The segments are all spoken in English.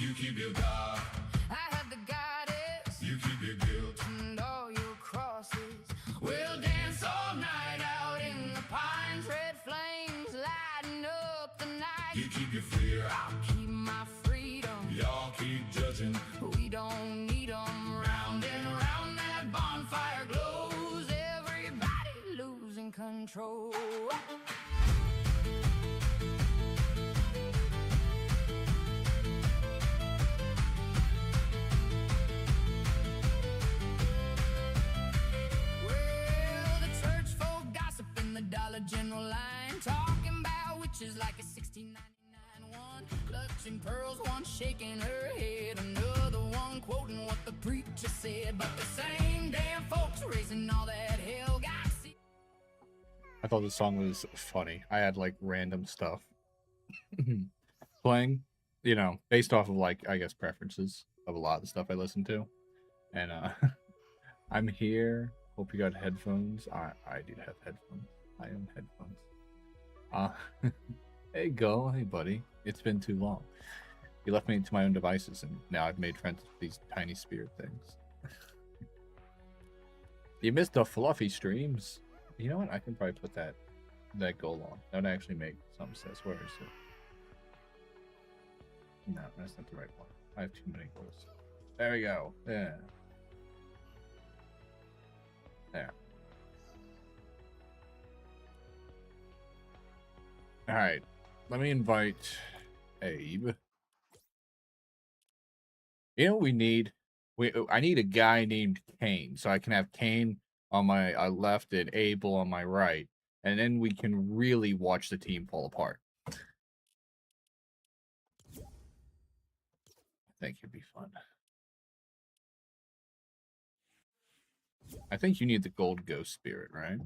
You keep your God. I have the goddess. You keep your guilt. And all your crosses. We'll dance all night out in the pines. Red flames lighting up the night. You keep your fear. I'll keep my freedom. Y'all keep judging. We don't need 'em. Round and round that bonfire glows. Everybody losing control. Well, the church folk gossip in the Dollar General line, talking about witches like a 1699 one, clutching pearls, one shaking her head, another one quoting what the preacher said. But the same damn folks raising all that hell got see. I thought the song was funny. I had like random stuff playing, you know, based off of like, I guess, preferences of a lot of the stuff I listen to. And I'm here. Hope you got headphones. I do have headphones. I own headphones. Hey, Go. Hey, buddy. It's been too long. You left me to my own devices, and now I've made friends with these tiny spirit things. You missed the fluffy streams. You know what? I can probably put that goal on. That would actually make some sense. Where is it? No, that's not the right one. I have too many goals. There we go. Yeah. There. All right. Let me invite Abe. You know what we need? I need a guy named Kane, so I can have Kane on my left and Abel on my right, and then we can really watch the team fall apart. I think it'd be fun. I think you need the gold ghost spirit, right?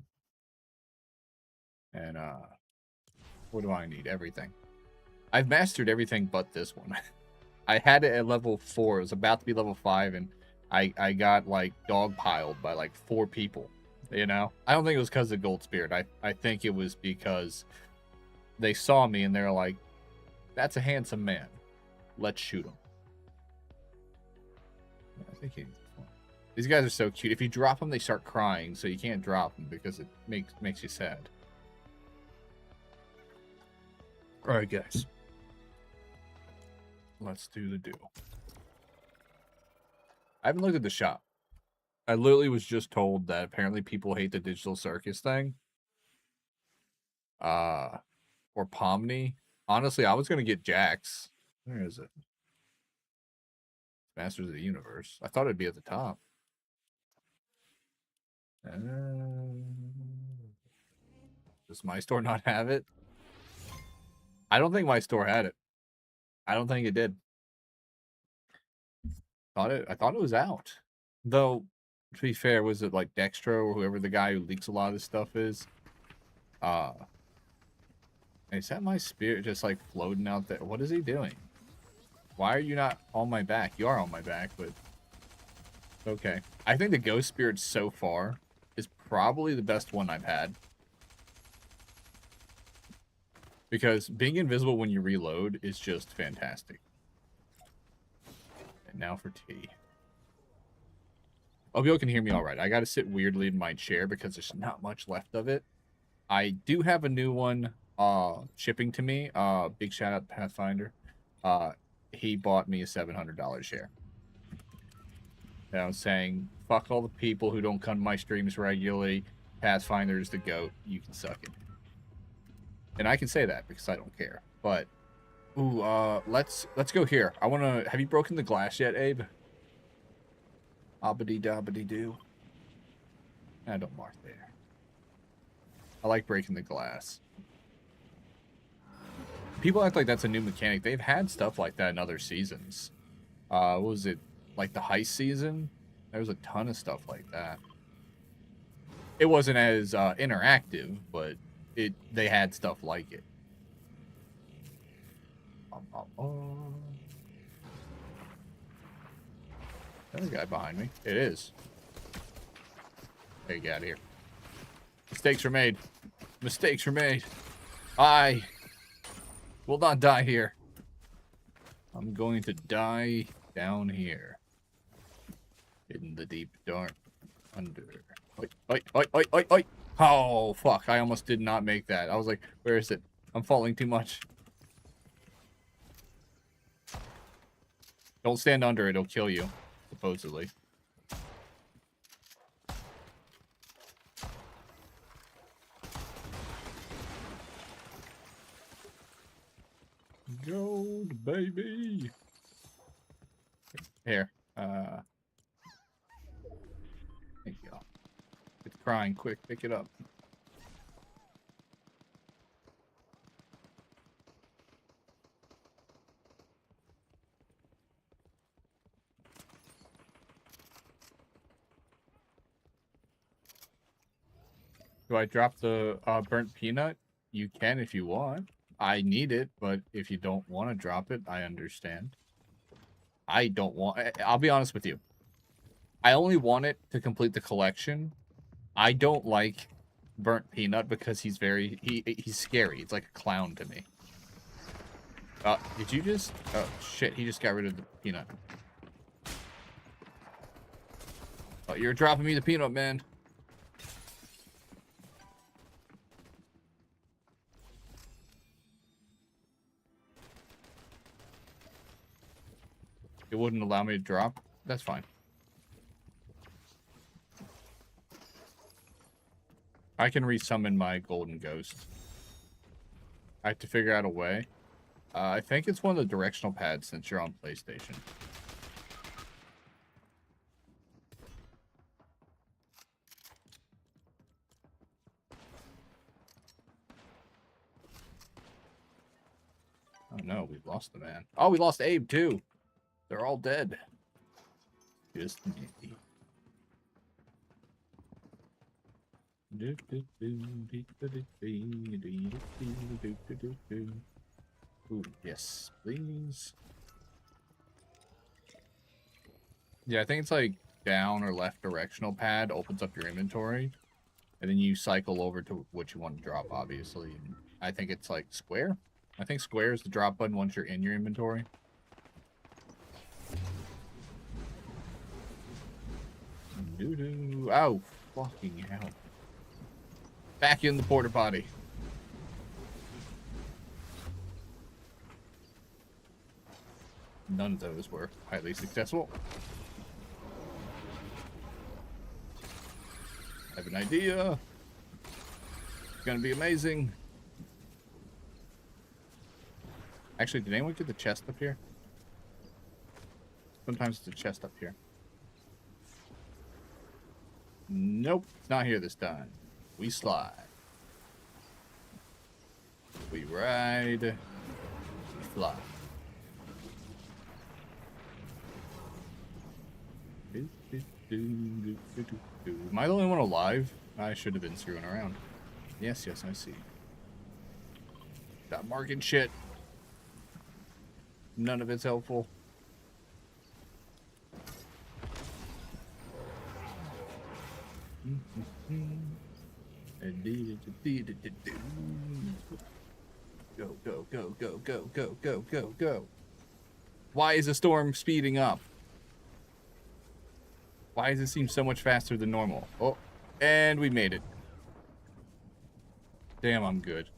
And what do I need? Everything. I've mastered everything but this one. I had it at level 4. It was about to be level 5, and I got like dogpiled by like 4 people. You know, I don't think it was because of gold spirit. I think it was because they saw me and they're like, "That's a handsome man. Let's shoot him." I think these guys are so cute. If you drop them, they start crying, so you can't drop them because it makes you sad. All right, guys. Let's do the do. I haven't looked at the shop. I literally was just told that apparently people hate the digital circus thing. Or Pomni. Honestly, I was gonna get Jax. Where is it? Masters of the Universe. I thought it'd be at the top. Does my store not have it? I don't think my store had it. I don't think it did. I thought it was out. Though, to be fair, was it like Dextro or whoever the guy who leaks a lot of this stuff is? Is that my spirit just like floating out there? What is he doing? Why are you not on my back? You are on my back, but okay. I think the ghost spirit so far is probably the best one I've had. Because being invisible when you reload is just fantastic. And now for tea. Hope you can hear me all right. I got to sit weirdly in my chair because there's not much left of it. I do have a new one shipping to me. Big shout out to Pathfinder. He bought me a $700 share. And I was saying, fuck all the people who don't come to my streams regularly. Pathfinder's the GOAT. You can suck it. And I can say that because I don't care. But, ooh, let's go here. I want to... Have you broken the glass yet, Abe? Obbity-dobbity-doo. I don't mark there. I like breaking the glass. People act like that's a new mechanic. They've had stuff like that in other seasons. What was it? Like the heist season? There was a ton of stuff like that. It wasn't as interactive, but they had stuff like it. There's a guy behind me. It is. Hey, get out of here. Mistakes were made. Mistakes were made. I will not die here. I'm going to die down here. In the deep dark under. Oi, oi, oi, oi, oi, oi. Oh, fuck. I almost did not make that. I was like, where is it? I'm falling too much. Don't stand under it. It'll kill you, supposedly. Gold, baby. Here. There you go. It's crying. Quick, pick it up. Do I drop the burnt peanut? You can if you want. I need it, but if you don't want to drop it, I understand. I don't want... I'll be honest with you. I only want it to complete the collection. I don't like burnt peanut because he's very... He's scary. It's like a clown to me. Did you just... Oh, shit. He just got rid of the peanut. Oh, you're dropping me the peanut, man. It wouldn't allow me to drop. That's fine. I can resummon my golden ghost. I have to figure out a way. I think it's one of the directional pads since you're on PlayStation. Oh no, we've lost the man. Oh, we lost Abe too. They're all dead. Just me. Ooh, yes, please. Yeah, I think it's like down or left directional pad opens up your inventory, and then you cycle over to what you want to drop, obviously. I think it's like square. I think square is the drop button once you're in your inventory. Doo-doo. Oh, fucking hell. Back in the porta potty. None of those were highly successful. I have an idea. It's gonna be amazing. Actually, did anyone get the chest up here? Sometimes it's a chest up here. Nope, it's not here this time. We slide. We ride. We fly. Am I the only one alive? I should have been screwing around. Yes, yes, I see. Stop marking shit. None of it's helpful. Go, go, go, go, go, go, go, go, go. Why is the storm speeding up? Why does it seem so much faster than normal? Oh, and we made it. Damn, I'm good.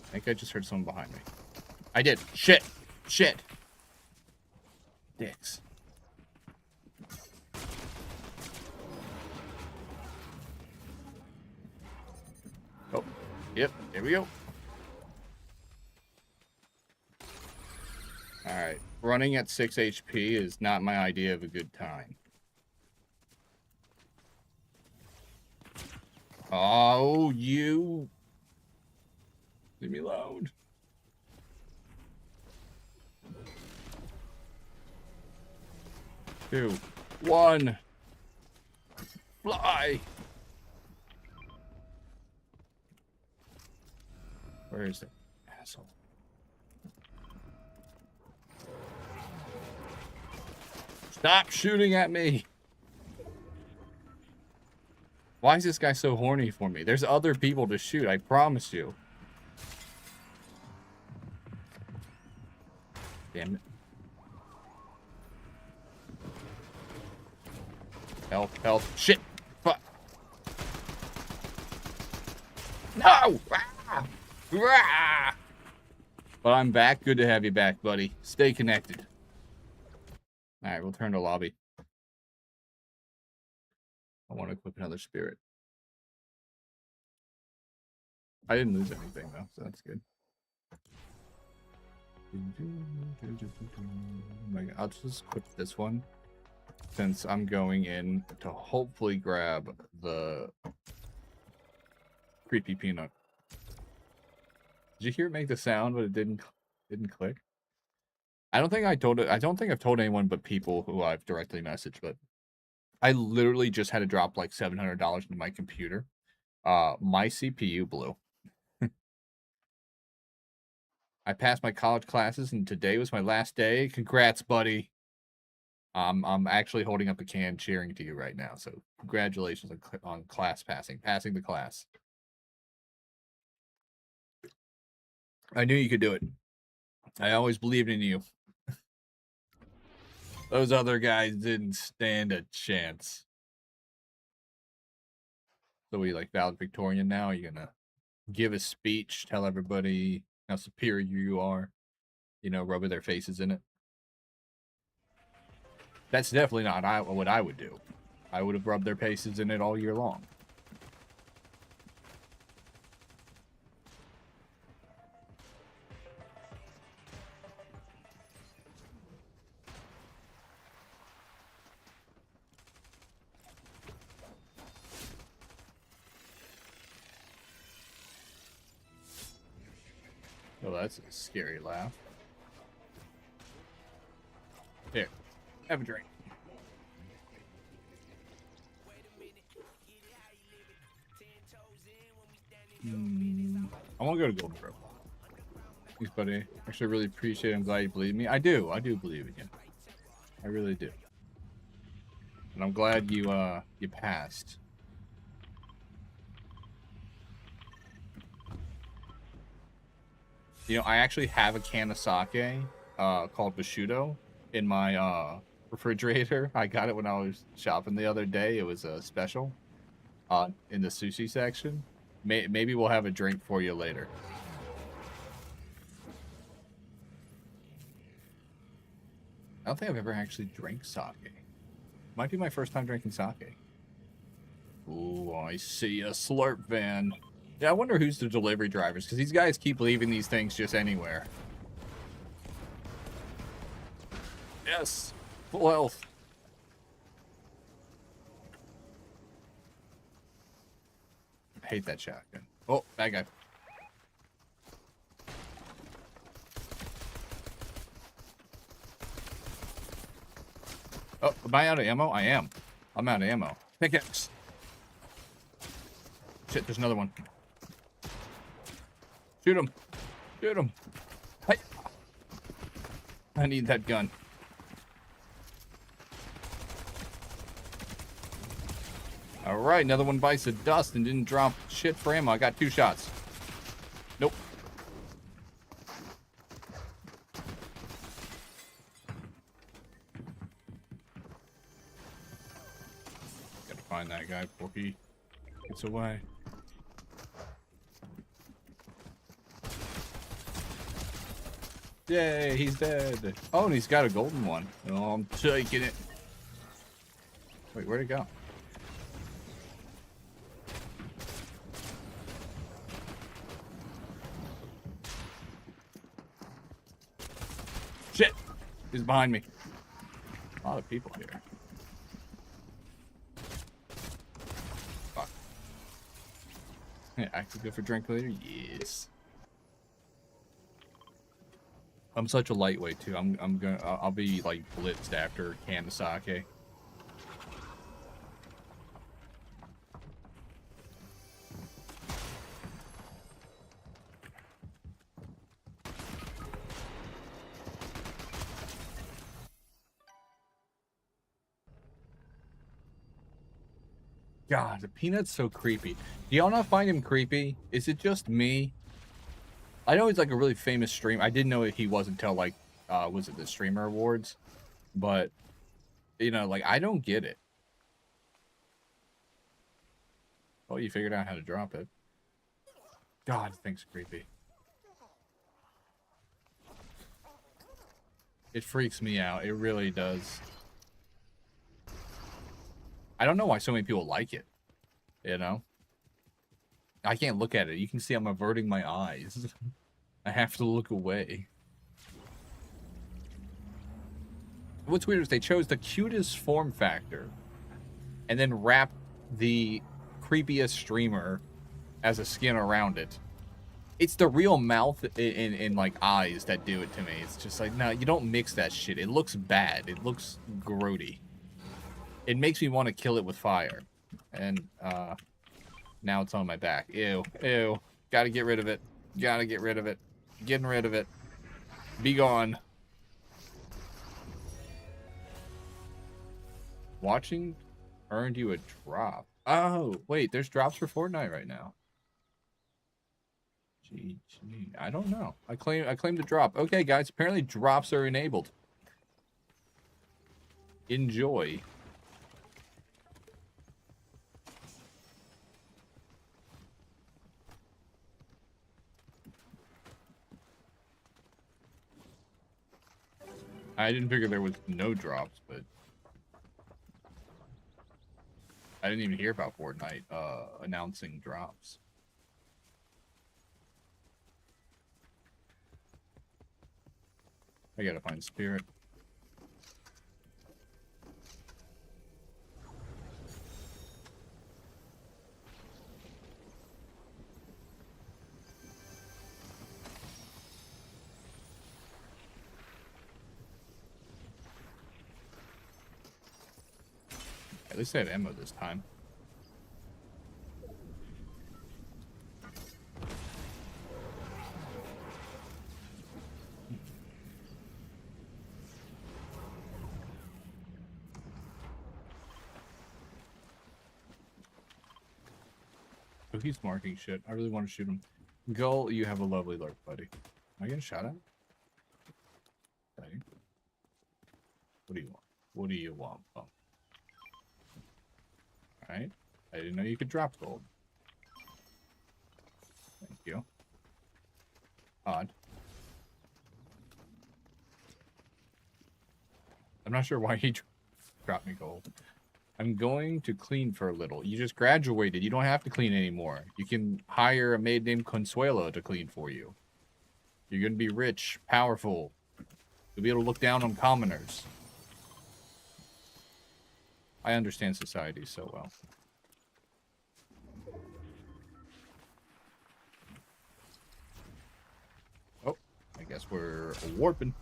I think I just heard someone behind me. I did. Shit. Shit. Dicks. Oh, yep, there we go. Alright, running at 6 HP is not my idea of a good time. Oh, you... Leave me alone. Two, one. Fly. Where is it? Asshole. Stop shooting at me. Why is this guy so horny for me? There's other people to shoot, I promise you. Damn it. Health, health. Shit. Fuck. No! Ah! Ah! But I'm back. Good to have you back, buddy. Stay connected. Alright, we'll turn to lobby. I want to equip another spirit. I didn't lose anything, though, so that's good. I'll just equip this one, since I'm going in to hopefully grab the creepy peanut. Did you hear it make the sound, but it didn't click? I don't think I've told anyone but people who I've directly messaged, but I literally just had to drop like $700 into my computer. My CPU blew. I passed my college classes, and today was my last day. Congrats, buddy. I'm actually holding up a can cheering to you right now, so congratulations on class passing the class. I knew you could do it. I always believed in you. Those other guys didn't stand a chance. So we like valedictorian now? Are you gonna give a speech, tell everybody how superior you are? You know, rubbing their faces in it? That's definitely not what I would do. I would have rubbed their faces in it all year long. Oh, that's a scary laugh. Here, have a drink. I want to go to Golden Grove. Thanks, buddy. Actually, I really appreciate it. I'm glad you believe me. I do believe in you. I really do. And I'm glad you passed. You know, I actually have a can of sake called Bushido in my refrigerator. I got it when I was shopping the other day. It was a special in the sushi section. Maybe we'll have a drink for you later. I don't think I've ever actually drank sake. Might be my first time drinking sake. Ooh, I see a slurp van. Yeah, I wonder who's the delivery drivers, because these guys keep leaving these things just anywhere. Yes, full health. I hate that shotgun. Oh, bad guy. Oh, am I out of ammo? I am. I'm out of ammo. Pickaxe. Shit, there's another one. Shoot him. Shoot him. Hey. I need that gun. Alright, another one bites the dust and didn't drop shit for ammo. I got 2 shots. Nope. Gotta find that guy before he gets away. Yay, he's dead. Oh, and he's got a golden one. Oh, I'm taking it. Wait, where'd it go? Shit! He's behind me. A lot of people here. Fuck. Yeah, I could go for a drink later? Yes. I'm such a lightweight too. I'll be like blitzed after a can of sake. God, the peanut's so creepy. Do y'all not find him creepy? Is it just me? I know he's like a really famous streamer. I didn't know he was until like was it the streamer awards? But, you know, like, I don't get it. Oh, you figured out how to drop it. God, thing's creepy. It freaks me out. It really does. I don't know why so many people like it. You know? I can't look at it. You can see I'm averting my eyes. I have to look away. What's weird is they chose the cutest form factor and then wrapped the creepiest streamer as a skin around it. It's the real mouth and like eyes that do it to me. It's just like, no, you don't mix that shit. It looks bad. It looks grody. It makes me want to kill it with fire. And now it's on my back. Ew. Ew. Gotta get rid of it. Gotta get rid of it. Getting rid of it. Be gone. Watching earned you a drop. Oh, wait, there's drops for Fortnite right now. GG. I don't know. I claim the drop. Okay, guys, apparently drops are enabled. Enjoy. I didn't figure there was no drops, but I didn't even hear about Fortnite announcing drops. I gotta find Spirit. At least I have ammo this time. Oh, he's marking shit. I really want to shoot him. Gull, you have a lovely lurk, buddy. Am I getting shot at? Okay. What do you want? What do you want? Oh. Alright. I didn't know you could drop gold. Thank you. Odd. I'm not sure why he dropped me gold. I'm going to clean for a little. You just graduated. You don't have to clean anymore. You can hire a maid named Consuelo to clean for you. You're going to be rich, powerful. You'll be able to look down on commoners. I understand society so well. Oh, I guess we're warping.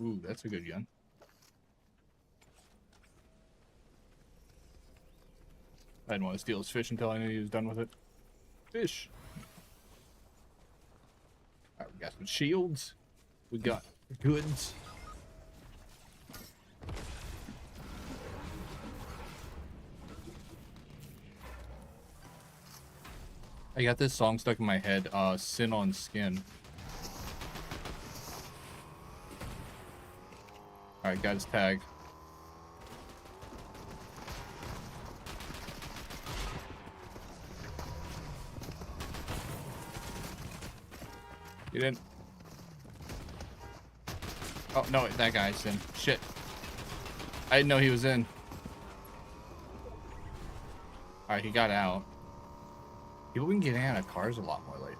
Ooh, that's a good gun. I didn't want to steal his fish until I knew he was done with it. Fish. Alright, we got some shields. We got goods. I got this song stuck in my head, Sin on Skin. Alright, got his tag. Get in. Oh, no, that guy's in. Shit. I didn't know he was in. Alright, he got out. People been getting out of cars a lot more lately.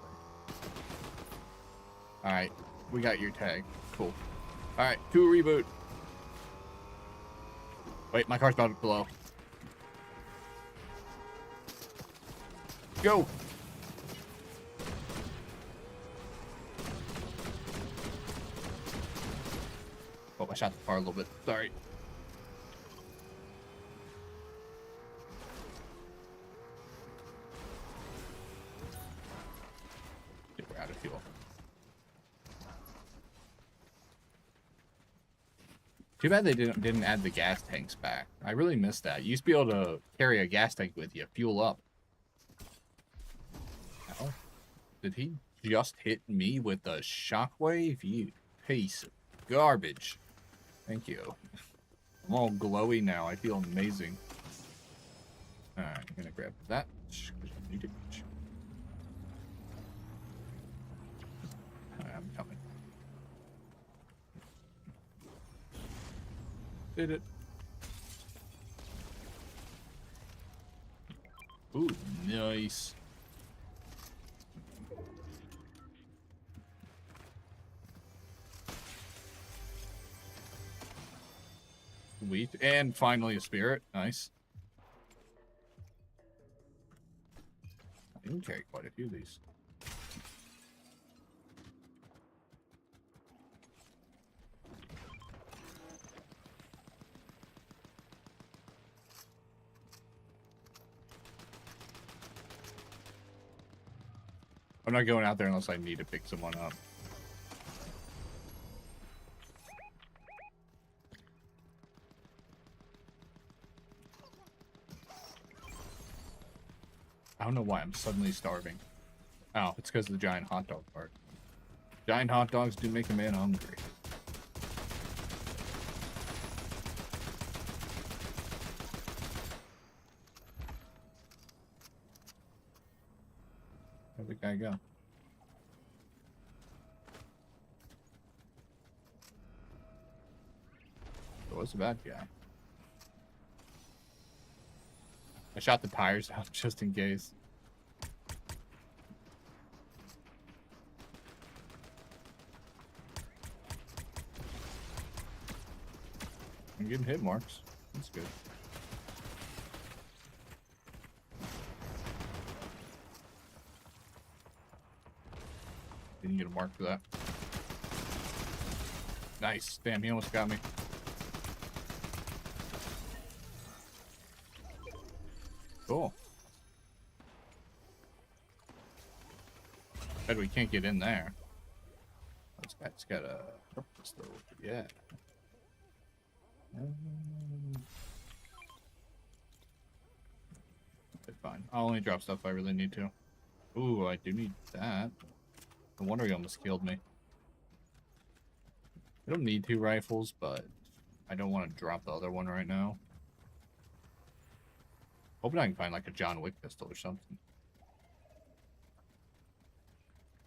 Alright, we got your tag. Cool. Alright, to a reboot. Wait, my car's about to blow. Go! I shot the car a little bit. Sorry. We're out of fuel. Too bad they didn't add the gas tanks back. I really missed that. You used to be able to carry a gas tank with you, fuel up. Oh, did he just hit me with a shockwave? You piece of garbage. Thank you. I'm all glowy now. I feel amazing. Alright, I'm gonna grab that. Alright, I'm coming. Did it. Ooh, nice. Sweet. And finally a spirit. Nice. I can carry quite a few of these. I'm not going out there unless I need to pick someone up. I don't know why I'm suddenly starving. Oh, it's because of the giant hot dog part. Giant hot dogs do make a man hungry. Where'd the guy go? It was a bad guy. I shot the tires out just in case. I'm getting hit marks. That's good. Didn't get a mark for that. Nice. Damn, he almost got me. Cool. Bet we can't get in there. This guy's got a purpose though. Yeah. Fine. I'll only drop stuff I really need to. Ooh, I do need that. No wonder he almost killed me. I don't need 2 rifles, but I don't want to drop the other one right now. Hoping I can find like a John Wick pistol or something.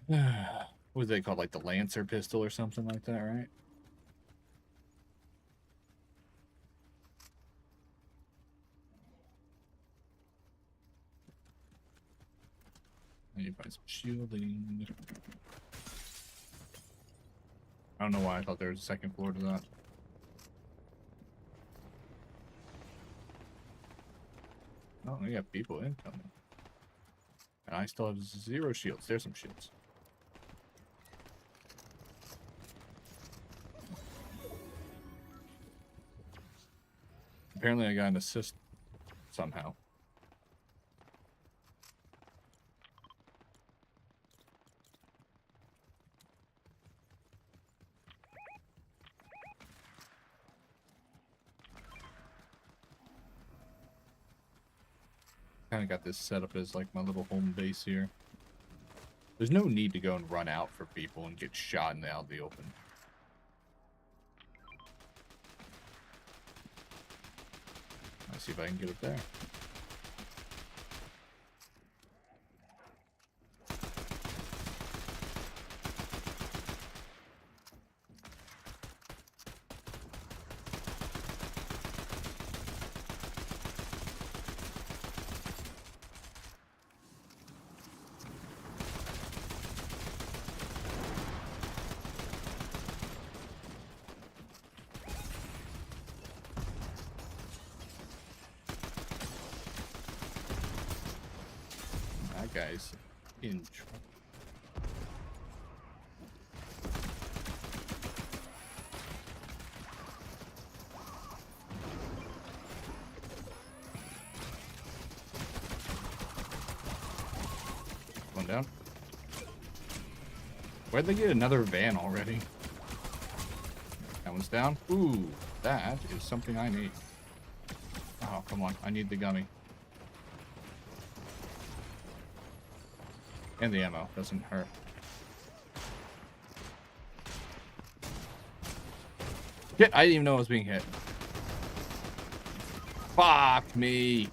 What was they called? Like the Lancer pistol or something like that, right? I need to find some shielding. I don't know why I thought there was a second floor to that. Oh, we got people incoming. And I still have 0 shields. There's some shields. Apparently I got an assist somehow. Kind of got this set up as like my little home base here. There's no need to go and run out for people and get shot out in the open. Let's see if I can get it there. Guys in trouble. Where'd they get another van already? That one's down. Ooh, that is something I need. Oh, come on. I need the gummy. And the ammo. Doesn't hurt. Shit, I didn't even know I was being hit. Fuck me.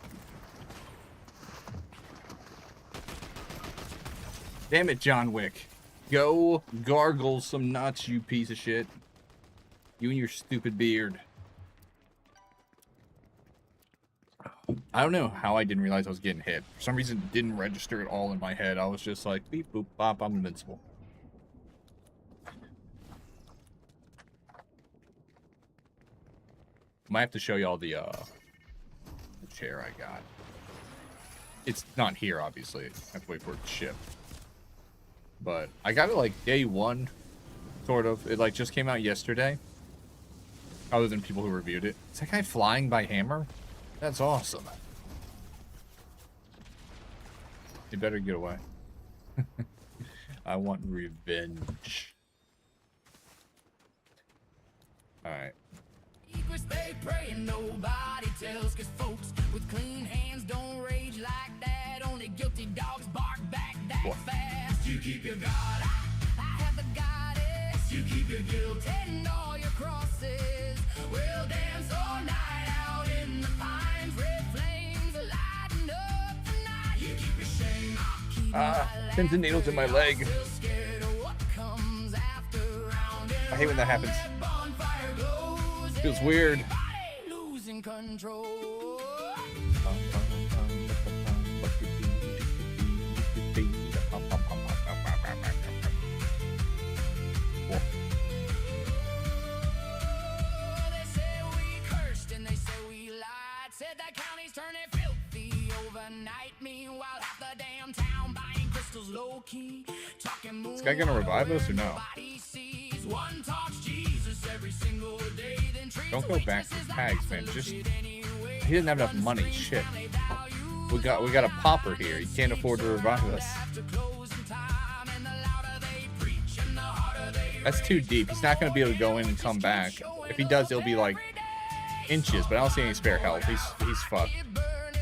Damn it, John Wick. Go gargle some nuts, you piece of shit. You and your stupid beard. I don't know how I didn't realize I was getting hit. For some reason, it didn't register at all in my head. I was just like, beep, boop, bop, I'm invincible. Might have to show y'all the chair I got. It's not here, obviously. I have to wait for it to ship. But I got it like day one, sort of. It like just came out yesterday. Other than people who reviewed it. Is that guy flying by hammer? That's awesome. You better get away. I want revenge. Alright. Secrets they pray and nobody tells, 'cause folks with clean hands don't rage like that. Only guilty dogs bark back that What? fast. You keep your guard. I have the goddess. You keep your guilt and all your crosses. We'll dance all night out in the pines. Red flames lighting up the night. You keep your shame. I'll keep my pins and needles in my leg. Still scared of what comes after. Round and I hate when that happens. bonfire glows. Feels weird. Everybody losing control. They say we cursed and they say we lied. Said that county's turning filthy overnight. Meanwhile, half the damn town buying crystals low key. Talking Is this guy gonna revive us or no? One talks Jesus every single day, then treats Don't go back to tags, man. Just he didn't have enough money. Shit. We got a pauper here. He can't afford to revive us. That's too deep. He's not gonna be able to go in and come back. If he does, it'll be like inches. But I don't see any spare health. He's fucked.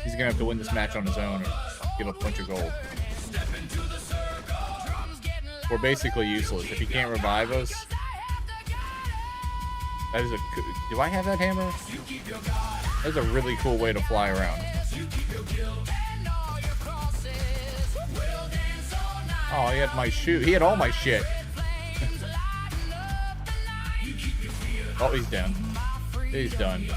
He's gonna have to win this match on his own or get a bunch of gold. We're basically useless. If he can't revive us, that is a. Do I have that hammer? That's a really cool way to fly around. Oh, he had my shoe. He had all my shit. Oh, he's down. He's done.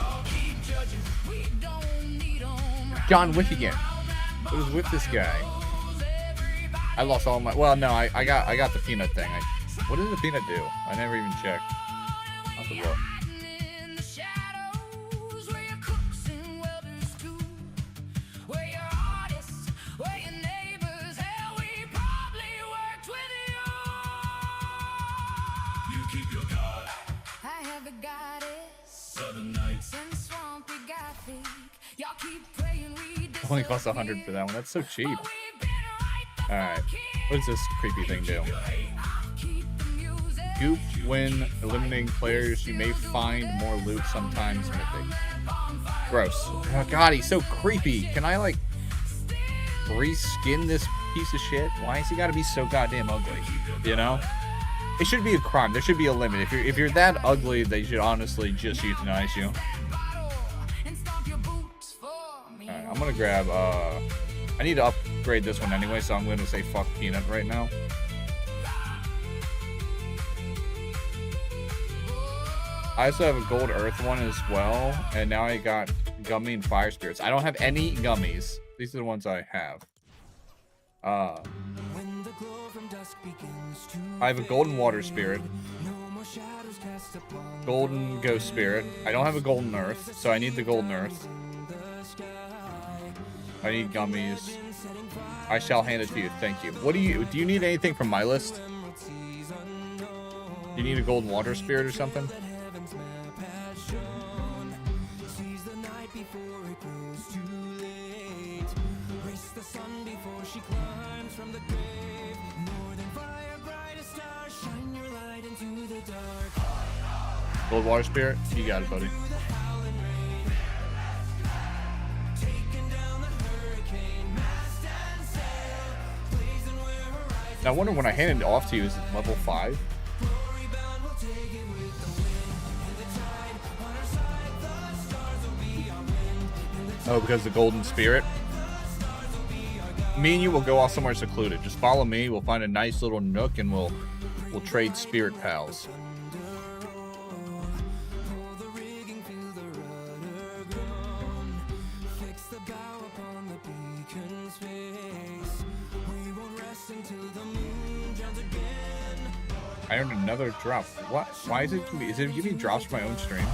John Wick again. What is with this guy? I lost all my. Well, no, I got the peanut thing. What did the peanut do? I never even checked. I'll have to look. Only cost 100 for that one. That's so cheap. Alright. What does this creepy thing do? Goop, when eliminating players, you may find more loot, sometimes mythic. Gross. Oh god, he's so creepy. Can I, like, reskin this piece of shit? Why has he gotta be so goddamn ugly? You know? It should be a crime. There should be a limit. If you're that ugly, they should honestly just euthanize you. Alright, I'm gonna grab, I need to upgrade this one anyway, so I'm gonna say fuck peanut right now. I also have a gold earth one as well, and now I got gummy and fire spirits. I don't have any gummies. These are the ones I have. I have a golden water spirit, golden ghost spirit. I don't have a golden earth, so I need the golden earth. I need gummies. I shall hand it to you. Thank you. What do you need anything from my list? Do you need a golden water spirit or something? Gold water spirit, you got it, buddy. Now, I wonder when I hand it off to you, is it level 5? Oh, because the golden spirit. Me and you will go off somewhere secluded. Just follow me. We'll find a nice little nook and we'll trade spirit pals. I earned another drop. What? Why is it giving me? Is it giving me drops for my own stream?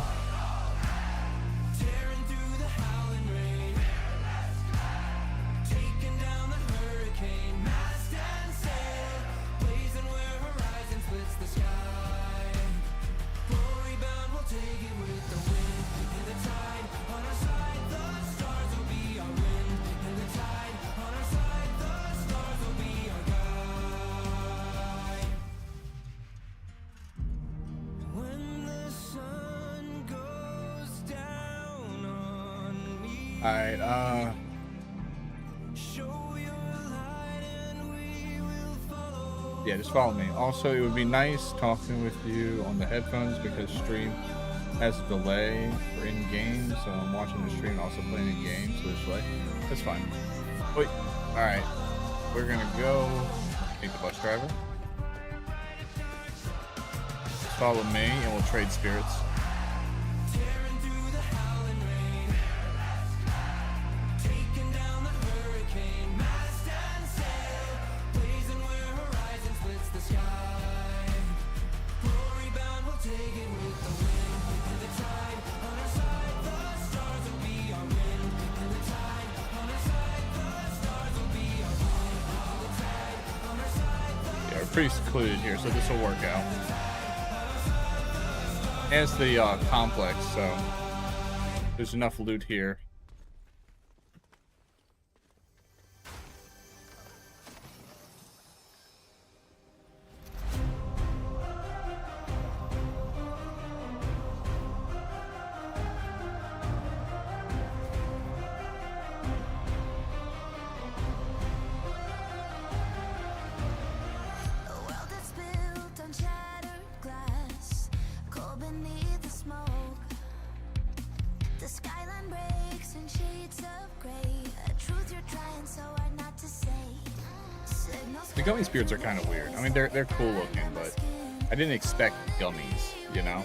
Alright, yeah, just follow me. Also, it would be nice talking with you on the headphones because stream has a delay for in-game, so I'm watching the stream and also playing in game, so there's delay. That's fine. Wait, alright. We're gonna go meet the bus driver. Just follow me and we'll trade spirits. Pretty secluded here, so this will work out. And it's the complex, so there's enough loot here. The gummy spirits are kind of weird. I mean, they're cool looking, but I didn't expect gummies, you know?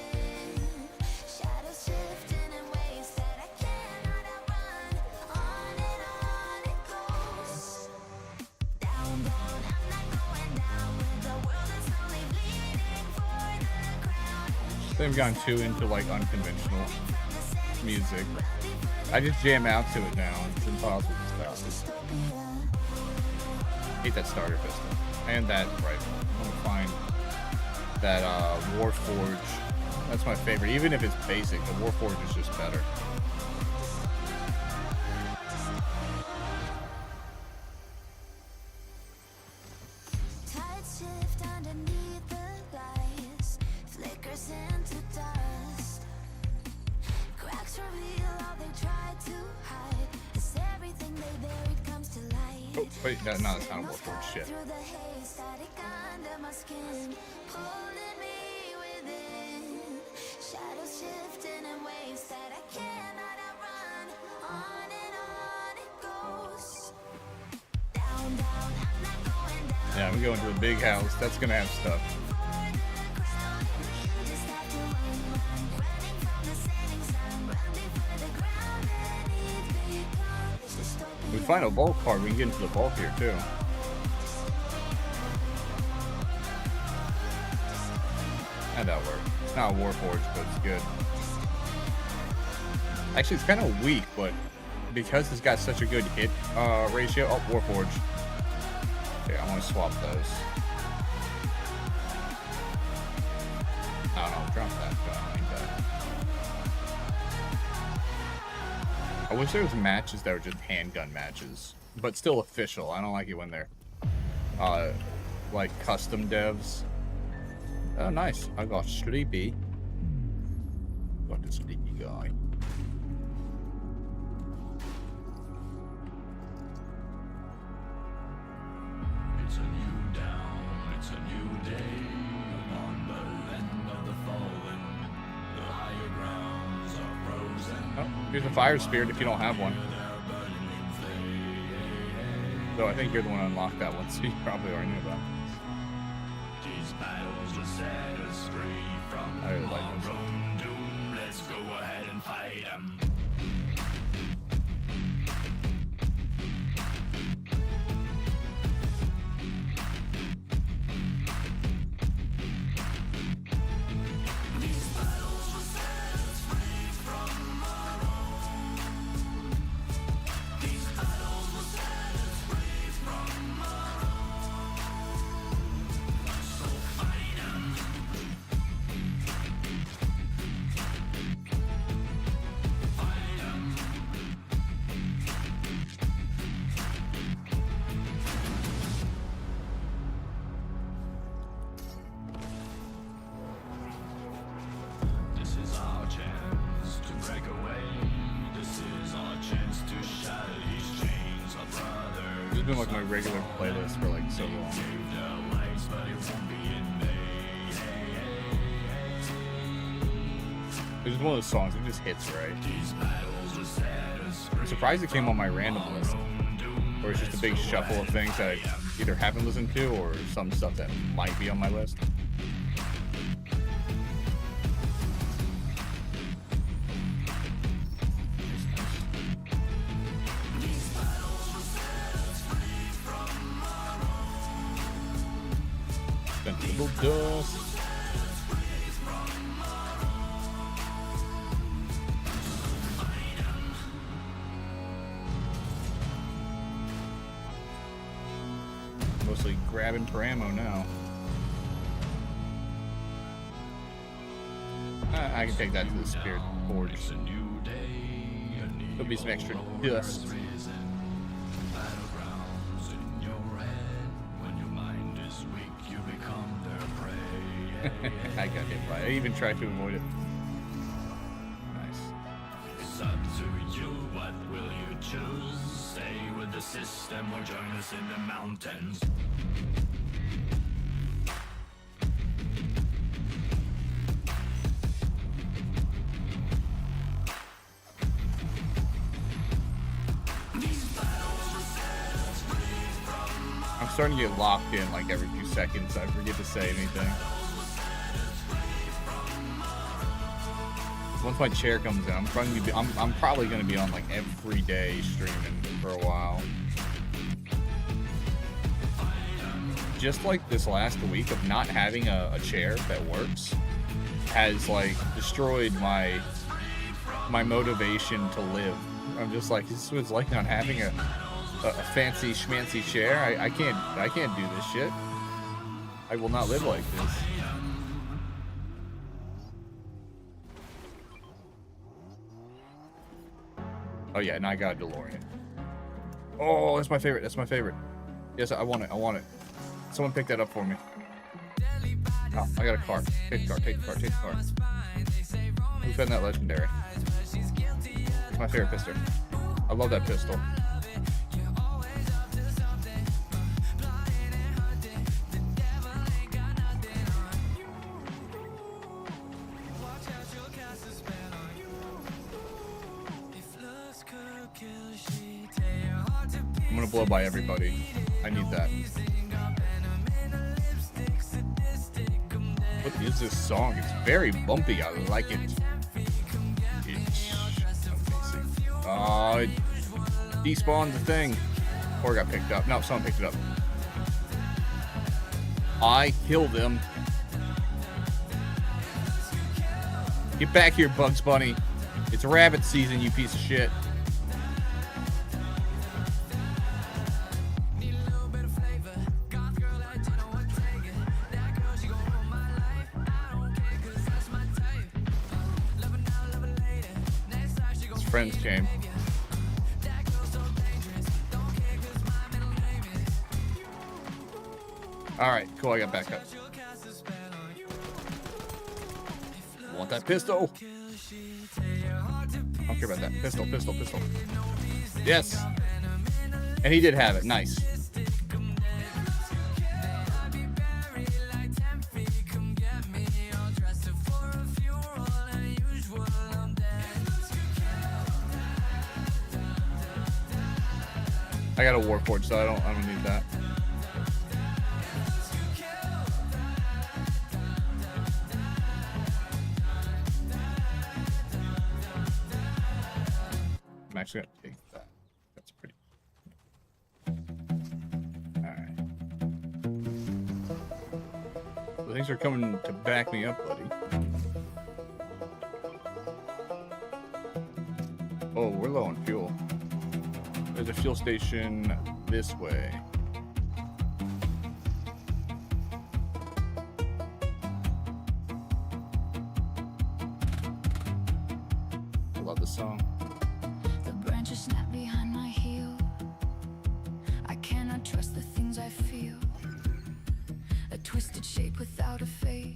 They've gone too into like unconventional music. I just jam out to it now. It's impossible to stop. Hate that starter pistol and that rifle. I want to find that Warforge. That's my favorite. Even if it's basic, the Warforge is just better. Oh, wait, no, it's not a Warforge. Shit. Yeah, I'm going to the big house. That's gonna have stuff. We find a vault card, we can get into the vault here too. And that worked. It's not a Warforge, but it's good. Actually, it's kind of weak, but because it's got such a good hit ratio. Oh, Warforge. Okay, I want to swap those. No, drop that. I need that. I wish there was matches that were just handgun matches, but still official. I don't like it when they're like custom devs. Oh, nice. I got sleepy. this sneaky guy. It's a new dawn, it's a new day. Upon the land of the fallen, the higher grounds are frozen. Oh, here's a fire spirit if you don't have one. Though I think you're the one who unlocked that one, so you probably already knew about it. These battles will set us free from I really like our this. own doom. Let's go ahead and fight 'em. This is our chance to break away. This is our chance to shatter these chains of brothers. This has been like my regular playlist for like so long. Save their lives, but it won't be in vain. It's just one of those songs, it just hits right. These battles will set us free. I'm surprised it came on my random list. Or it's just a big shuffle of things that I either haven't listened to or some stuff that might be on my list. Sensible dust. Mostly grabbing for ammo now. I can take that to the Spirit Forge. It's a new day, a new There'll be some extra dust. risen. Battlegrounds in your head. When your mind is weak, you become their prey. I got hit by it. I even tried to avoid it. Nice. It's up to you, what will you choose? Stay with the system or join us in the mountains. I'm starting to get locked in like every few seconds. I forget to say anything. Once my chair comes in, I'm probably going to be on like every day streaming for a while. Just like this last week of not having a chair that works has like destroyed my motivation to live. I'm just like, this is what it's like not having a fancy schmancy chair. I can't do this shit. I will not live like this. Oh yeah, and I got a DeLorean. Oh, that's my favorite. That's my favorite. Yes, I want it. I want it. Someone pick that up for me. Oh, I got a car. Take the car. Take the car. Take the car. Who found that legendary? It's my favorite pistol. I love that pistol. I'm gonna blow by everybody. I need that. What is this song? It's very bumpy. I like it. It's amazing. It despawned the thing. Or got picked up. No, someone picked it up. I killed him. Get back here, Bugs Bunny. It's rabbit season, you piece of shit. His friends came. Alright, cool, I got back up. Want that pistol? I don't care about that. Pistol, pistol, pistol. Yes. And he did have it. Nice. I got a Warforged, so I don't need that. I'm actually gonna take that. That's pretty. Alright. So things are coming to back me up, buddy. Oh, we're low on fuel. There's a fuel station this way. I love this song. The branches snap behind my heel. I cannot trust the things I feel. A twisted shape without a face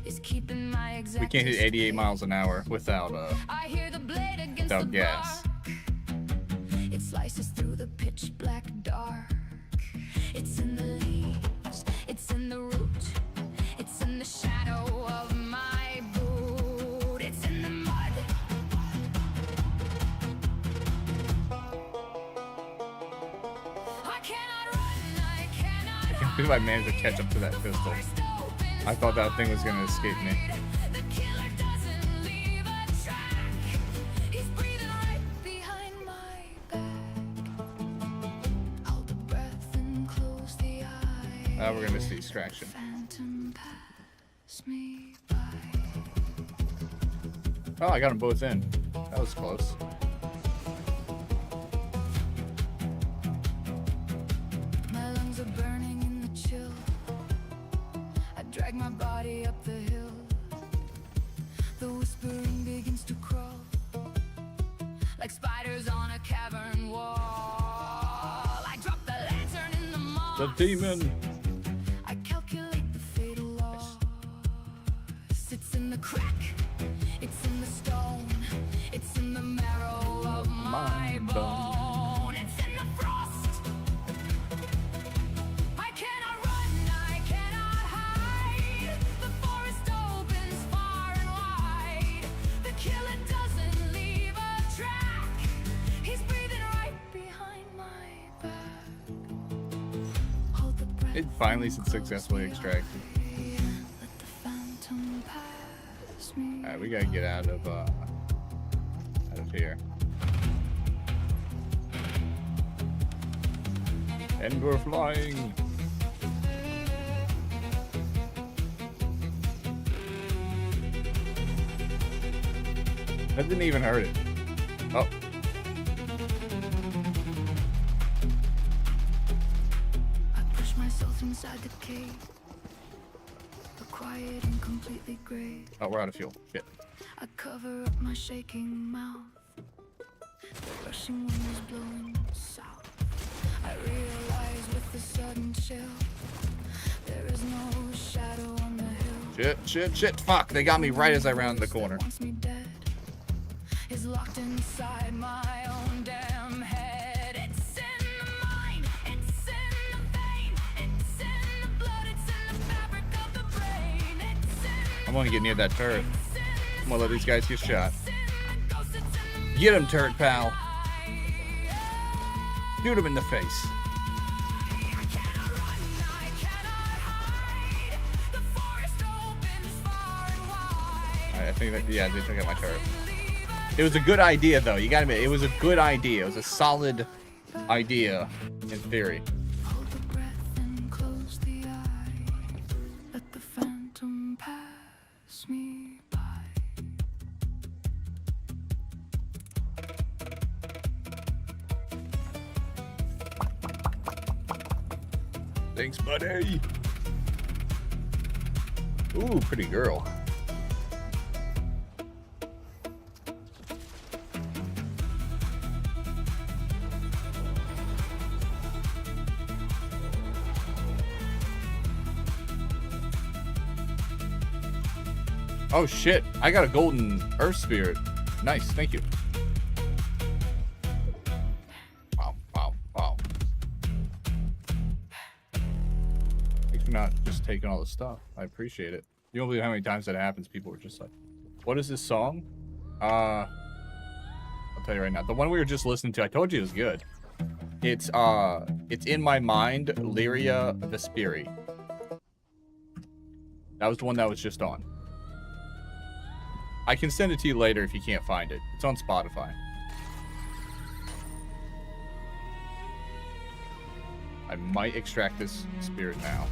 is keeping my exact. We can't hit 88 miles an hour without I hear the blade against without the gas. bark. It slices through the pitch black dark. It's in the leaves, it's in the root, it's in the shadow of my boot, it's in the mud. I cannot run, I cannot I can't believe I managed to catch up to that pistol. I thought that thing was gonna escape me. The killer doesn't leave a track. He's breathing right behind my back. Hold the breath and close the eye. Now we're gonna see distraction. Phantom pass me by. Oh, I got them both in. That was close. My lungs are burning in the chill. I drag my body up the hill. The whispering begins to crawl like spiders on a cavern wall. I drop the lantern in the moss. The demon. I calculate the fatal loss. It's in the crack. It's in the stone. It's in the marrow of my bone. It's in the frost. I cannot run, I cannot hide. The forest opens far and wide. The killer doesn't leave a track. He's breathing right behind my back. Hold the breath. It finally successfully extracted. Let the phantom pass me. Alright, we gotta get out of here. And we're flying. That didn't even hurt it. Oh. I push myself inside the cave. The quiet and completely gray. Oh, we're out of fuel. Shit. I cover up my shaking mouth. The rushing wind is blowing south. I realize with a sudden chill, there is no shadow on the hill. Shit. Fuck. They got me right as I rounded the corner. Wants me dead is locked inside my own damn head. It's in the mind, it's in the vein, it's in the blood, it's in the fabric of the brain. It's in I'm gonna get near that turret. I'm gonna let these guys get shot. the ghost, it's in the Get him, turret pal. eye. Shoot him in the face. I cannot run, I cannot hide. The forest opens far and wide. Alright, I think that, yeah, they took out my turret. It was a good idea, though. You gotta admit, it was a good idea. It was a solid idea, in theory. Hold the breath and close the eye. Let the phantom pass me by. Thanks, buddy. Ooh, pretty girl. Oh shit! I got a golden earth spirit. Nice, thank you. Wow, wow, wow. Thanks for not just taking all the stuff. I appreciate it. You don't believe how many times that happens. People were just like, "What is this song?" I'll tell you right now. The one we were just listening to, I told you it was good. It's In My Mind, Lyria Vesperi. That was the one that was just on. I can send it to you later if you can't find it. It's on Spotify. I might extract this spirit now.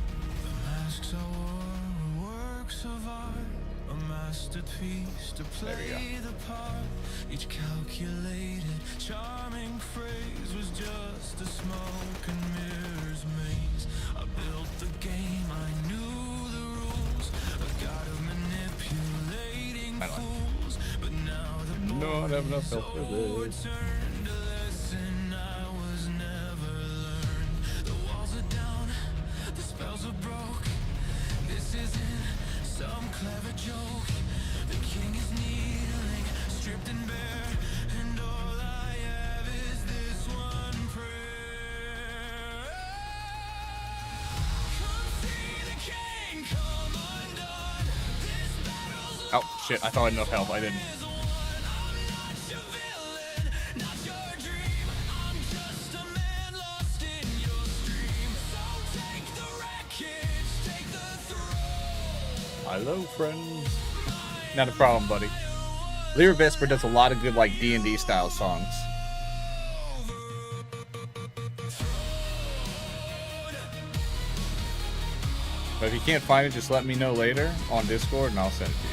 There we go. Each calculated, charming phrase was just a smoke and mirrors maze. I built the game, I knew the rules. A god of manipulating fools, but now the no, I have enough help for this. turned a lesson I was never learned. The walls are down, the spells are broke. This isn't some clever joke. The king is kneeling, stripped and bare, and all I have is this one prayer. Come see the king, come undone. This battle's Oh shit! I thought I had enough help. I didn't. Hello, friends. Not a problem, buddy. Lyra Vesper does a lot of good, like, D&D style songs. But if you can't find it, just let me know later on Discord and I'll send it to you.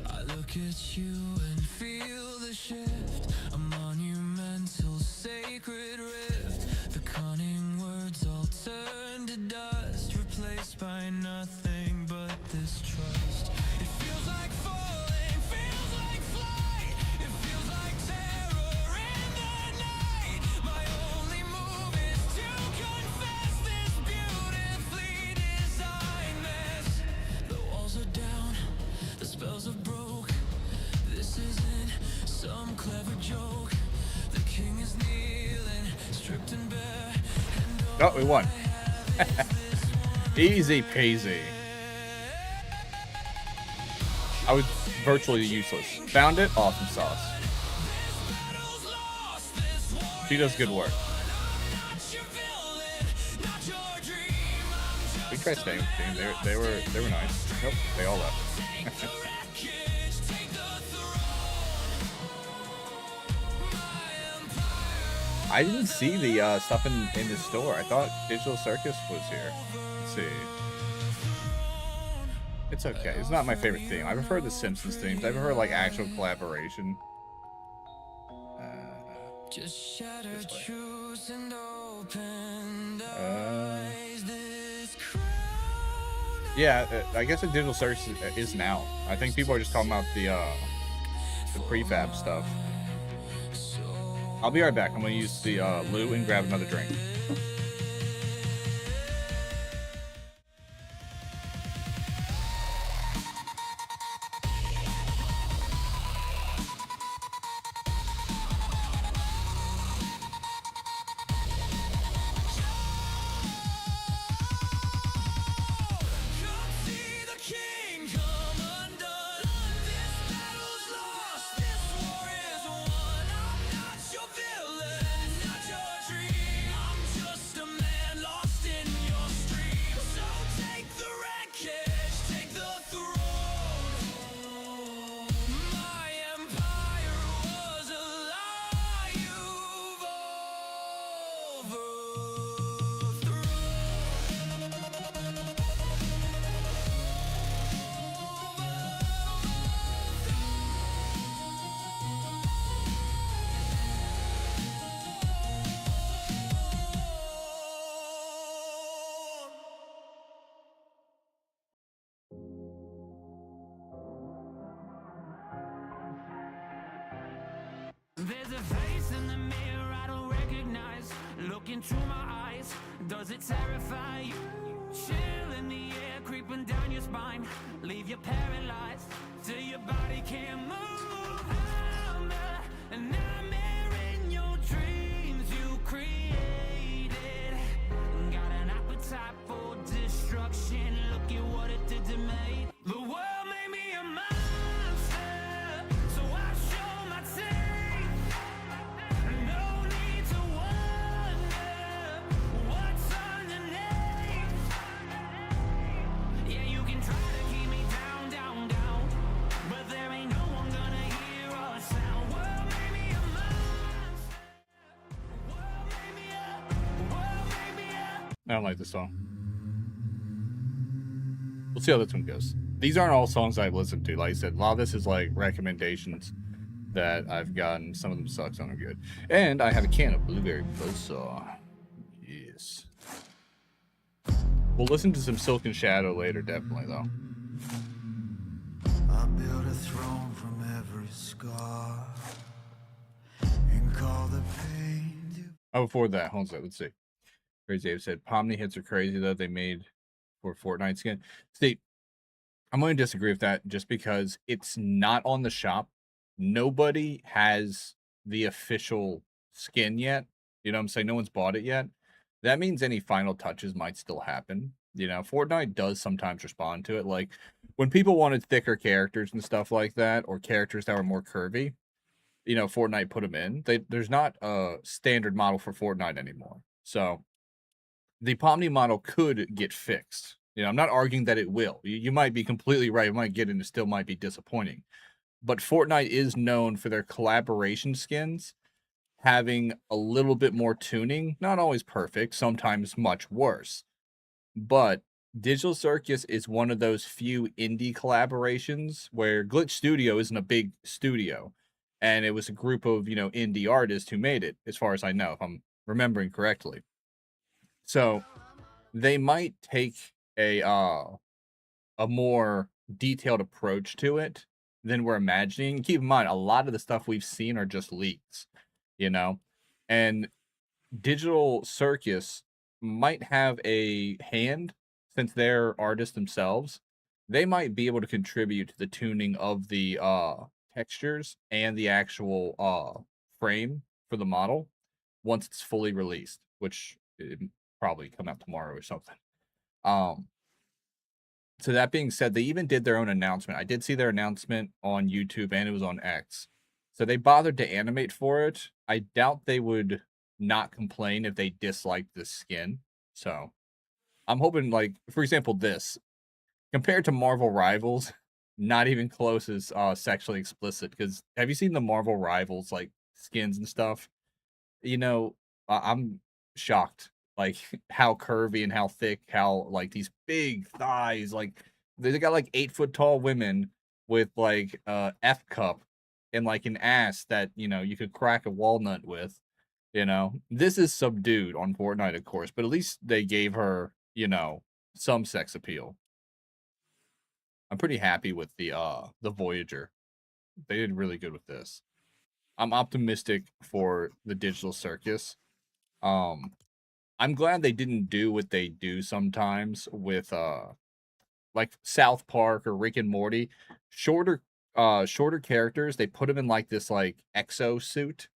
I look at you and feel the shift, a monumental sacred rift. The cunning words all turn to dust, replaced by nothing but this trust. It feels like falling, feels like flight. It feels like terror in the night. My only move is to confess this beautifully designed mess. The walls are down, the spells are broke. This isn't some clever joke. The king is kneeling, stripped and bare. Oh, we won. Easy peasy. I was virtually useless. Found it, awesome sauce. She does good work. We tried staying with the team. They were nice. Nope, they all left. I didn't see the stuff in the store. I thought Digital Circus was here. Let's see. It's okay. It's not my favorite theme. I prefer the Simpsons themes. I prefer like actual collaboration. Just shattered truths and opened eyes. This crown. Yeah, I guess the Digital Circus is now. I think people are just talking about the prefab stuff. I'll be right back. I'm gonna use the loo and grab another drink. There's a face in the mirror I don't recognize. Look into my eyes. eyes? Does it terrify you? Chill in the air, creeping down your spine. Leave you paralyzed till your body can't move. I'm a nightmare in your dreams you created. Got an appetite for destruction. Look at what it did to me. The world made me a monster, so I show my teeth. No need to wonder what's underneath. Yeah, you can try to keep me down, down, down, but there ain't no one gonna hear a sound. World made me a monster. World made me a. I don't like this song. We'll see how this one goes. These aren't all songs I've listened to. Like I said, a lot of this is like recommendations that I've gotten. Some of them suck, some are good. And I have a can of Blueberry Buzzsaw. Yes. We'll listen to some Silk and Shadow later, definitely, though. I built a throne from every scar and call the pain. Oh, before that, hold on a second, let's see. Crazy Dave said, Pomni hits are crazy, though. They made for Fortnite skin. See, I'm going to disagree with that just because it's not on the shop. Nobody has the official skin yet. You know what I'm saying? No one's bought it yet. That means any final touches might still happen. You know, Fortnite does sometimes respond to it. Like, when people wanted thicker characters and stuff like that, or characters that were more curvy, you know, Fortnite put them in. There's not a standard model for Fortnite anymore. So, the Pomni model could get fixed. You know, I'm not arguing that it will. You might be completely right. You might get it and it still might be disappointing. But Fortnite is known for their collaboration skins having a little bit more tuning. Not always perfect, sometimes much worse. But Digital Circus is one of those few indie collaborations where Glitch Studio isn't a big studio. And it was a group of, you know, indie artists who made it, as far as I know, if I'm remembering correctly. So they might take a more detailed approach to it than we're imagining. Keep in mind, a lot of the stuff we've seen are just leaks, you know? And Digital Circus might have a hand, since they're artists themselves. They might be able to contribute to the tuning of the textures and the actual frame for the model once it's fully released, which it probably come out tomorrow or something. So that being said, they even did their own announcement. I did see their announcement on YouTube and it was on X. So they bothered to animate for it. I doubt they would not complain if they disliked the skin. So I'm hoping, like, for example, this compared to Marvel Rivals, not even close as sexually explicit. Because have you seen the Marvel Rivals like skins and stuff? You know, I'm shocked, like how curvy and how thick, how like these big thighs, like they got like 8 foot tall women with like F cup and like an ass that, you know, you could crack a walnut with. You know, this is subdued on Fortnite, of course, but at least they gave her, you know, some sex appeal. I'm pretty happy with the Voyager. They did really good with this. I'm optimistic for the Digital Circus. I'm glad they didn't do what they do sometimes with like South Park or Rick and Morty. Shorter characters, they put them in like this like exo suit,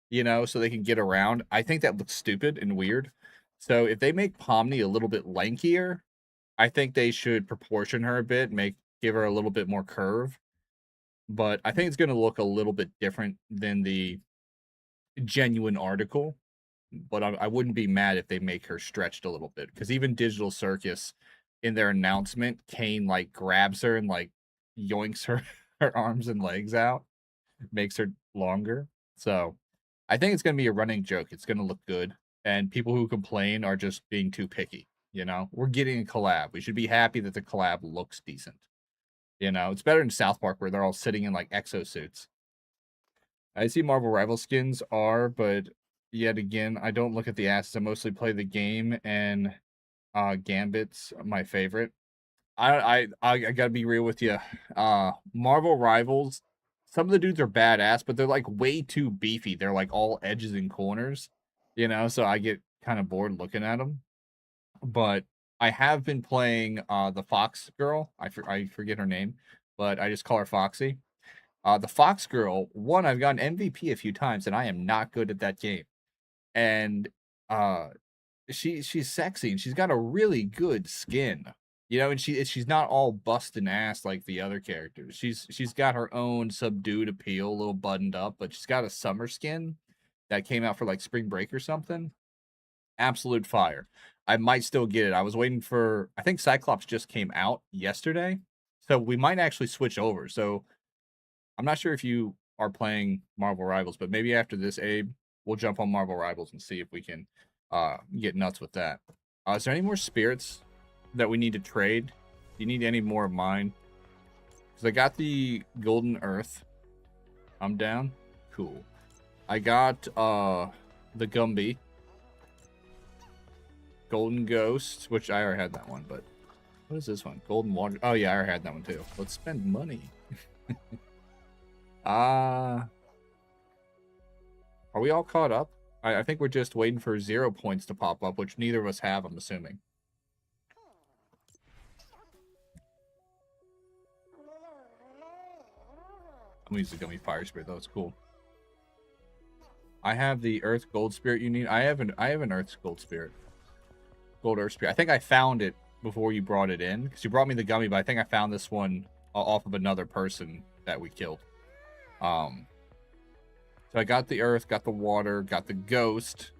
you know, so they can get around. I think that looks stupid and weird. So if they make Pomni a little bit lankier, I think they should proportion her a bit, give her a little bit more curve. But I think it's going to look a little bit different than the genuine article. But I wouldn't be mad if they make her stretched a little bit. Because even Digital Circus, in their announcement, Kane, like, grabs her and, like, yoinks her arms and legs out. Makes her longer. So, I think it's going to be a running joke. It's going to look good. And people who complain are just being too picky, you know? We're getting a collab. We should be happy that the collab looks decent. You know? It's better than South Park, where they're all sitting in, like, exosuits. I see Marvel Rival skins are, but yet again, I don't look at the assets. I mostly play the game, and Gambit's my favorite. I gotta be real with you. Marvel Rivals, some of the dudes are badass, but they're like way too beefy. They're like all edges and corners, you know. So I get kind of bored looking at them. But I have been playing the Fox girl. I forget her name, but I just call her Foxy. The Fox girl, one, I've gotten MVP a few times, and I am not good at that game. And uh, she's sexy, and she's got a really good skin, you know. And she's not all busting ass like the other characters. She's got her own subdued appeal, a little buttoned up, but she's got a summer skin that came out for like spring break or something. Absolute fire. I might still get it. I was waiting for, I think Cyclops just came out yesterday, so we might actually switch over. So I'm not sure if you are playing Marvel Rivals, but maybe after this, Abe, we'll jump on Marvel Rivals and see if we can get nuts with that. Is there any more spirits that we need to trade? Do you need any more of mine? Because I got the Golden Earth. I'm down. Cool. I got the Gumby. Golden Ghost, which I already had that one, but what is this one? Golden Water. Oh, yeah, I already had that one too. Let's spend money. Are we all caught up? I think we're just waiting for 0 points to pop up, which neither of us have, I'm assuming. I'm gonna use the Gummy Fire Spirit, though. It's cool. I have the Earth Gold Spirit you need. I have an Earth Gold Spirit. Gold Earth Spirit. I think I found it before you brought it in, because you brought me the Gummy, but I think I found this one off of another person that we killed. So I got the Earth, got the Water, got the Ghost.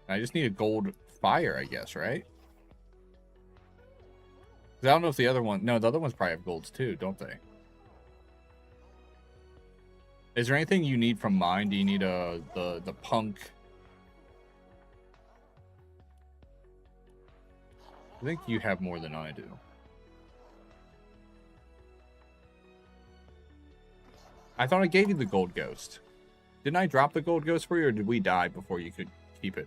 I just need a Gold Fire, I guess, right? I don't know if the other one... No, the other ones probably have golds too, don't they? Is there anything you need from mine? Do you need the Punk? I think you have more than I do. I thought I gave you the Gold Ghost. Didn't I drop the Gold Ghost for you, or did we die before you could keep it?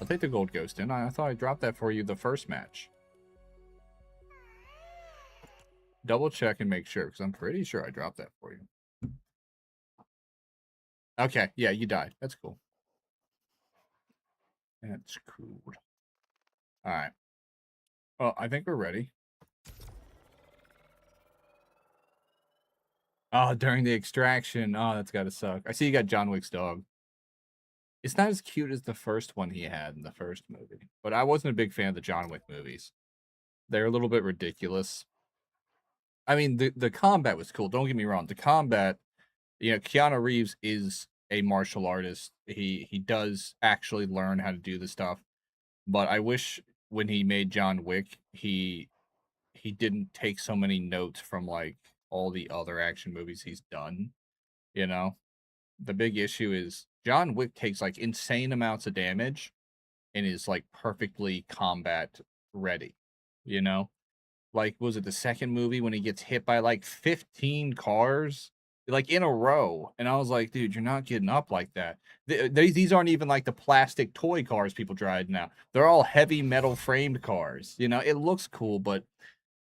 I'll take the Gold Ghost in. I thought I dropped that for you the first match. Double check and make sure, because I'm pretty sure I dropped that for you. Okay, yeah, you died. That's cool. That's cool. Alright. Well, I think we're ready. Oh, during the extraction. Oh, that's gotta suck. I see you got John Wick's dog. It's not as cute as the first one he had in the first movie. But I wasn't a big fan of the John Wick movies. They're a little bit ridiculous. I mean, the combat was cool. Don't get me wrong. The combat, you know, Keanu Reeves is a martial artist. He does actually learn how to do the stuff. But I wish when he made John Wick, he didn't take so many notes from like all the other action movies he's done. You know, the big issue is John Wick takes like insane amounts of damage and is like perfectly combat ready. You know, like was it the second movie when he gets hit by like 15 cars like in a row, and I was like, dude, you're not getting up like that. These aren't even like the plastic toy cars people drive now. They're all heavy metal framed cars. You know, it looks cool, but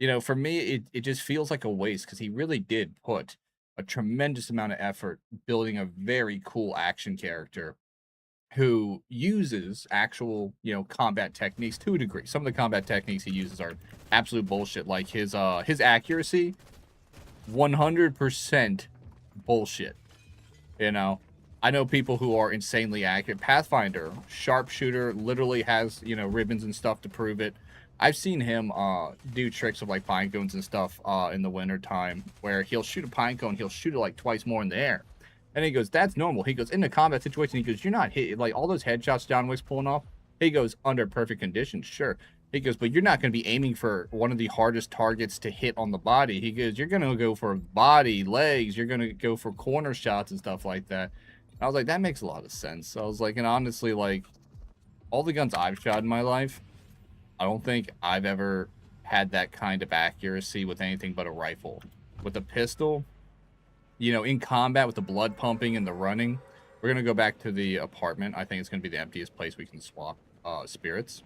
you know, for me, it just feels like a waste, because he really did put a tremendous amount of effort building a very cool action character who uses actual, you know, combat techniques to a degree. Some of the combat techniques he uses are absolute bullshit. Like his accuracy, 100% bullshit. You know, I know people who are insanely accurate. Pathfinder, sharpshooter, literally has, you know, ribbons and stuff to prove it. I've seen him do tricks of like pine cones and stuff in the winter time, where he'll shoot a pine cone, he'll shoot it like twice more in the air. And he goes, that's normal. He goes, in a combat situation, he goes, you're not hit. Like all those headshots John Wick's pulling off, he goes, under perfect conditions, sure. He goes, but you're not going to be aiming for one of the hardest targets to hit on the body. He goes, you're going to go for body, legs. You're going to go for corner shots and stuff like that. I was like, that makes a lot of sense. I was like, and honestly, like, all the guns I've shot in my life, I don't think I've ever had that kind of accuracy with anything but a rifle. With a pistol, you know, in combat with the blood pumping and the running, we're going to go back to the apartment. I think it's going to be the emptiest place we can swap spirits.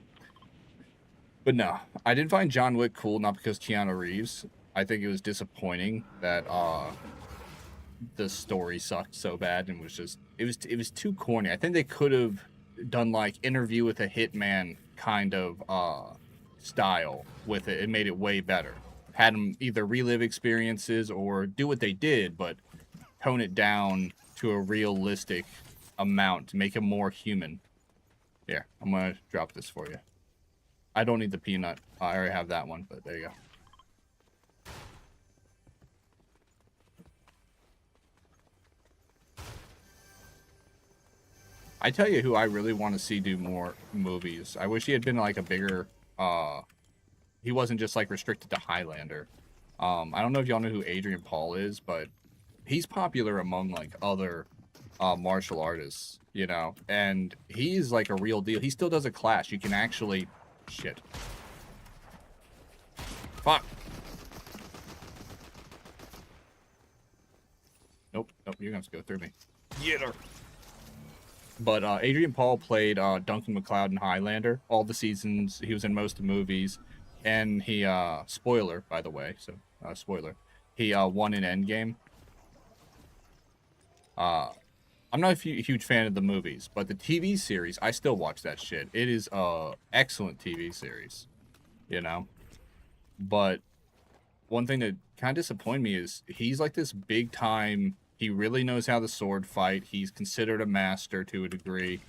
But no, I did find John Wick cool, not because Keanu Reeves. I think it was disappointing that the story sucked so bad and was just it was too corny. I think they could have done like Interview with a Hitman kind of style with it. It made it way better. Had them either relive experiences or do what they did, but tone it down to a realistic amount to make it more human. Here, I'm gonna drop this for you. I don't need the peanut. I already have that one, but there you go. I tell you who I really want to see do more movies. I wish he had been like a bigger, he wasn't just like restricted to Highlander. I don't know if y'all know who Adrian Paul is, but he's popular among like other martial artists, you know, and he's like a real deal. He still does a class. You can actually, shit. Fuck. Nope, you're gonna have to go through me. Get her. But Adrian Paul played Duncan MacLeod in Highlander, all the seasons. He was in most of the movies, and he spoiler by the way, so spoiler. He won in Endgame. I'm not a huge fan of the movies, but the TV series, I still watch that shit. It is a excellent TV series, you know. But one thing that kind of disappointed me is he's like this big time. He really knows how the sword fight. He's considered a master to a degree,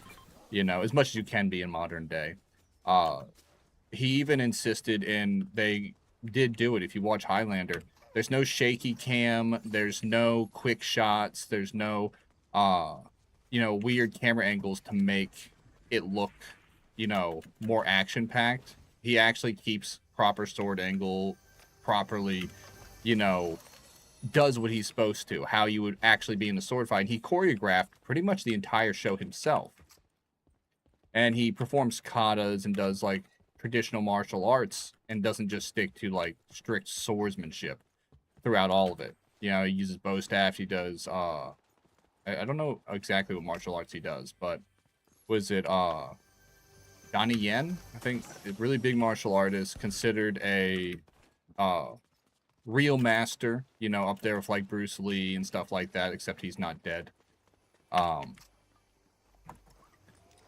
you know, as much as you can be in modern day. He even insisted, and they did do it. If you watch Highlander, there's no shaky cam. There's no quick shots. There's no, you know, weird camera angles to make it look, you know, more action packed. He actually keeps proper sword angle, properly, you know, does what he's supposed to, how you would actually be in a sword fight. And he choreographed pretty much the entire show himself. And he performs katas and does like traditional martial arts and doesn't just stick to like strict swordsmanship throughout all of it. You know, he uses bow staff. He does, I don't know exactly what martial arts he does, but was it, Donnie Yen? I think a really big martial artist, considered a, real master, you know, up there with like Bruce Lee and stuff like that, except he's not dead.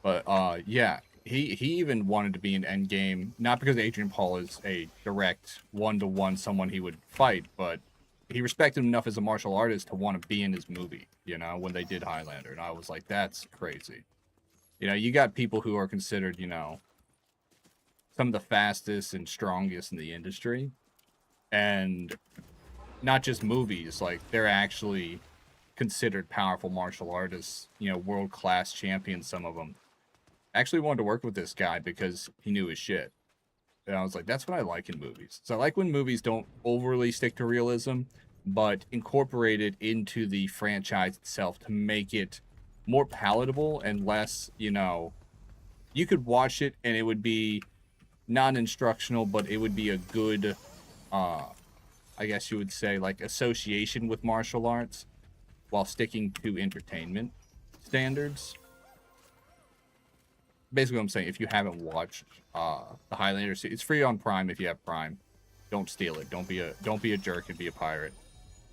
Yeah, he even wanted to be in Endgame, not because Adrian Paul is a direct one-to-one someone he would fight, but he respected him enough as a martial artist to want to be in his movie, you know, when they did Highlander. And I was like, that's crazy. You know, you got people who are considered, you know, some of the fastest and strongest in the industry. And not just movies, like they're actually considered powerful martial artists, you know, world-class champions, some of them. I actually wanted to work with this guy because he knew his shit. And I was like, that's what I like in movies. So I like when movies don't overly stick to realism, but incorporate it into the franchise itself to make it more palatable and less, you know, you could watch it and it would be non-instructional, but it would be a good, I guess you would say, like, association with martial arts while sticking to entertainment standards. Basically what I'm saying, if you haven't watched the Highlander series, it's free on Prime if you have Prime. Don't steal it. Don't be a jerk and be a pirate.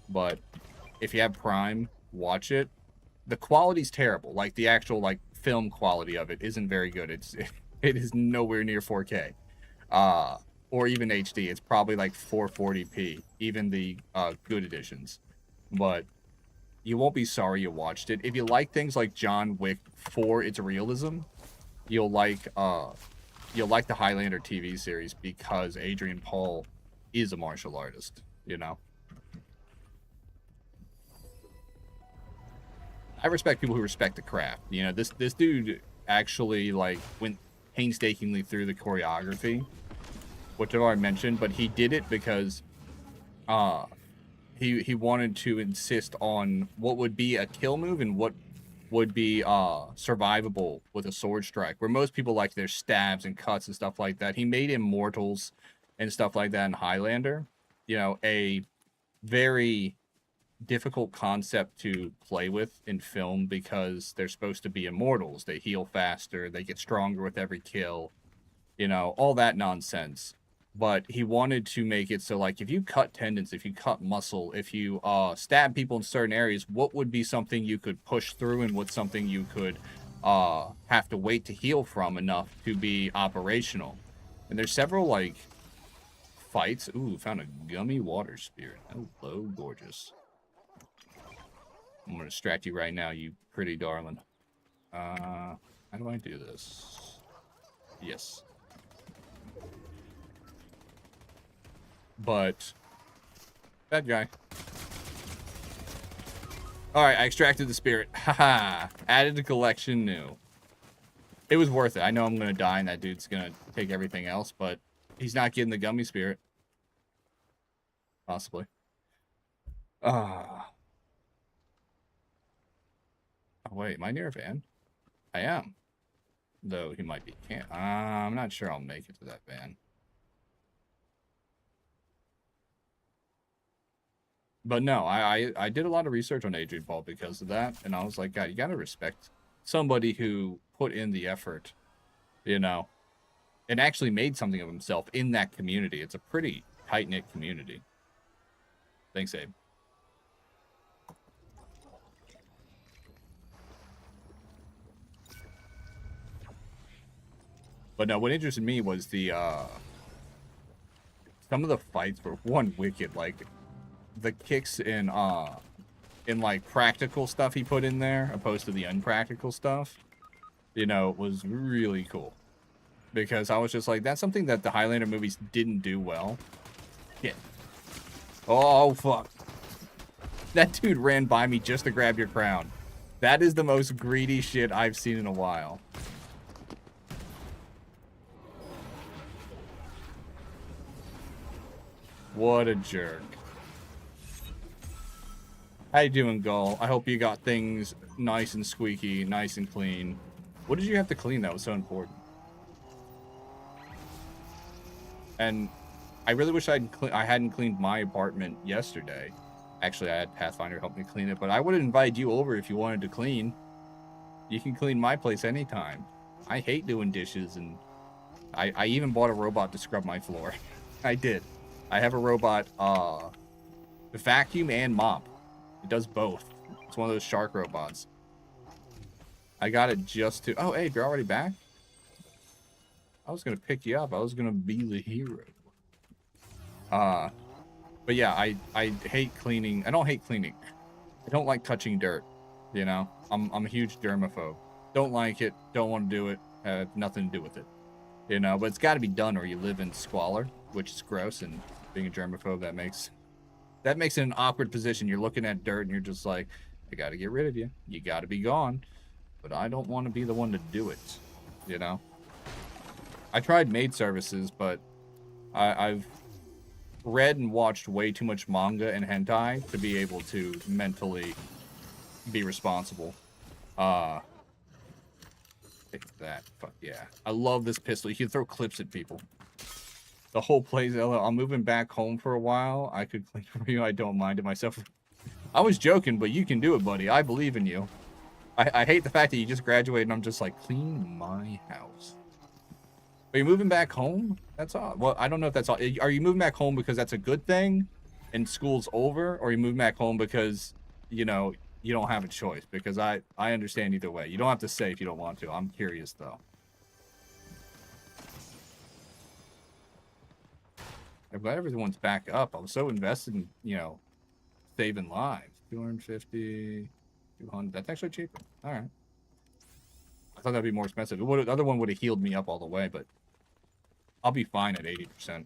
But if you have Prime, watch it. The quality's terrible. Like the actual like film quality of it isn't very good. It is nowhere near 4K. Or even HD. It's probably like 440p, even the good editions. But you won't be sorry you watched it. If you like things like John Wick for its realism, you'll like the Highlander TV series because Adrian Paul is a martial artist, you know. I respect people who respect the craft. You know, this dude actually like went painstakingly through the choreography, which I've already mentioned, but he did it because he wanted to insist on what would be a kill move and what would be survivable with a sword strike, where most people like their stabs and cuts and stuff like that. He made immortals and stuff like that in Highlander, you know, a very difficult concept to play with in film because they're supposed to be immortals. They heal faster, they get stronger with every kill, you know, all that nonsense. but he wanted to make it so, like, if you cut tendons, if you cut muscle, if you stab people in certain areas, what would be something you could push through, and what's something you could have to wait to heal from enough to be operational. And there's several, like, fights. Ooh, found a gummy water spirit. Hello, gorgeous. I'm gonna distract you right now, you pretty darling. How do I do this? Yes. But that guy. Alright, I extracted the spirit. Haha. Added to collection new. It was worth it. I know I'm gonna die and that dude's gonna take everything else, but he's not getting the gummy spirit. Possibly. Oh, wait, am I near a van? I am. Though he might be can't. I'm not sure I'll make it to that van. But no, I did a lot of research on Adrian Paul because of that, and I was like, God, you gotta respect somebody who put in the effort, you know, and actually made something of himself in that community. It's a pretty tight-knit community. Thanks, Abe. But no, what interested me was the some of the fights were one wicked, like the kicks in like practical stuff he put in there opposed to the unpractical stuff, you know, was really cool. Because I was just like, that's something that the Highlander movies didn't do well. Yeah. Oh, fuck. That dude ran by me just to grab your crown. That is the most greedy shit I've seen in a while. What a jerk. How you doing, Gull? I hope you got things nice and squeaky, nice and clean. What did you have to clean that was so important? And I really wish I hadn't cleaned my apartment yesterday. Actually, I had Pathfinder help me clean it, but I would have invited you over if you wanted to clean. You can clean my place anytime. I hate doing dishes, and I even bought a robot to scrub my floor. I did. I have a robot, vacuum and mop. It does both. It's one of those shark robots. I got it just to... Oh, hey, you're already back? I was going to pick you up. I was going to be the hero. But yeah, I hate cleaning. I don't hate cleaning. I don't like touching dirt, you know? I'm a huge germaphobe. Don't like it. Don't want to do it. Have nothing to do with it. You know, but it's got to be done or you live in squalor, which is gross, and being a germaphobe, that makes it an awkward position. You're looking at dirt and you're just like, I got to get rid of you. You got to be gone. But I don't want to be the one to do it, you know? I tried maid services, but I've read and watched way too much manga and hentai to be able to mentally be responsible. Take that. Fuck yeah. I love this pistol. You can throw clips at people. The whole place. I'm moving back home for a while. I could clean for you. I don't mind it myself. I was joking, but you can do it, buddy. I believe in you. I hate the fact that you just graduated and I'm just like, clean my house. Are you moving back home? That's all. Well, I don't know if that's all. Are you moving back home because that's a good thing and school's over? Or are you moving back home because, you know, you don't have a choice? Because I understand either way. You don't have to say if you don't want to. I'm curious, though. I'm glad everyone's back up. I was so invested in, you know, saving lives. 250, 200. That's actually cheaper. All right. I thought that'd be more expensive. The other one would have healed me up all the way, but I'll be fine at 80%.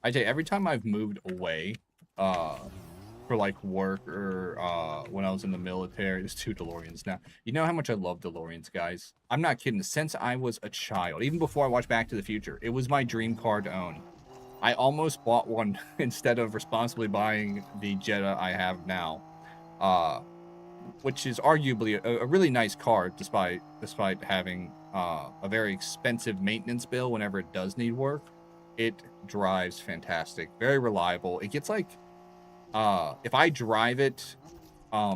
I tell you, every time I've moved away, for like work or when I was in the military, there's 2 DeLoreans now. You know how much I love DeLoreans, guys. I'm not kidding. Since I was a child, even before I watched Back to the Future, it was my dream car to own. I almost bought one instead of responsibly buying the Jetta I have now, which is arguably a really nice car, despite having a very expensive maintenance bill whenever it does need work. It drives fantastic, very reliable. It gets like, if I drive it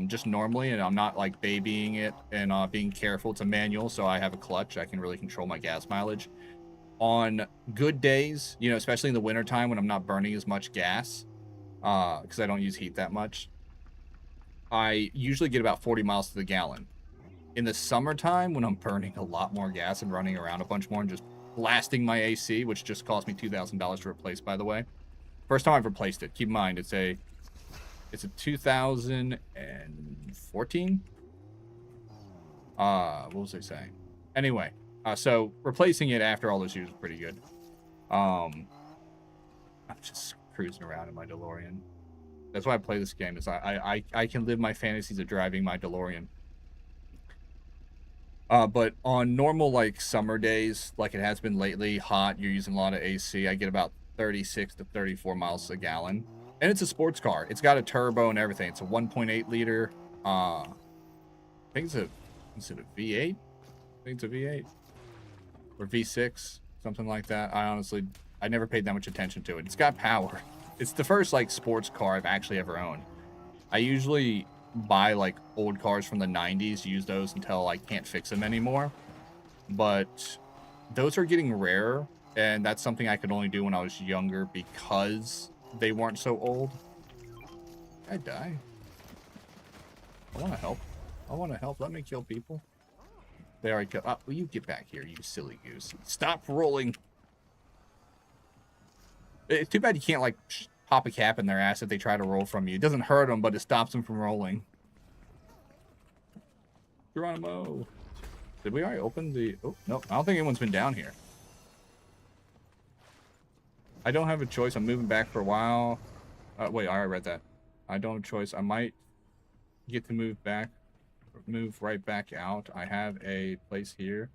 just normally, and I'm not like babying it and being careful. It's a manual, so I have a clutch. I can really control my gas mileage. On good days, you know, especially in the wintertime when I'm not burning as much gas, because I don't use heat that much, I usually get about 40 miles to the gallon. In the summertime, when I'm burning a lot more gas and running around a bunch more and just blasting my AC, which just cost me $2,000 to replace, by the way. First time I've replaced it. Keep in mind, it's a 2014. What was I saying? Anyway, so replacing it after all those years is pretty good. I'm just cruising around in my DeLorean. That's why I play this game. Is I can live my fantasies of driving my DeLorean. But on normal like summer days, like it has been lately, hot, you're using a lot of AC. I get about 36 to 34 miles a gallon, and it's a sports car. It's got a turbo and everything. It's a 1.8 liter. I think is it a V8? I think it's a V8 or V6, something like that. I never paid that much attention to it. It's got power. It's the first like sports car I've actually ever owned. I usually buy like old cars from the 90s, use those until I can't fix them anymore. But those are getting rarer, and that's something I could only do when I was younger because they weren't so old. I die. I want to help. Let me kill people. There I go. Oh, will you get back here, you silly goose. Stop rolling. It's too bad you can't, like, pop a cap in their ass if they try to roll from you. It doesn't hurt them, but it stops them from rolling. Geronimo. Did we already open the... Oh, no. I don't think anyone's been down here. I don't have a choice. I'm moving back for a while. Wait, I already read that. I don't have a choice. I might get to move right back out. I have a place here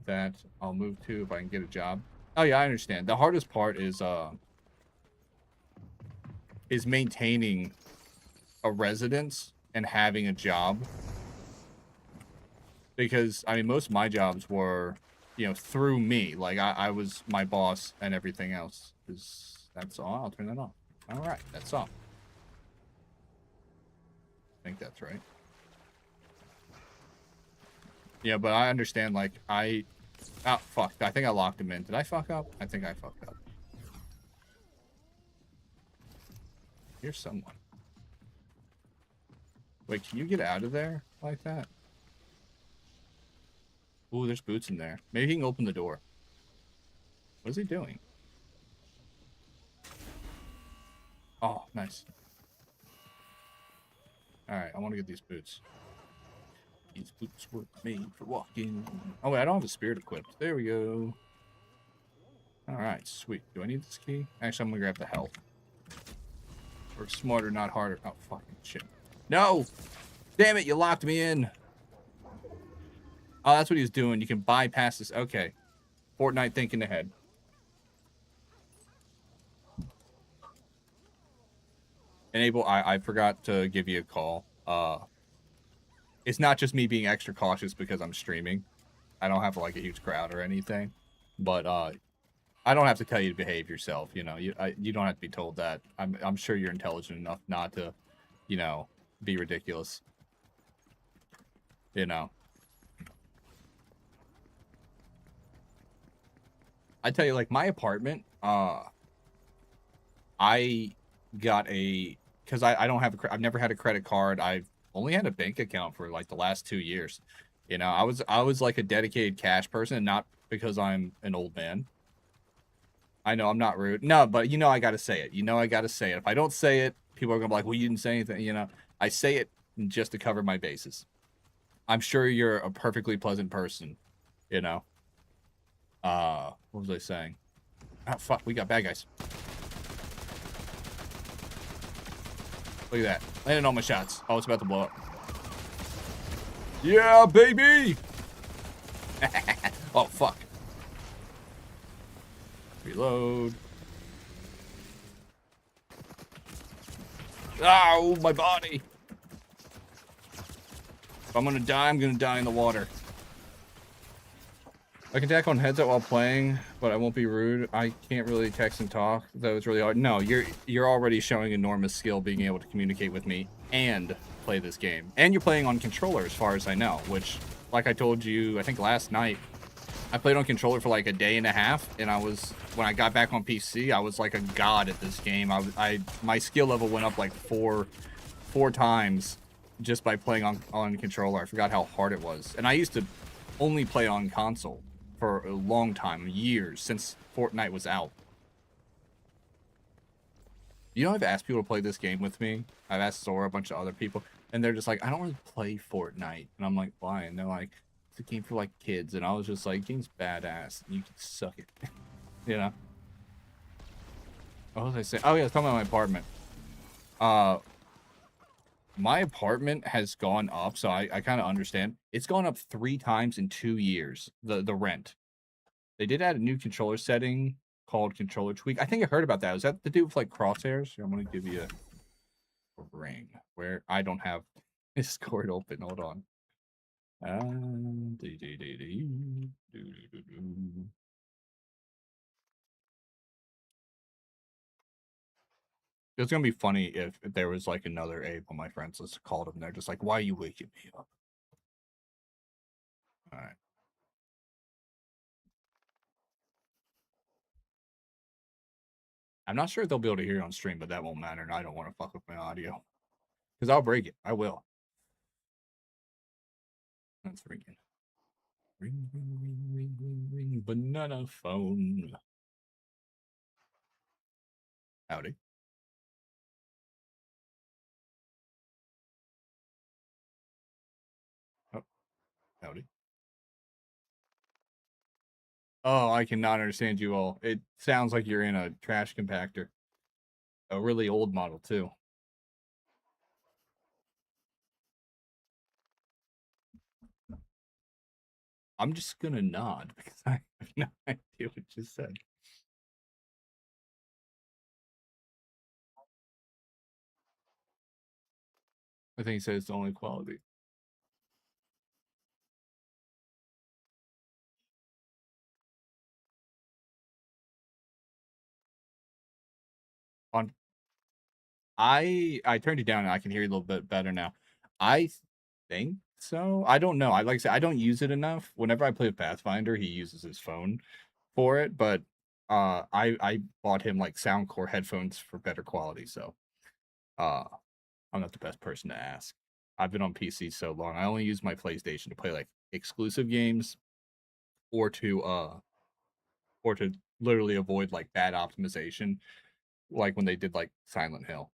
that I'll move to if I can get a job. Oh yeah, I understand. The hardest part is maintaining a residence and having a job. Because I mean, most of my jobs were, you know, through me. Like I was my boss and everything else. That's all. I'll turn that off. All right, that's all. I think that's right. Yeah, but I understand. Like oh, fuck. I think I locked him in. Did I fuck up? I think I fucked up. Here's someone. Wait, can you get out of there like that? Ooh, there's boots in there. Maybe he can open the door. What is he doing? Oh, nice. Alright, I want to get these boots. These boots were made for walking. Oh, wait, I don't have the spirit equipped. There we go. Alright, sweet. Do I need this key? Actually, I'm gonna grab the health. Work smarter, not harder. Oh, fucking shit. No! Damn it, you locked me in. Oh, that's what he's doing. You can bypass this. Okay. Fortnite thinking ahead. Enable, I forgot to give you a call. It's not just me being extra cautious because I'm streaming. I don't have like a huge crowd or anything. But I don't have to tell you to behave yourself, you know. You don't have to be told that. I'm sure you're intelligent enough not to, you know, be ridiculous. You know. I tell you, like, my apartment, I got because I don't have I've never had a credit card. I've only had a bank account for like the last 2 years. You know, I was like a dedicated cash person, and not because I'm an old man. I know I'm not rude. No, but you know I gotta say it. You know I gotta say it. If I don't say it, people are gonna be like, well, you didn't say anything. You know, I say it just to cover my bases. I'm sure you're a perfectly pleasant person, you know. What was I saying? Oh, fuck, we got bad guys. Look at that. Landing all my shots. Oh, it's about to blow up. Yeah, baby! Oh, fuck. Reload. Ow, my body! If I'm gonna die, I'm gonna die in the water. I can tack on headset while playing, but I won't be rude. I can't really text and talk, though it's really hard. No, you're already showing enormous skill being able to communicate with me and play this game. And you're playing on controller, as far as I know, which, like I told you, I think last night, I played on controller for like a day and a half, and when I got back on PC, I was like a god at this game. My skill level went up like four times just by playing on controller. I forgot how hard it was. And I used to only play on console for a long time, years, since Fortnite was out. You know, I've asked people to play this game with me. I've asked Sora, a bunch of other people, and they're just like, I don't really play Fortnite. And I'm like, why? And they're like, it's a game for like kids. And I was just like, game's badass. You can suck it. You know? What was I saying? Oh yeah, I was talking about my apartment. My apartment has gone up, so I kind of understand. It's gone up 3 times in 2 years, the rent. They did add a new controller setting called controller tweak. I think I heard about that. Is that to do with like crosshairs? I'm going to give you a ring where I don't have Discord open. Hold on. It's gonna be funny if there was like another ape on my friends list called them. They're just like, "Why are you waking me up?" All right. I'm not sure if they'll be able to hear it on stream, but that won't matter. And I don't want to fuck with my audio because I'll break it. I will. That's ringing. Ring, ring, ring, ring, ring, ring. Banana phone. Howdy. Oh, howdy. Oh, I cannot understand you all. It sounds like you're in a trash compactor. A really old model, too. I'm just gonna nod because I have no idea what you said. I think he said it's the only quality. On I turned it down and I can hear you a little bit better now. I think so. I don't know. I like I said, I don't use it enough. Whenever I play with Pathfinder, he uses his phone for it, but I bought him like Soundcore headphones for better quality, so I'm not the best person to ask. I've been on PC so long. I only use my PlayStation to play like exclusive games or to literally avoid like bad optimization, like when they did like Silent Hill.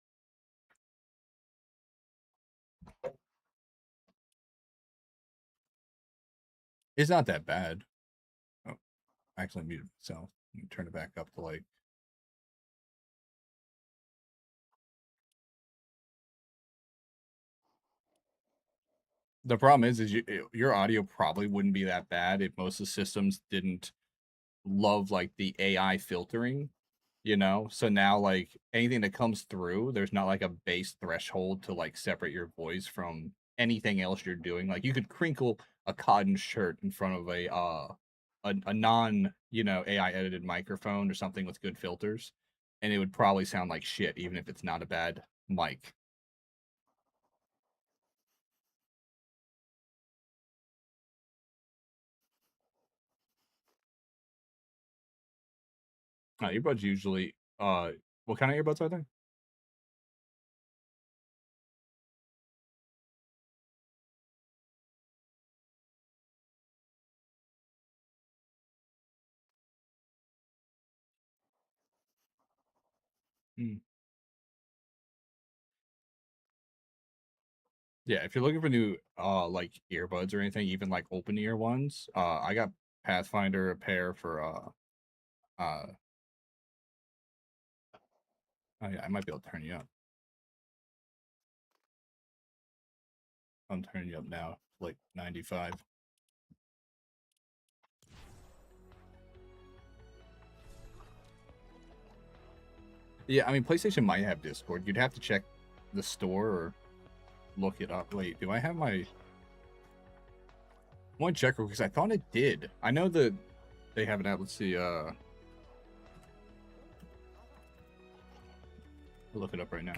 It's not that bad. Oh, I actually muted myself. Let me turn it back up to like. The problem is your audio probably wouldn't be that bad if most of the systems didn't love like the AI filtering, you know? So now like anything that comes through, there's not like a base threshold to like separate your voice from anything else you're doing. Like you could crinkle a cotton shirt in front of a non, AI edited microphone or something with good filters, and it would probably sound like shit even if it's not a bad mic. Earbuds usually what kind of earbuds are they? Hmm. Yeah, if you're looking for new like earbuds or anything, even like open ear ones, I got Pathfinder a pair for oh yeah, I might be able to turn you up. I'm turning you up now, like 95. Yeah, I mean PlayStation might have Discord. You'd have to check the store or look it up. Wait, do I have my one checker because I thought it did. I know the They have an app. Let's see. I'll look it up right now.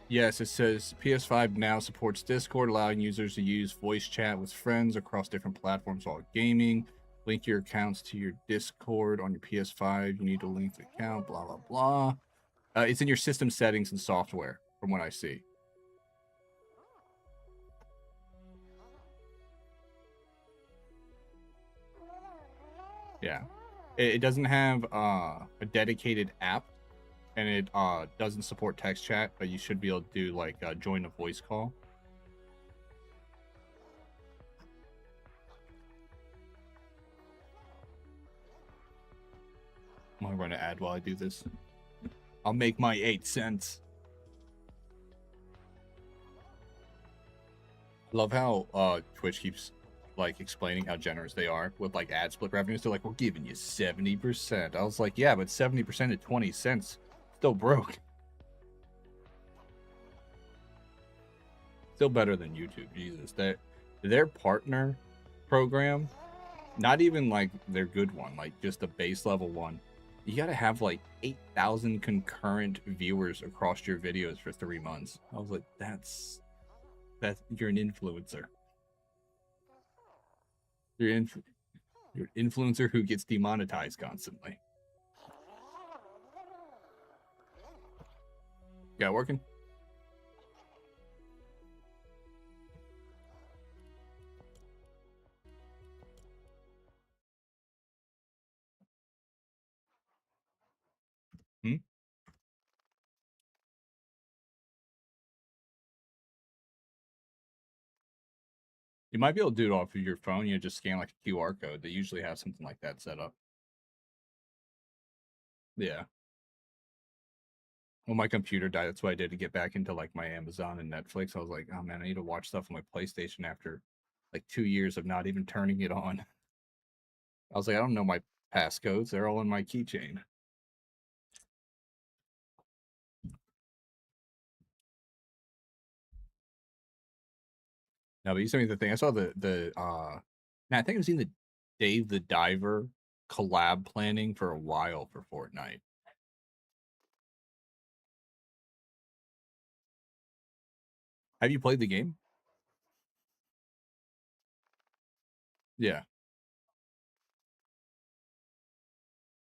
Yes, it says PS5 now supports Discord, allowing users to use voice chat with friends across different platforms while gaming. Link your accounts to your Discord on your PS5. You need to link the account, blah, blah, blah. It's in your system settings and software, from what I see. Yeah. It doesn't have a dedicated app, and it doesn't support text chat, but you should be able to do like join a voice call. I'm gonna run an ad while I do this. I'll make my 8 cents. Love how Twitch keeps like explaining how generous they are with like ad split revenues. They're like, we're giving you 70%. I was like, yeah, but 70% at 20 cents still broke. Still better than YouTube. Jesus, their partner program, not even like their good one, like just the base level one. You gotta have like 8,000 concurrent viewers across your videos for 3 months. I was like, that's you're an influencer. You're an influencer who gets demonetized constantly. Got it working? Hmm? You might be able to do it off of your phone. You just scan like a QR code. They usually have something like that set up. Yeah. When my computer died, that's what I did to get back into like my Amazon and Netflix. I was like, oh man, I need to watch stuff on my PlayStation after like 2 years of not even turning it on. I was like, I don't know my passcodes. They're all in my keychain. No, but you sent me the thing. I saw the man, I think I've seen the Dave the Diver collab planning for a while for Fortnite. Have you played the game? Yeah.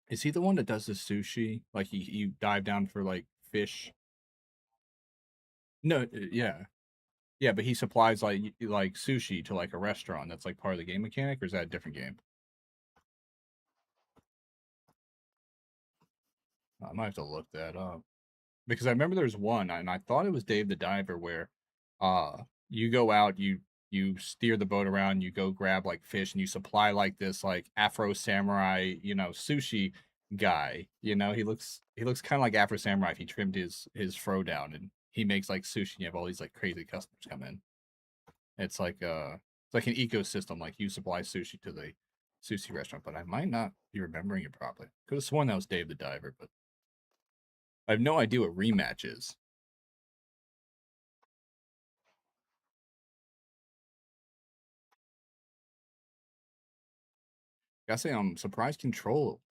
Is he the one that does the sushi? Like you dive down for like fish? No, yeah. Yeah, but he supplies like sushi to like a restaurant. That's like part of the game mechanic, or is that a different game? I might have to look that up because I remember there's one, and I thought it was Dave the Diver, where you go out, you steer the boat around, you go grab like fish, and you supply like this like Afro samurai, sushi guy. He looks kind of like Afro samurai if he trimmed his fro down, and he makes like sushi. And you have all these like crazy customers come in. It's like an ecosystem. Like you supply sushi to the sushi restaurant, but I might not be remembering it properly. Could have sworn that was Dave the Diver, but I have no idea what rematch is. Gotta say, I'm surprised Control.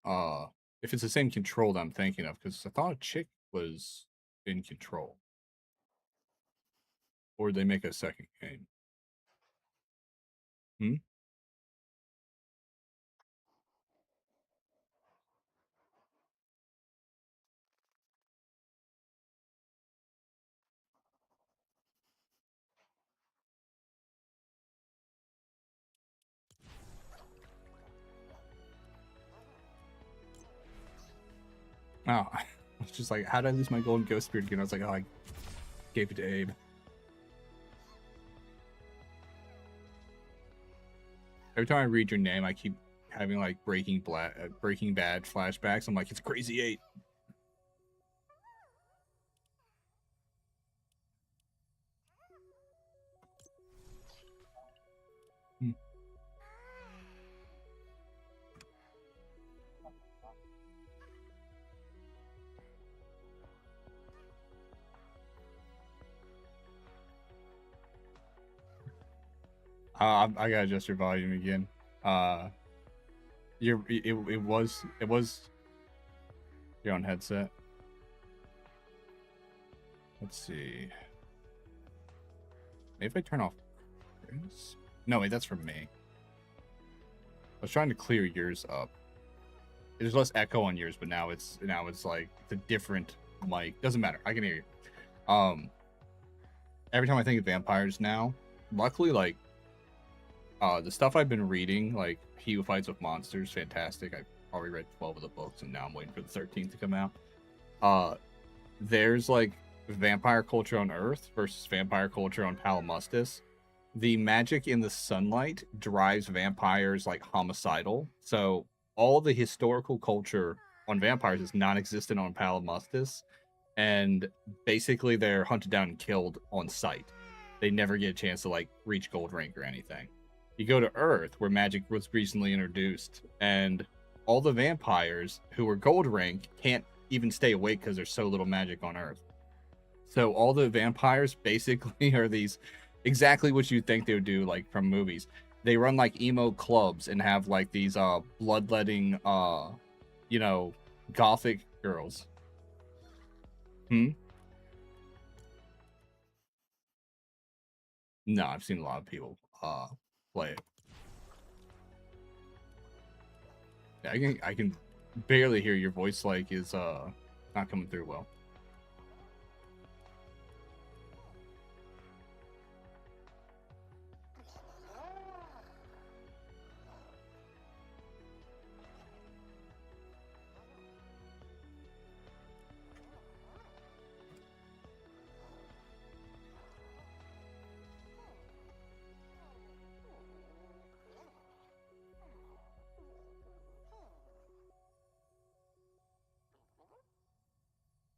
If it's the same Control that I'm thinking of, because I thought a chick was in Control, or did they make a second game? Hmm. Oh, I was just like, how did I lose my golden ghost spirit again? I was like, oh, I gave it to Abe. Every time I read your name, I keep having like Breaking Bad flashbacks. I'm like, it's Crazy 8. Hmm. I gotta adjust your volume again. It was your own headset. Let's see. Maybe if I turn off Chris? No, wait, that's from me. I was trying to clear yours up. There's less echo on yours, but now it's like it's a different mic. Doesn't matter. I can hear you. Every time I think of vampires now, luckily, like, the stuff I've been reading, like He Who Fights with Monsters, fantastic. I've already read 12 of the books, and now I'm waiting for the 13th to come out. There's like vampire culture on Earth versus vampire culture on Palamustis. The magic in the sunlight drives vampires like homicidal. So all the historical culture on vampires is non-existent on Palamustis, and basically they're hunted down and killed on sight. They never get a chance to like reach gold rank or anything. You go to Earth, where magic was recently introduced, and all the vampires who were gold rank can't even stay awake because there's so little magic on Earth. So all the vampires basically are these exactly what you think they would do, like from movies. They run like emo clubs and have like these bloodletting gothic girls. No, I've seen a lot of people play it. Yeah, I can barely hear your voice, like is not coming through well.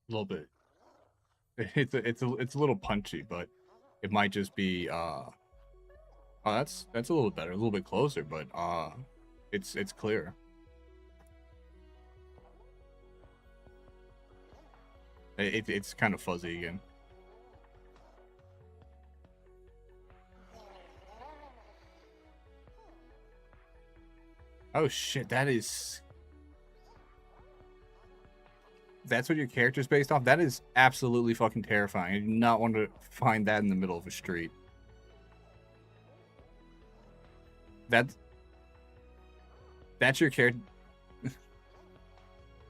A little bit. It's a little punchy, but it might just be oh, that's a little better, a little bit closer, but it's clear. It's kind of fuzzy again. Oh shit, that's what your character's based off? That is absolutely fucking terrifying. I do not want to find that in the middle of a street. That's your character.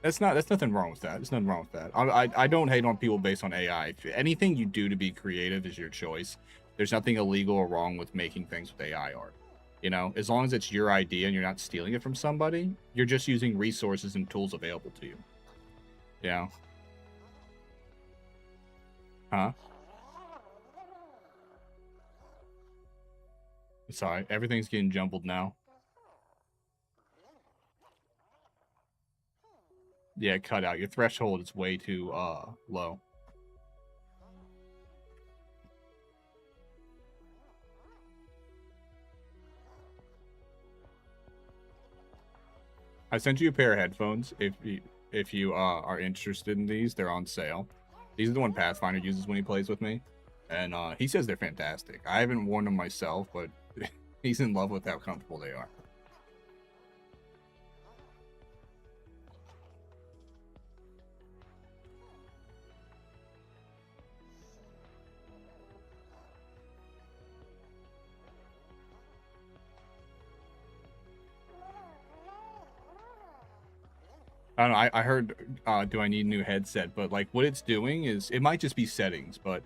That's nothing wrong with that. There's nothing wrong with that. I don't hate on people based on AI. If anything you do to be creative is your choice. There's nothing illegal or wrong with making things with AI art. You know, as long as it's your idea and you're not stealing it from somebody, you're just using resources and tools available to you. Yeah. Huh? Sorry, everything's getting jumbled now. Yeah, cut out. Your threshold is way too low. I sent you a pair of headphones. If you are interested in these, they're on sale. These are the one Pathfinder uses when he plays with me, and he says they're fantastic. I haven't worn them myself, but he's in love with how comfortable they are. I don't know. I heard, do I need a new headset? But like what it's doing is, it might just be settings, but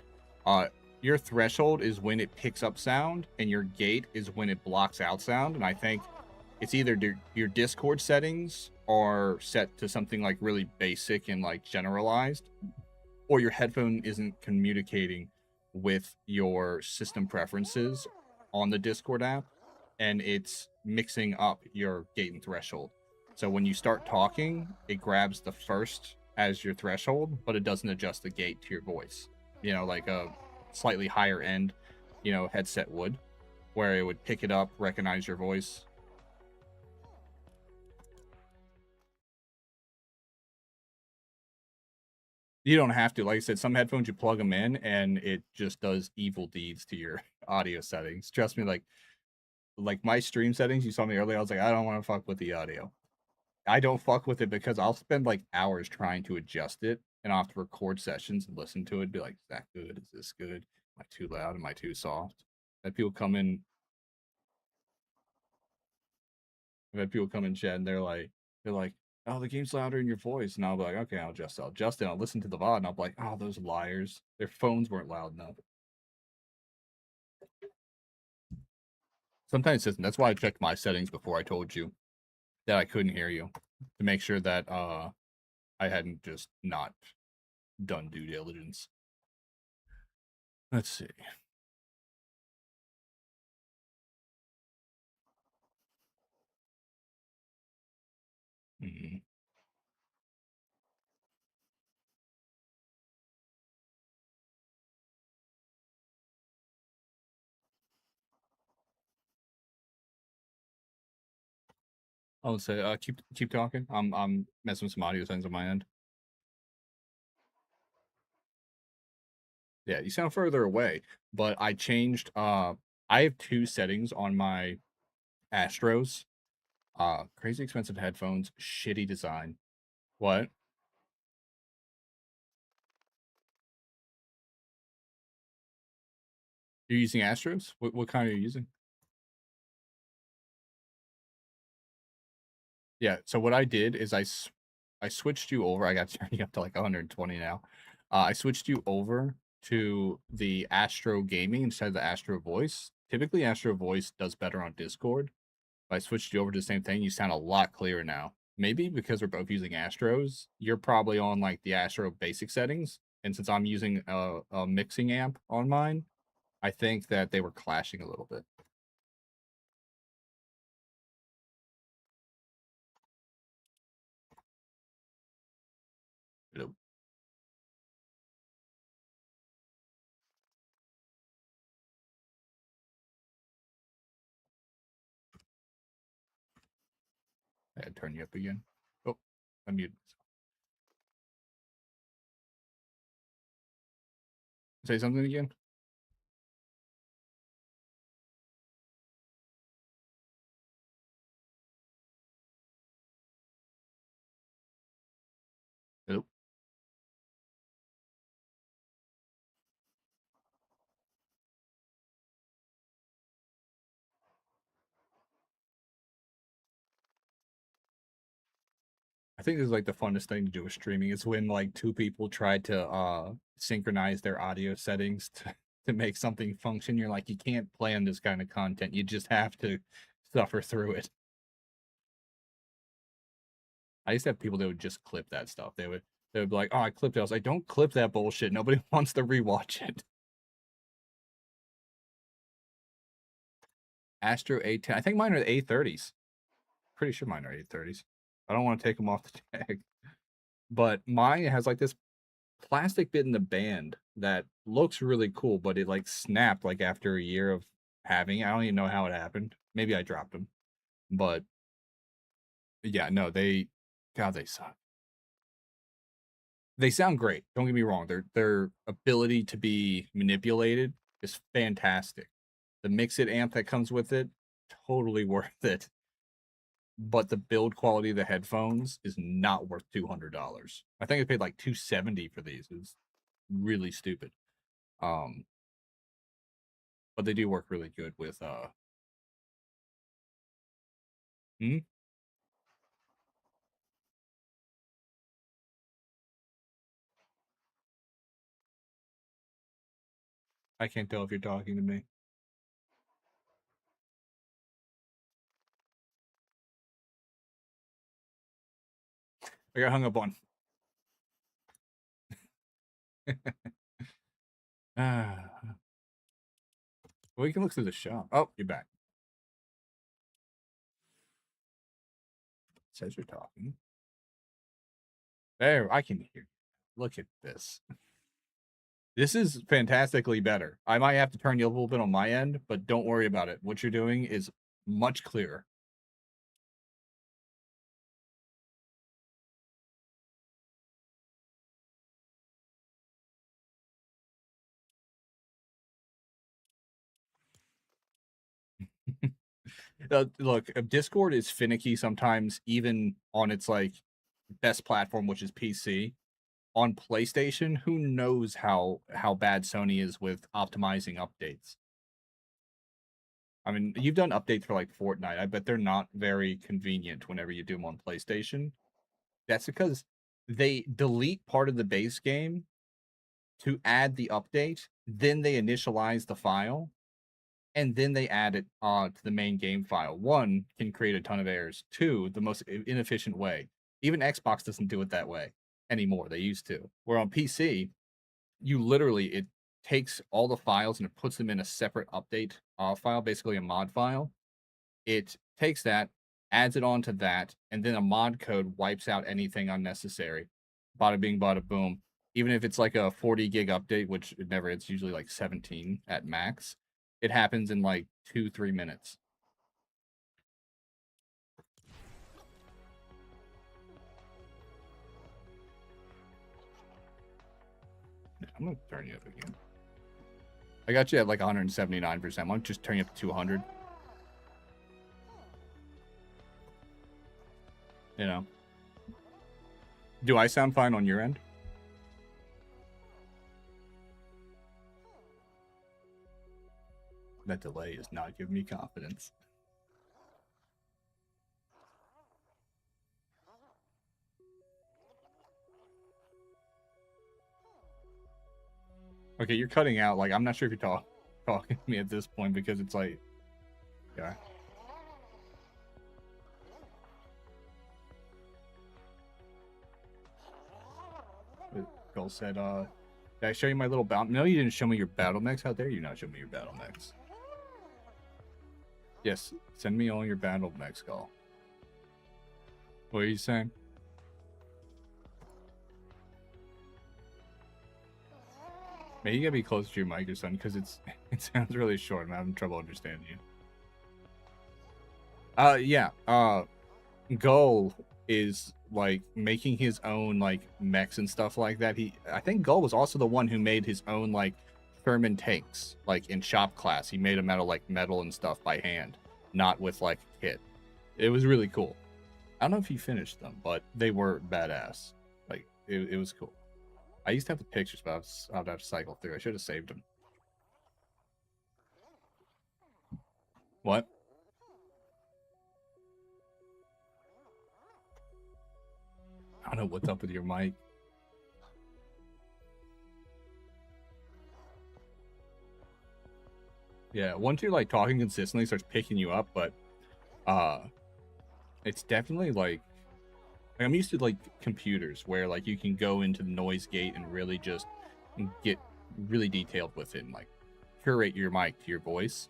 your threshold is when it picks up sound, and your gate is when it blocks out sound. And I think it's either your Discord settings are set to something like really basic and like generalized, or your headphone isn't communicating with your system preferences on the Discord app, and it's mixing up your gate and threshold. So when you start talking, it grabs the first as your threshold, but it doesn't adjust the gate to your voice. You know, like a slightly higher end, headset would, where it would pick it up, recognize your voice. You don't have to. Like I said, some headphones you plug them in and it just does evil deeds to your audio settings. Trust me, like like my stream settings, you saw me earlier. I was like, I don't want to fuck with the audio. I don't fuck with it because I'll spend like hours trying to adjust it, and I'll have to record sessions and listen to it. Be like, is that good? Is this good? Am I too loud? Am I too soft? And people come in. I've had people come in chat and they're like, oh, the game's louder in your voice, and I'll be like, okay, I'll adjust it. I'll listen to the VOD, and I'll be like, oh, those liars. Their phones weren't loud enough. Sometimes it isn't. That's why I checked my settings before I told you that I couldn't hear you to make sure that I hadn't just not done due diligence. Let's see. Hmm. I'll say keep talking. I'm messing with some audio settings on my end. Yeah, you sound further away, but I changed I have two settings on my Astros. Crazy expensive headphones, shitty design. What? You're using Astros? What kind are you using? Yeah, so what I did is I switched you over. I got turning up to like 120 now. I switched you over to the Astro Gaming instead of the Astro Voice. Typically, Astro Voice does better on Discord. If I switched you over to the same thing, you sound a lot clearer now. Maybe because we're both using Astros, you're probably on like the Astro basic settings. And since I'm using a mixing amp on mine, I think that they were clashing a little bit. Hello. I had to turn you up again. Oh, I muted myself. Say something again. Hello. I think this is like the funnest thing to do with streaming is when like two people try to synchronize their audio settings to make something function. You're like, you can't plan this kind of content. You just have to suffer through it. I used to have people that would just clip that stuff. They would be like, oh, I clipped it. I was like, don't clip that bullshit. Nobody wants to rewatch it. Astro A10. I think mine are the A30s. Pretty sure mine are A30s. I don't want to take them off the tag. But mine has like this plastic bit in the band that looks really cool, but it like snapped like after a year of having it. I don't even know how it happened. Maybe I dropped them. But yeah, no, God, they suck. They sound great. Don't get me wrong. Their ability to be manipulated is fantastic. The mix it amp that comes with it, totally worth it. But the build quality of the headphones is not worth $200. I think I paid like $270 for these. It's really stupid. But they do work really good with hmm? I can't tell if you're talking to me. I got hung up on. Well, we can look through the shop. Oh, you're back. It says you're talking. There, I can hear you. Look at this. This is fantastically better. I might have to turn you a little bit on my end, but don't worry about it. What you're doing is much clearer. Look, Discord is finicky sometimes, even on its like best platform, which is PC. On PlayStation, who knows how bad Sony is with optimizing updates. I mean, you've done updates for like Fortnite. I bet they're not very convenient whenever you do them on PlayStation. That's because they delete part of the base game to add the update, then they initialize the file, and then they add it to the main game file. One, can create a ton of errors. Two, the most inefficient way. Even Xbox doesn't do it that way anymore. They used to. Where on PC, you literally, it takes all the files and it puts them in a separate update file, basically a mod file. It takes that, adds it onto that, and then a mod code wipes out anything unnecessary. Bada bing, bada boom. Even if it's like a 40 gig update, which it never, it's usually like 17 at max, it happens in like 2-3 minutes. I'm gonna turn you up again. I got you at like 179%. I'm gonna just turn you up to 200. You know. Do I sound fine on your end? That delay is not giving me confidence. Okay, you're cutting out. Like, I'm not sure if you're talking to me at this point because it's like, yeah. Goal said, did I show you my little battle? No, you didn't show me your battle mechs. How dare you not show me your battle mechs? Yes, send me all your battle mechs, Gull. What are you saying? Maybe you gotta be closer to your mic or something because it sounds really short. I'm having trouble understanding you. Yeah. Gull is like making his own like mechs and stuff like that. I think Gull was also the one who made his own like Sherman tanks, like in shop class. He made them out of like metal and stuff by hand, not with like a kit. It was really cool. I don't know if he finished them, but they were badass. Like it was cool. I used to have the pictures, but I'd have to cycle through. I should have saved them. What? I don't know what's up with your mic. Yeah, once you're like talking consistently, it starts picking you up, but it's definitely like I'm used to like computers where like you can go into the noise gate and really just get really detailed with it and like curate your mic to your voice.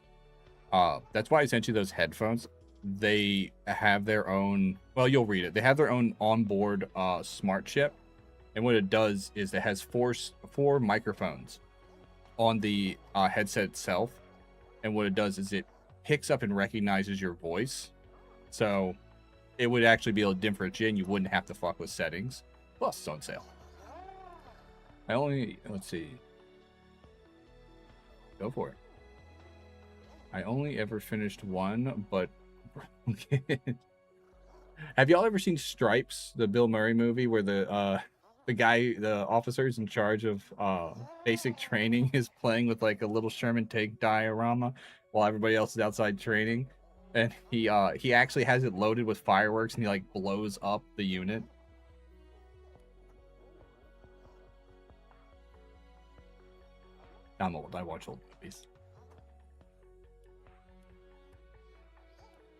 That's why I sent you those headphones. They have their own, well, you'll read it. They have their own onboard smart chip. And what it does is it has four microphones on the headset itself. And what it does is it picks up and recognizes your voice. So it would actually be able to differentiate and you wouldn't have to fuck with settings. Plus, it's on sale. Let's see. Go for it. I only ever finished one, but have y'all ever seen Stripes, the Bill Murray movie, where the officer's in charge of basic training is playing with like a little Sherman tank diorama while everybody else is outside training, and he actually has it loaded with fireworks and he like blows up the unit. I'm old. I watch old movies.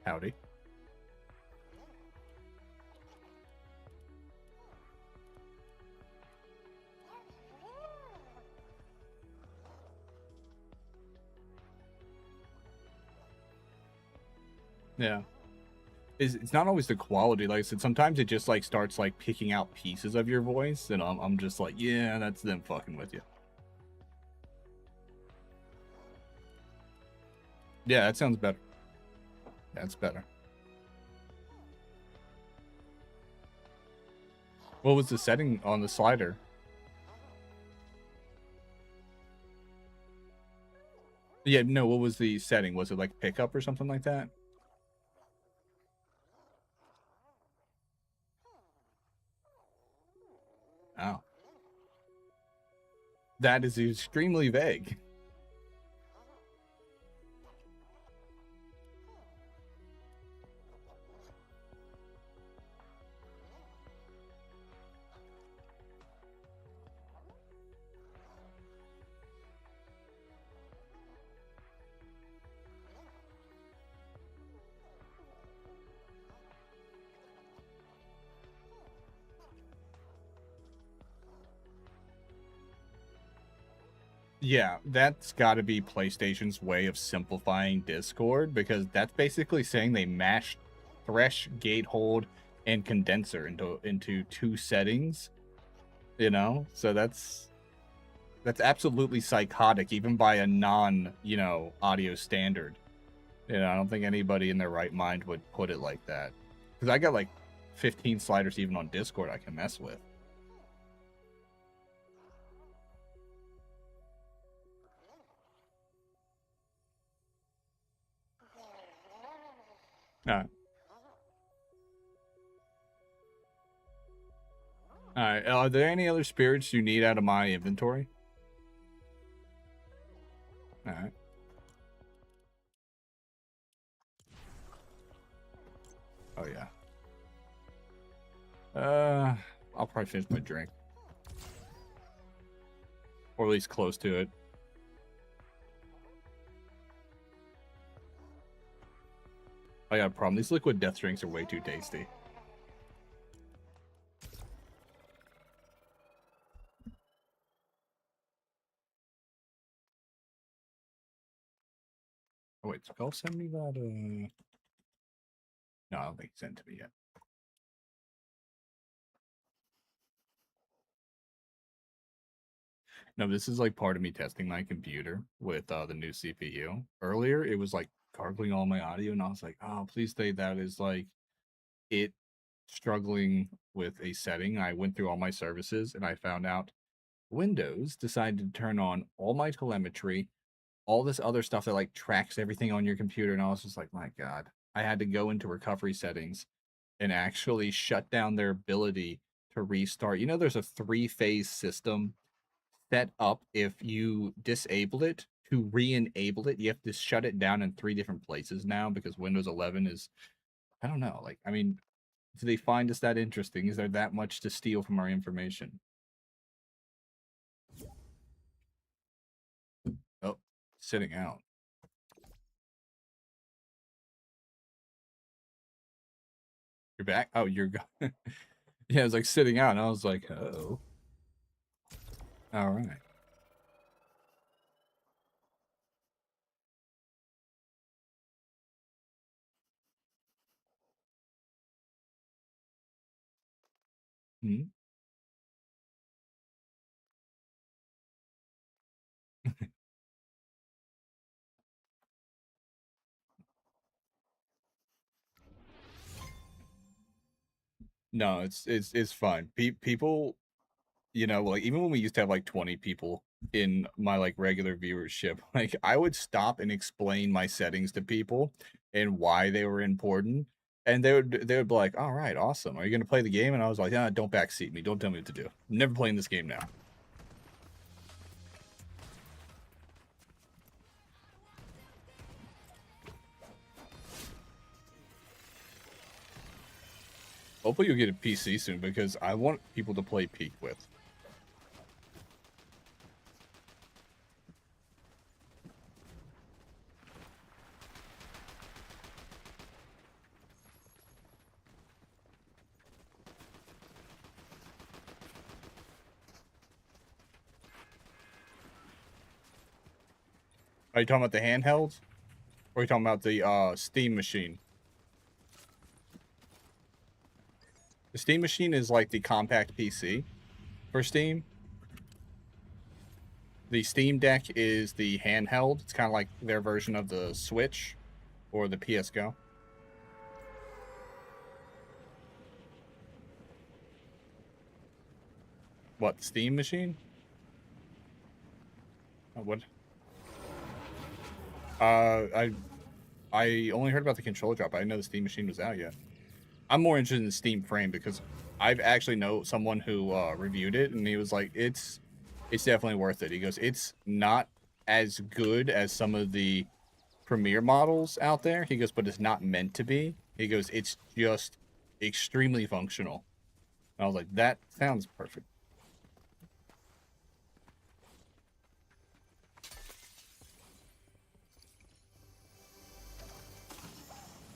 Howdy. Yeah. It's not always the quality. Like I said, sometimes it just like starts like picking out pieces of your voice, and I'm just like, yeah, that's them fucking with you. Yeah, that sounds better. That's better. What was the setting on the slider? Yeah, no, what was the setting? Was it like pickup or something like that? Oh. That is extremely vague. Yeah, that's got to be PlayStation's way of simplifying Discord, because that's basically saying they mashed thresh, gatehold, and condenser into 2 settings, you know? So that's absolutely psychotic, even by a non, audio standard. You know, I don't think anybody in their right mind would put it like that. Because I got like 15 sliders even on Discord I can mess with. Alright. Alright, are there any other spirits you need out of my inventory? Alright. Oh, yeah. I'll probably finish my drink. Or at least close to it. I got a problem. These liquid death drinks are way too tasty. Oh, wait, Skull send me that, No, I don't think he sent it to me yet. No, this is like part of me testing my computer with the new CPU. Earlier, it was like gargling all my audio, and I was like, oh, please say that is like it struggling with a setting. I went through all my services and I found out Windows decided to turn on all my telemetry, all this other stuff that like tracks everything on your computer. And I was just like, my God, I had to go into recovery settings and actually shut down their ability to restart. You know, there's a 3-phase system set up. If you disable it, to re-enable it, you have to shut it down in 3 different places now, because Windows 11 is, I don't know, like, I mean, do they find us that interesting? Is there that much to steal from our information? Oh, sitting out. You're back? Oh, you're gone. Yeah, it was like sitting out, and I was like, oh. All right. Hmm? No, it's fine. People, like even when we used to have like 20 people in my like regular viewership, like I would stop and explain my settings to people and why they were important. And they would be like, all right, awesome. Are you gonna play the game? And I was like, don't backseat me. Don't tell me what to do. I'm never playing this game now. Hopefully you'll get a PC soon, because I want people to play Peak with. Are you talking about the handhelds? Or are you talking about the Steam machine? The Steam machine is like the compact PC for Steam. The Steam Deck is the handheld. It's kind of like their version of the Switch or the PS Go. What, Steam machine? What? I only heard about the controller drop. I didn't know the Steam machine was out yet. I'm more interested in the Steam frame, because I've actually know someone who reviewed it, and he was like, it's definitely worth it. He goes, it's not as good as some of the premier models out there. He goes, but it's not meant to be. He goes, it's just extremely functional. And I was like, that sounds perfect.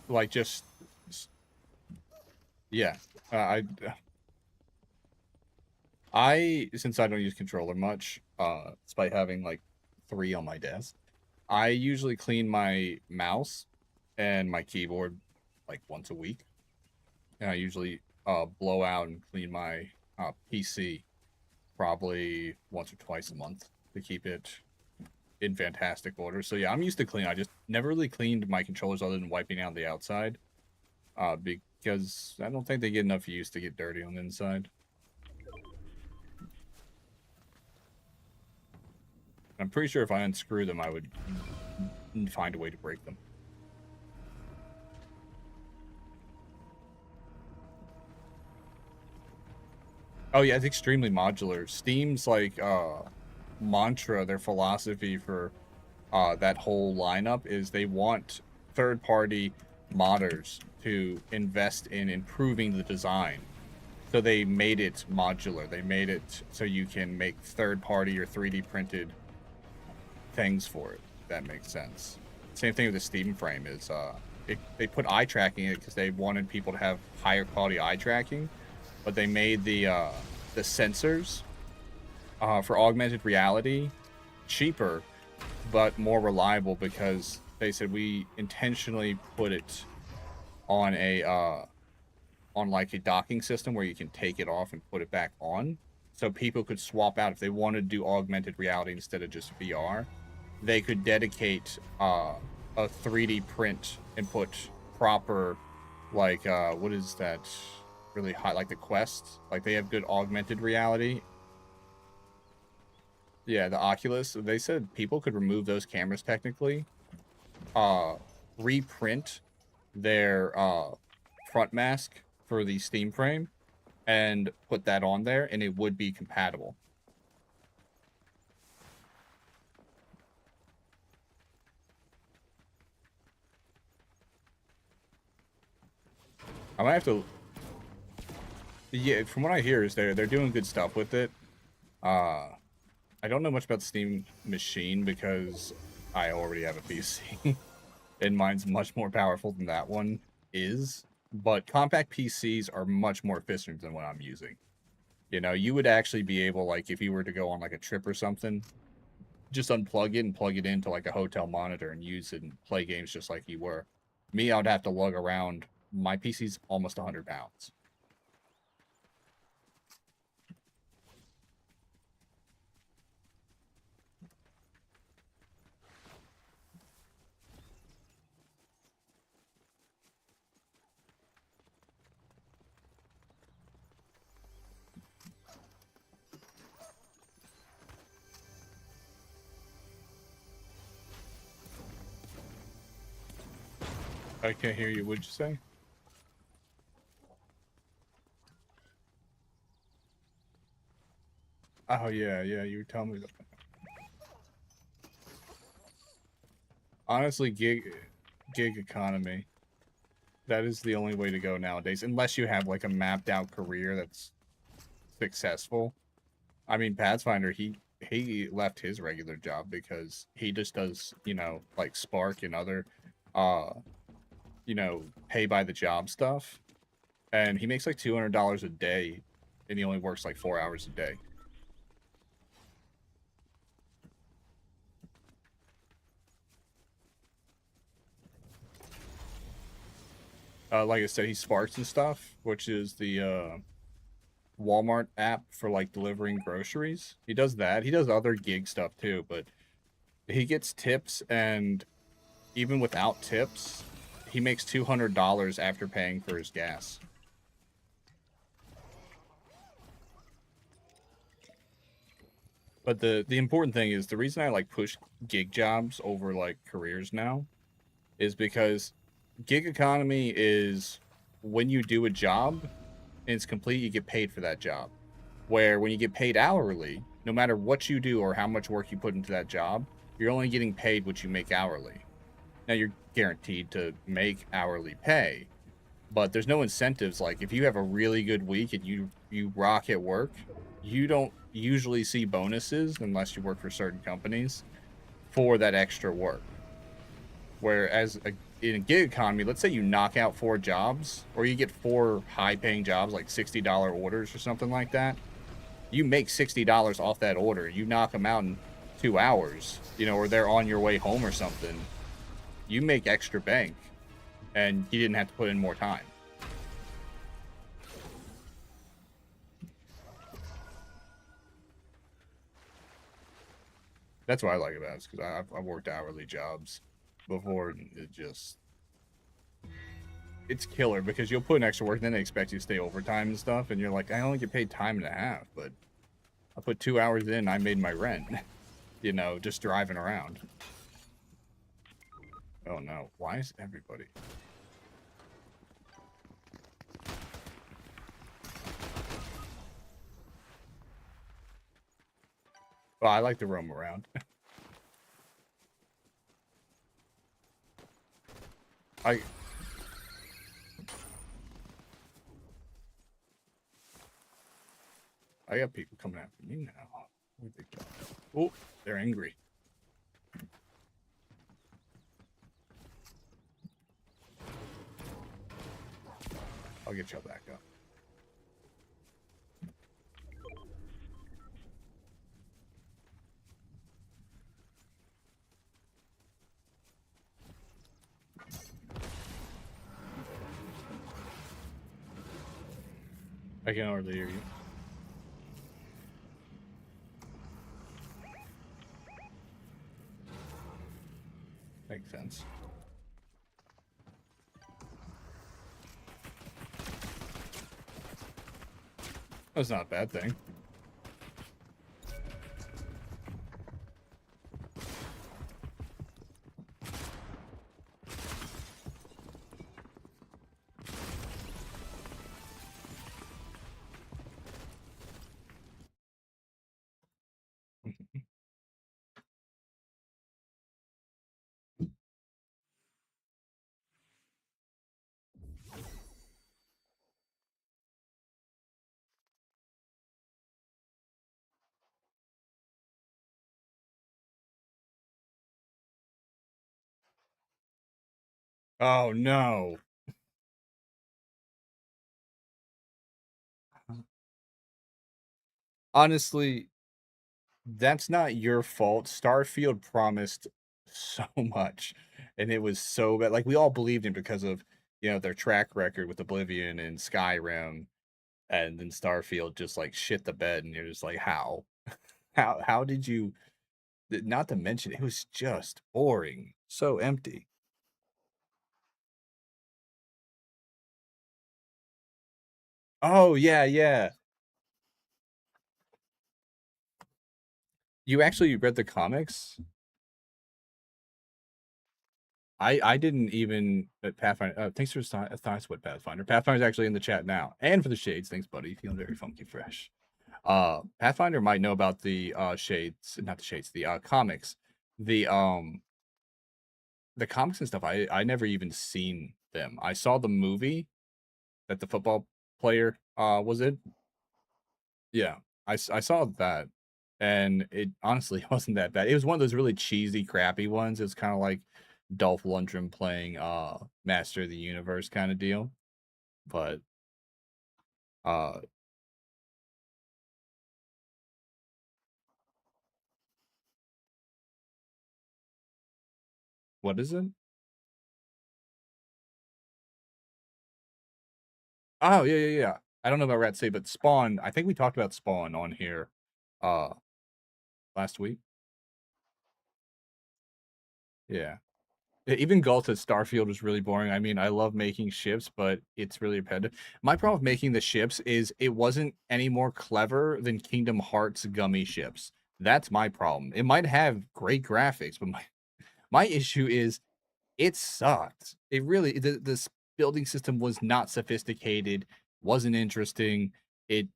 Like, just yeah. Since I don't use controller much, despite having like 3 on my desk, I usually clean my mouse and my keyboard like once a week, and I usually blow out and clean my PC probably once or twice a month to keep it in fantastic order. So yeah, I'm used to clean. I just never really cleaned my controllers other than wiping out the outside, because I don't think they get enough use to get dirty on the inside. I'm pretty sure if I unscrew them, I would find a way to break them. Oh yeah, it's extremely modular. Steam's like mantra, their philosophy for that whole lineup is they want third-party modders to invest in improving the design. So they made it modular. They made it so you can make third-party or 3D printed things for it. If that makes sense. Same thing with the Steam frame is they put eye tracking in it because they wanted people to have higher quality eye tracking, but they made the sensors for augmented reality cheaper but more reliable because they said we intentionally put it on a on like a docking system where you can take it off and put it back on, so people could swap out if they wanted to do augmented reality instead of just VR. They could dedicate a 3D print and put proper, like what is that really high, like the Quest, like they have good augmented reality. Yeah, the Oculus. They said people could remove those cameras technically, reprint their front mask for the Steam frame, and put that on there, and it would be compatible. I might have to. Yeah, from what I hear is they're doing good stuff with it. I don't know much about the Steam machine because I already have a PC, and mine's much more powerful than that one is. But compact PCs are much more efficient than what I'm using. You know, you would actually be able, like, if you were to go on like a trip or something, just unplug it and plug it into like a hotel monitor and use it and play games just like you were. Me, I would have to lug around. My PC's almost 100 pounds. I can't hear you. What'd you say? Oh yeah, you were telling me that. Honestly, gig economy. That is the only way to go nowadays, unless you have like a mapped out career that's successful. I mean, Pathfinder, he left his regular job because he just does, you know, like Spark and other you know, pay by the job stuff, and he makes like $200 a day, and he only works like 4 hours a day. Like I said, he Sparks and stuff, which is the Walmart app for like delivering groceries. He does that. He does other gig stuff too, but he gets tips, and even without tips, he makes $200 after paying for his gas. But the important thing is, the reason I like push gig jobs over like careers now is because gig economy is when you do a job, and it's complete, you get paid for that job. Where when you get paid hourly, no matter what you do or how much work you put into that job, you're only getting paid what you make hourly. Now you're guaranteed to make hourly pay, but there's no incentives. Like if you have a really good week and you rock at work, you don't usually see bonuses unless you work for certain companies for that extra work. Whereas in a gig economy, let's say you knock out 4 jobs, or you get 4 high-paying jobs, like $60 orders or something like that. You make $60 off that order. You knock them out in 2 hours, you know, or they're on your way home or something. You make extra bank, and you didn't have to put in more time. That's what I like about it, because I've worked hourly jobs before, and it's killer, because you'll put in extra work, and then they expect you to stay overtime and stuff, and you're like, I only get paid time and a half, but I put 2 hours in, I made my rent, you know, just driving around. Oh no, why is everybody... Well, I like to roam around. I got people coming after me now. Where'd they go? Oh, they're angry. I'll get y'all back up. I can hardly hear you. Makes sense. That's not a bad thing. Oh no. Honestly, that's not your fault. Starfield promised so much, and it was so bad. Like we all believed him because of, you know, their track record with Oblivion and Skyrim, and then Starfield just like shit the bed, and you're just like, how? How did you? Not to mention, it was just boring, so empty. Oh yeah, yeah. You actually read the comics? I didn't even Pathfinder. Thanks for Thigh Sweat Pathfinder. Pathfinder's actually in the chat now, and for the shades. Thanks, buddy. Feeling very funky fresh. Pathfinder might know about the shades, not the shades, the comics, the comics and stuff. I never even seen them. I saw the movie that the football player was in. Yeah, I saw that, and it honestly wasn't that bad. It was one of those really cheesy, crappy ones. It was kind of like Dolph Lundgren playing Master of the Universe kind of deal. But uh what is it? Oh yeah, yeah, yeah. I don't know about Rat City, but Spawn. I think we talked about Spawn on here uh last week. Yeah. Even Galta Starfield was really boring. I mean, I love making ships, but it's really repetitive. My problem with making the ships is it wasn't any more clever than Kingdom Hearts gummy ships. That's my problem. It might have great graphics, but my issue is it sucked. It really this building system was not sophisticated. wasn't interesting. It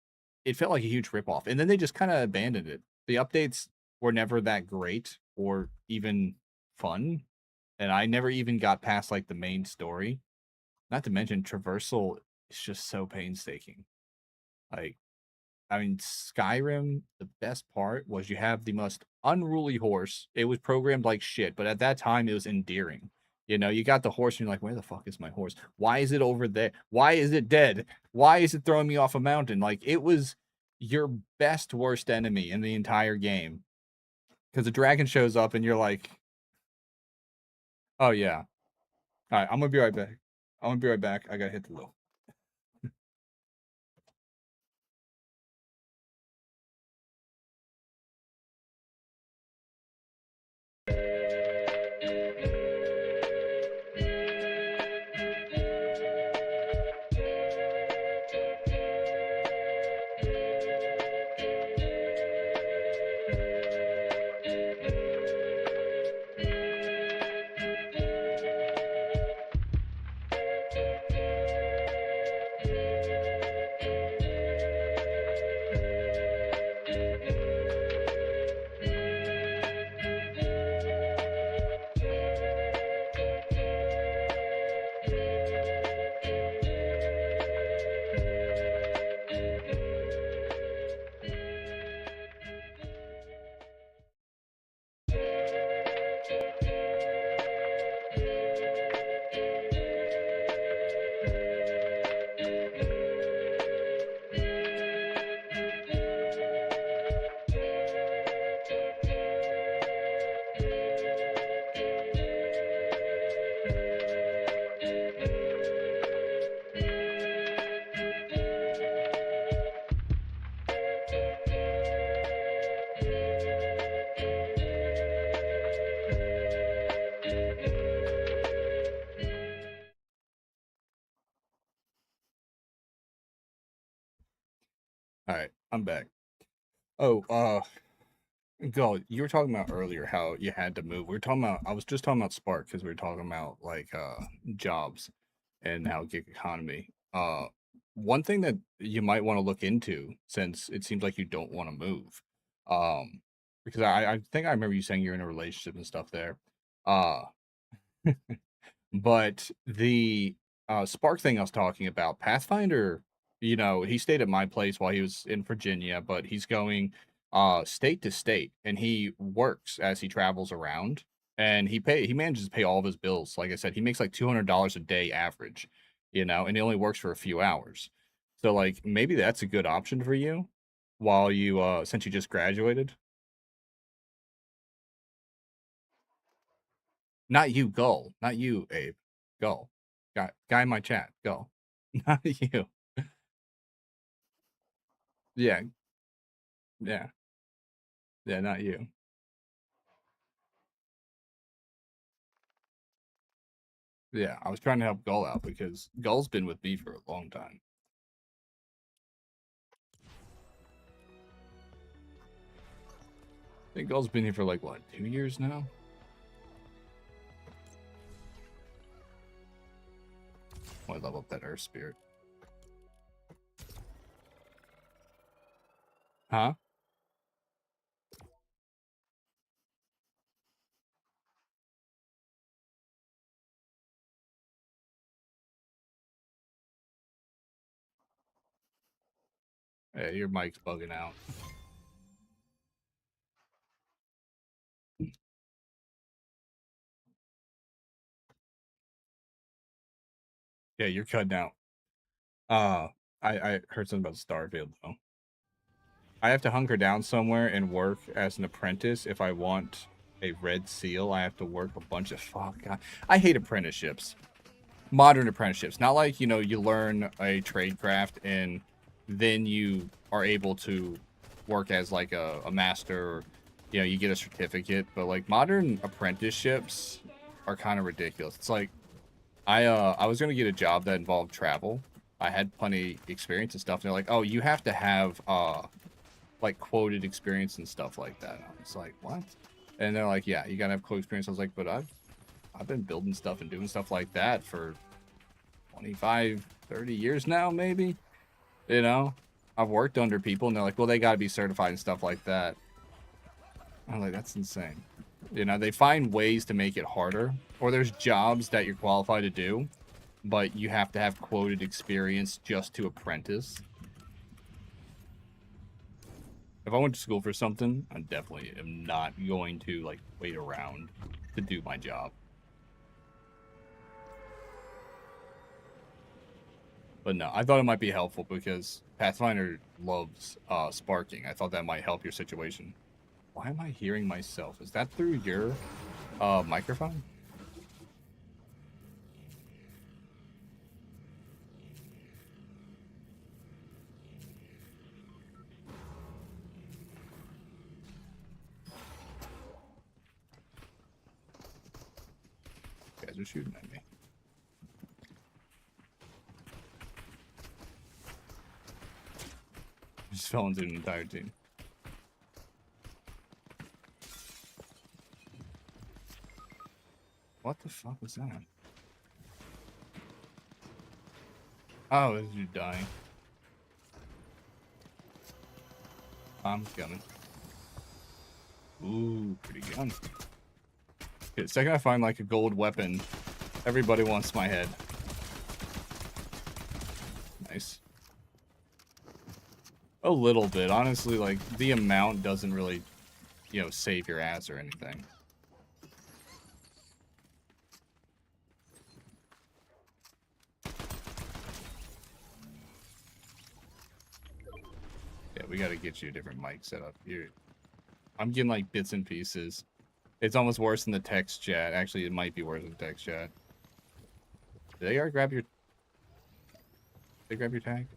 felt like a huge ripoff. And then they just kind of abandoned it. The updates were never that great or even fun. And I never even got past like the main story. Not to mention traversal is just so painstaking. Like, I mean, Skyrim, the best part was you have the most unruly horse. It was programmed like shit, but at that time it was endearing. You know, you got the horse and you're like, where the fuck is my horse? Why is it over there? Why is it dead? Why is it throwing me off a mountain? Like, it was your best worst enemy in the entire game. Because the dragon shows up and you're like, oh yeah. All right, I'm gonna be right back. I'm gonna be right back. I gotta hit the low. All right, I'm back. Oh, Go, you were talking about earlier how you had to move. We were talking about, I was just talking about Spark because we were talking about like jobs and how gig economy. One thing that you might want to look into, since it seems like you don't want to move, um, because I think I remember you saying you're in a relationship and stuff there. Uh, but the Spark thing I was talking about, Pathfinder, you know, he stayed at my place while he was in Virginia, but he's going state to state and he works as he travels around and he manages to pay all of his bills. Like I said, he makes like $200 a day average, you know, and he only works for a few hours. So like maybe that's a good option for you while you since you just graduated. Not you, Gull. Not you, Abe. Gull. Guy in my chat. Go. Not you. Yeah. Yeah. Yeah, not you. Yeah, I was trying to help Gull out because Gull's been with me for a long time. I think Gull's been here for like what, 2 years now? I level up that Earth Spirit. Huh? Yeah, your mic's bugging out. Yeah, you're cutting out. I heard something about Starfield though. I have to hunker down somewhere and work as an apprentice if I want a red seal. I have to work a bunch of fuck. I hate apprenticeships. Modern apprenticeships. Not like, you know, you learn a trade craft and then you are able to work as like a master or, you know, you get a certificate. But like modern apprenticeships are kind of ridiculous. It's like I was gonna get a job that involved travel. I had plenty experience and stuff. And they're like, oh, you have to have like quoted experience and stuff like that. I was like, what? And they're like, yeah, you gotta have quote experience. I was like, but I've been building stuff and doing stuff like that for 25, 30 years now, maybe. You know, I've worked under people and they're like, well, they got to be certified and stuff like that. I'm like, that's insane. You know, they find ways to make it harder, or there's jobs that you're qualified to do, but you have to have quoted experience just to apprentice. If I went to school for something, I definitely am not going to, like, wait around to do my job. But no, I thought it might be helpful because Pathfinder loves sparking. I thought that might help your situation. Why am I hearing myself? Is that through your microphone? You guys are shooting at me. Just fell into an entire team. What the fuck was that? Oh, is you dying? I'm coming. Ooh, pretty gun. Okay, the second I find like a gold weapon, everybody wants my head. Nice. A little bit, honestly. Like the amount doesn't really, you know, save your ass or anything. Yeah, we gotta get you a different mic set up here. I'm getting like bits and pieces. It's almost worse than the text chat. Actually, it might be worse than the text chat. Did they grab your? Did they grab your tag?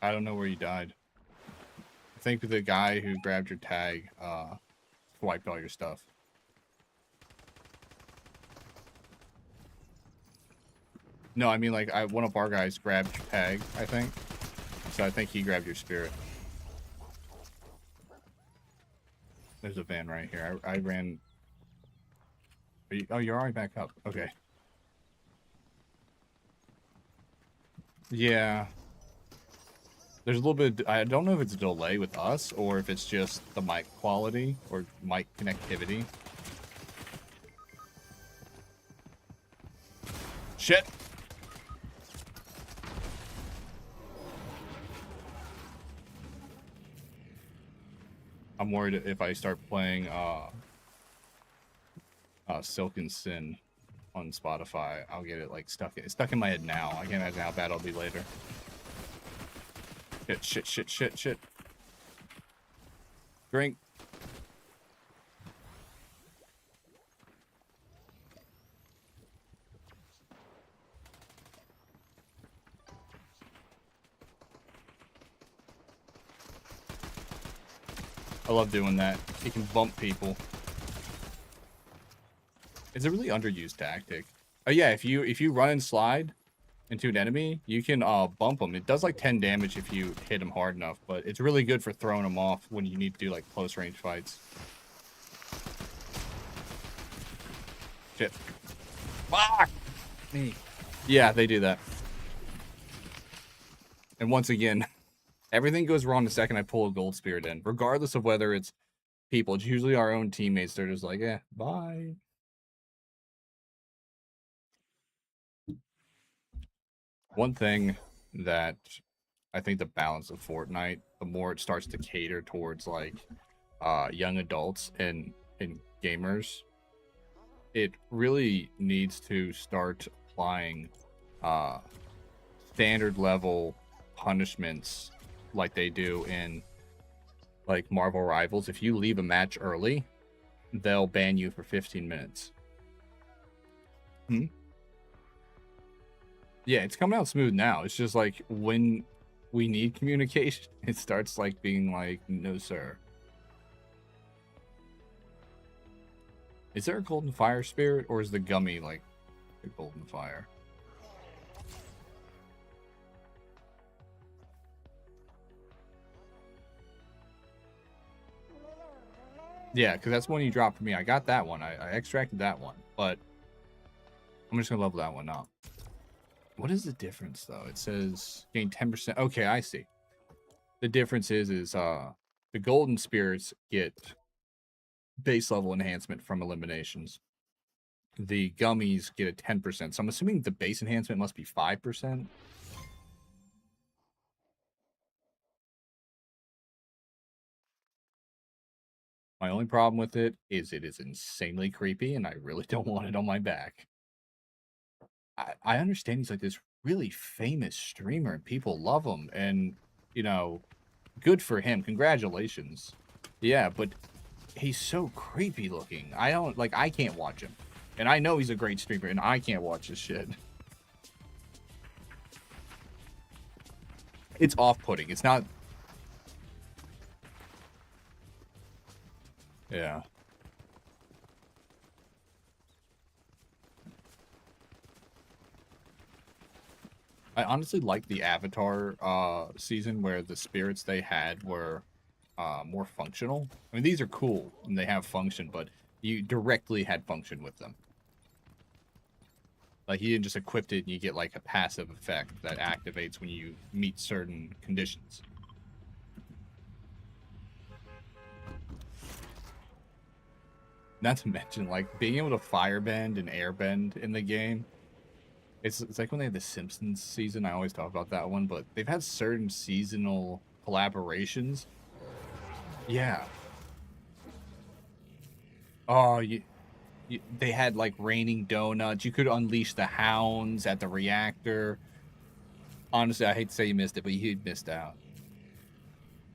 I don't know where you died. I think the guy who grabbed your tag wiped all your stuff. No, I mean, like, one of our guys grabbed your tag, I think. So I think he grabbed your spirit. There's a van right here. I ran... oh, you're already back up. Okay. Yeah. There's a little bit... I don't know if it's a delay with us, or if it's just the mic quality, or mic connectivity. Shit! I'm worried if I start playing Silken Sin on Spotify, I'll get it like stuck in my head now. I can't imagine how bad I'll be later. Shit. Drink. I love doing that. You can bump people. It's a really underused tactic. Oh yeah, if you run and slide into an enemy, you can bump them. It does like 10 damage if you hit them hard enough, but it's really good for throwing them off when you need to do like close range fights. Shit. Fuck me. Yeah, they do that. And once again, everything goes wrong the second I pull a gold spirit in, regardless of whether it's people. It's usually our own teammates. They're just like, bye. One thing that I think the balance of Fortnite, the more it starts to cater towards like young adults and gamers, it really needs to start applying standard level punishments like they do in like Marvel Rivals. If you leave a match early, they'll ban you for 15 minutes. Yeah, it's coming out smooth now. It's just like when we need communication, it starts like being like, no, sir. Is there a golden fire spirit, or is the gummy like the golden fire? Yeah, because that's one you dropped for me. I got that one. I extracted that one. but I'm just gonna level that one up. What is the difference though? It says gain 10%. Okay, I see. The difference is the golden spirits get base level enhancement from eliminations. The gummies get a 10%. So I'm assuming the base enhancement must be 5%. My only problem with it is insanely creepy, and I really don't want it on my back. I understand he's like this really famous streamer, and people love him, and, you know, good for him. Congratulations. Yeah, but he's so creepy looking. I can't watch him. And I know he's a great streamer, and I can't watch this shit. It's off-putting. It's not... Yeah. I honestly like the Avatar season where the spirits they had were more functional. I mean, these are cool, and they have function, but you directly had function with them. Like, you didn't just equip it and you get, like, a passive effect that activates when you meet certain conditions. Not to mention, like, being able to firebend and airbend in the game. It's like when they had the Simpsons season. I always talk about that one, but they've had certain seasonal collaborations. Yeah. Oh, they had, like, raining donuts. You could unleash the hounds at the reactor. Honestly, I hate to say you missed it, but you missed out.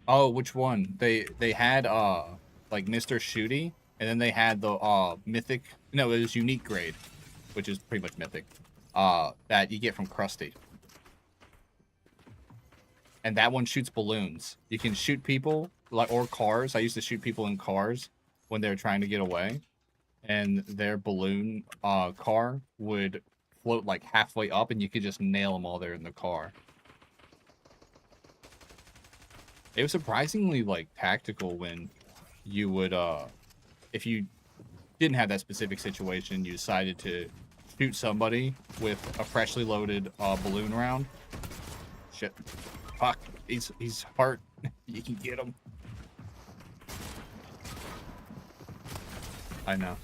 Oh, which one? They had like Mr. Shooty, and then they had the mythic. No, it was unique grade, which is pretty much mythic. That you get from Krusty. And that one shoots balloons. You can shoot people or cars. I used to shoot people in cars when they were trying to get away, and their balloon car would float like halfway up, and you could just nail them while they're in the car. It was surprisingly, like, tactical when you would, if you didn't have that specific situation, you decided to shoot somebody with a freshly loaded balloon round. Shit. Fuck. He's hurt. You can get him. I know.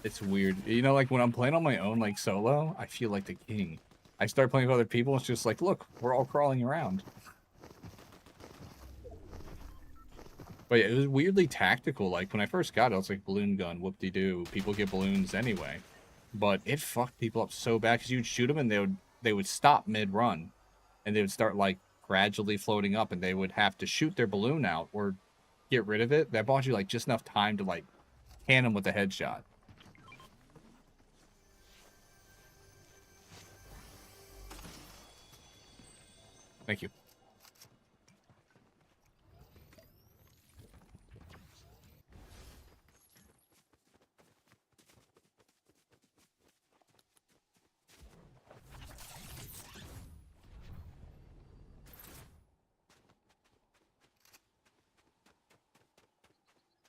It's weird. You know, like, when I'm playing on my own, like, solo, I feel like the king. I start playing with other people, it's just like, look, we're all crawling around. But yeah, it was weirdly tactical. Like, when I first got it, I was like, balloon gun, whoop-de-doo. People get balloons anyway. But it fucked people up so bad, because you'd shoot them, and they would stop mid-run. And they would start, like, gradually floating up, and they would have to shoot their balloon out or get rid of it. That bought you, like, just enough time to, like, can them with a headshot. Thank you.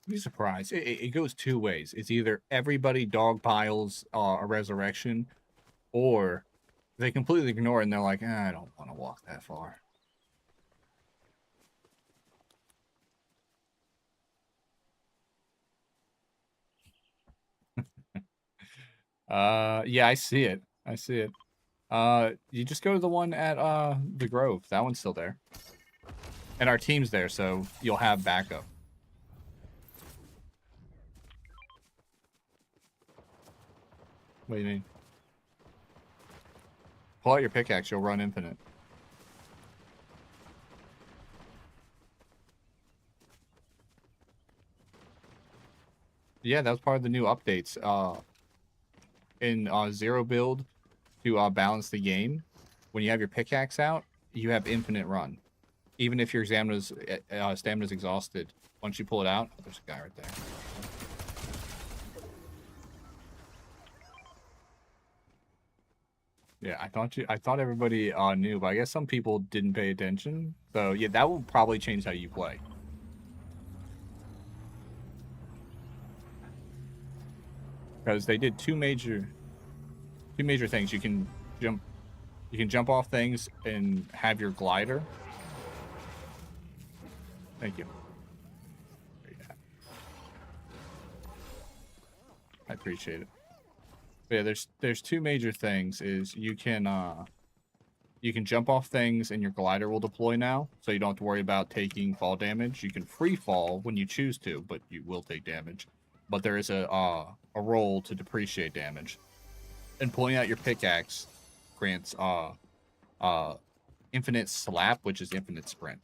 Be surprised. It goes two ways. It's either everybody dogpiles a resurrection, or they completely ignore it and they're like, I don't want to walk that far. Yeah, I see it. I see it. You just go to the one at the Grove. That one's still there. And our team's there, so you'll have backup. What do you mean? Pull out your pickaxe, you'll run infinite. Yeah, that was part of the new updates. In Zero build, to balance the game, when you have your pickaxe out, you have infinite run. Even if your stamina's exhausted, once you pull it out, oh, there's a guy right there. Yeah, I thought everybody knew, but I guess some people didn't pay attention. So yeah, that will probably change how you play. because they did two major things. You can jump off things and have your glider. Thank you. I appreciate it. But yeah, there's two major things. Is you can jump off things and your glider will deploy now, so you don't have to worry about taking fall damage. You can free fall when you choose to, but you will take damage. But there is a roll to depreciate damage. And pulling out your pickaxe grants infinite slap, which is infinite sprint.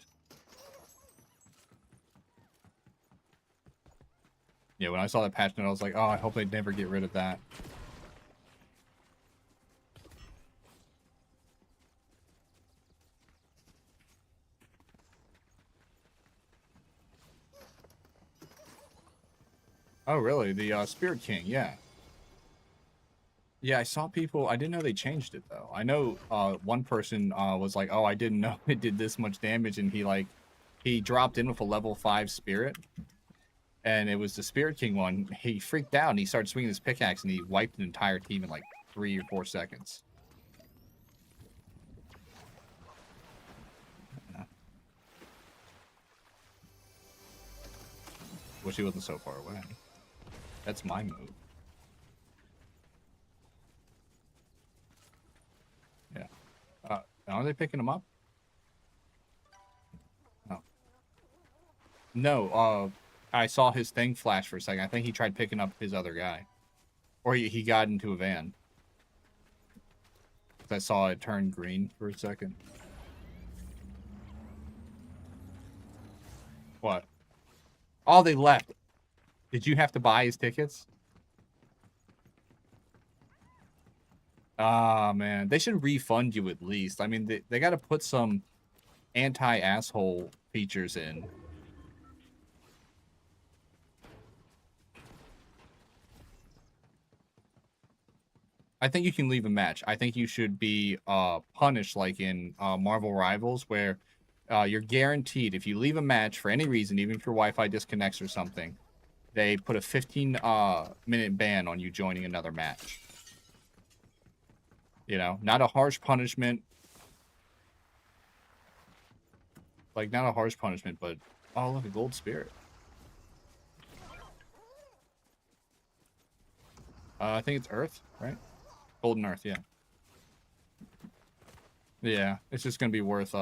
Yeah, when I saw that patch note, I was like, oh, I hope they never get rid of that. Oh, really? The Spirit King, yeah. Yeah, I saw people. I didn't know they changed it though. I know one person was like, "Oh, I didn't know it did this much damage," and he dropped in with a level 5 spirit, and it was the Spirit King one. He freaked out and he started swinging his pickaxe and he wiped an entire team in like 3 or 4 seconds. Yeah. Wish he wasn't so far away. That's my move. Yeah. Are they picking him up? Oh. No, I saw his thing flash for a second. I think he tried picking up his other guy. Or he got into a van. I saw it turn green for a second. What? Oh, they left. Did you have to buy his tickets? Ah, man. They should refund you at least. I mean, they got to put some anti-asshole features in. I think you can leave a match. I think you should be punished like in Marvel Rivals, where you're guaranteed if you leave a match for any reason, even if your Wi-Fi disconnects or something, they put a 15-minute ban on you joining another match. You know, not a harsh punishment. Like, not a harsh punishment, but... Oh, look, a gold spirit. I think it's Earth, right? Golden Earth, yeah. Yeah, it's just gonna be worth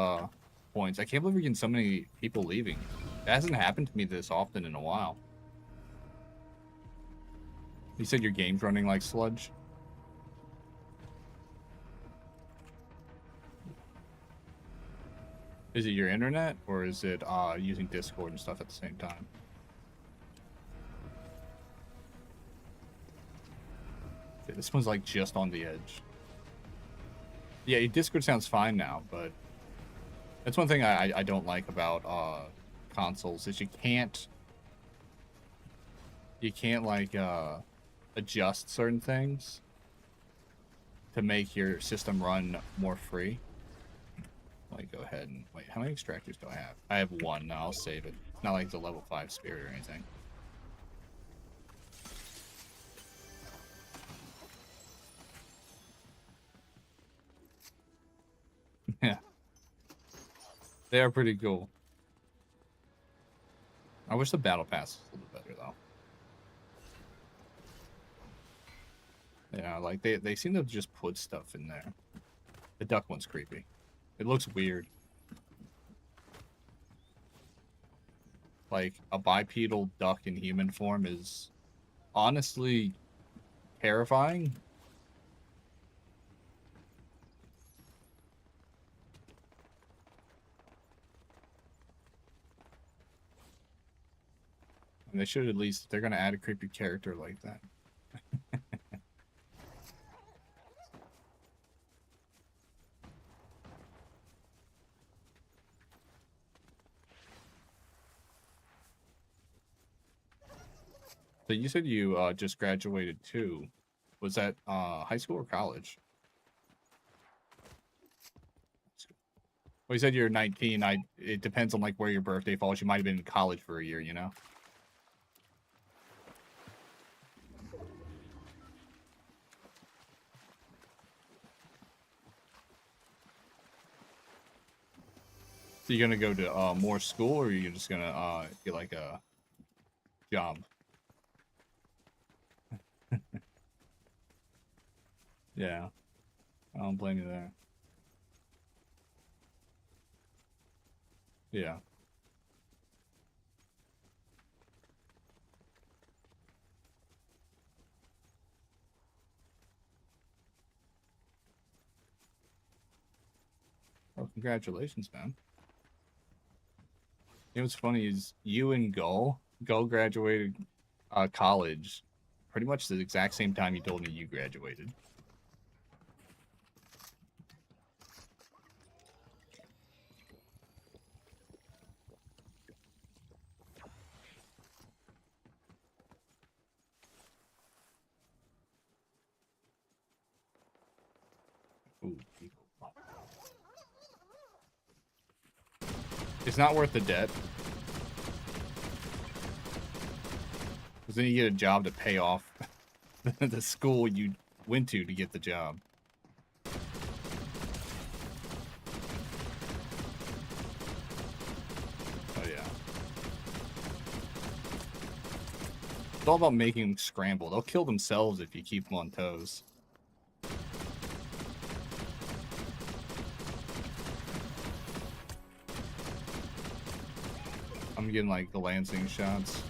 points. I can't believe we're getting so many people leaving. It hasn't happened to me this often in a while. You said your game's running like sludge? Is it your internet, or is it using Discord and stuff at the same time? Okay, this one's like just on the edge. Yeah, your Discord sounds fine now, but that's one thing I don't like about consoles is you can't like adjust certain things to make your system run more free. Let me go ahead and wait. How many extractors do I have? I have one. No, I'll save it. It's not like it's a level 5 spirit or anything. Yeah. They are pretty cool. I wish the battle pass was a little better though. Yeah, like they seem to just put stuff in there. The duck one's creepy. It looks weird. Like, a bipedal duck in human form is honestly terrifying. And they should at least, if they're going to add a creepy character like that. So you said you just graduated too. Was that high school or college? Well, you said you're 19. It depends on like where your birthday falls. You might have been in college for a year, you know? So you're gonna go to more school, or are you just gonna get like a job? Yeah, I don't blame you there. Yeah. Well, congratulations, man. You know what's funny is you and Gull graduated college pretty much the exact same time you told me you graduated. Ooh, it's not worth the debt. Because then you get a job to pay off the school you went to get the job. Oh, yeah. It's all about making them scramble. They'll kill themselves if you keep them on toes. I'm getting, like, the lancing shots.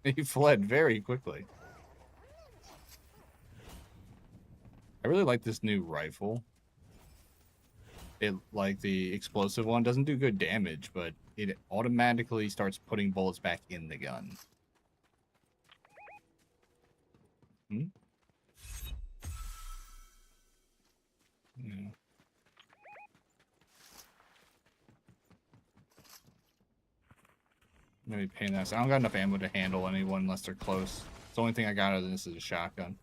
He fled very quickly. I really like this new rifle. It, like the explosive one, doesn't do good damage, but it automatically starts putting bullets back in the gun. Hmm? Yeah. Maybe pain that. I don't got enough ammo to handle anyone unless they're close. It's the only thing I got other than this is a shotgun.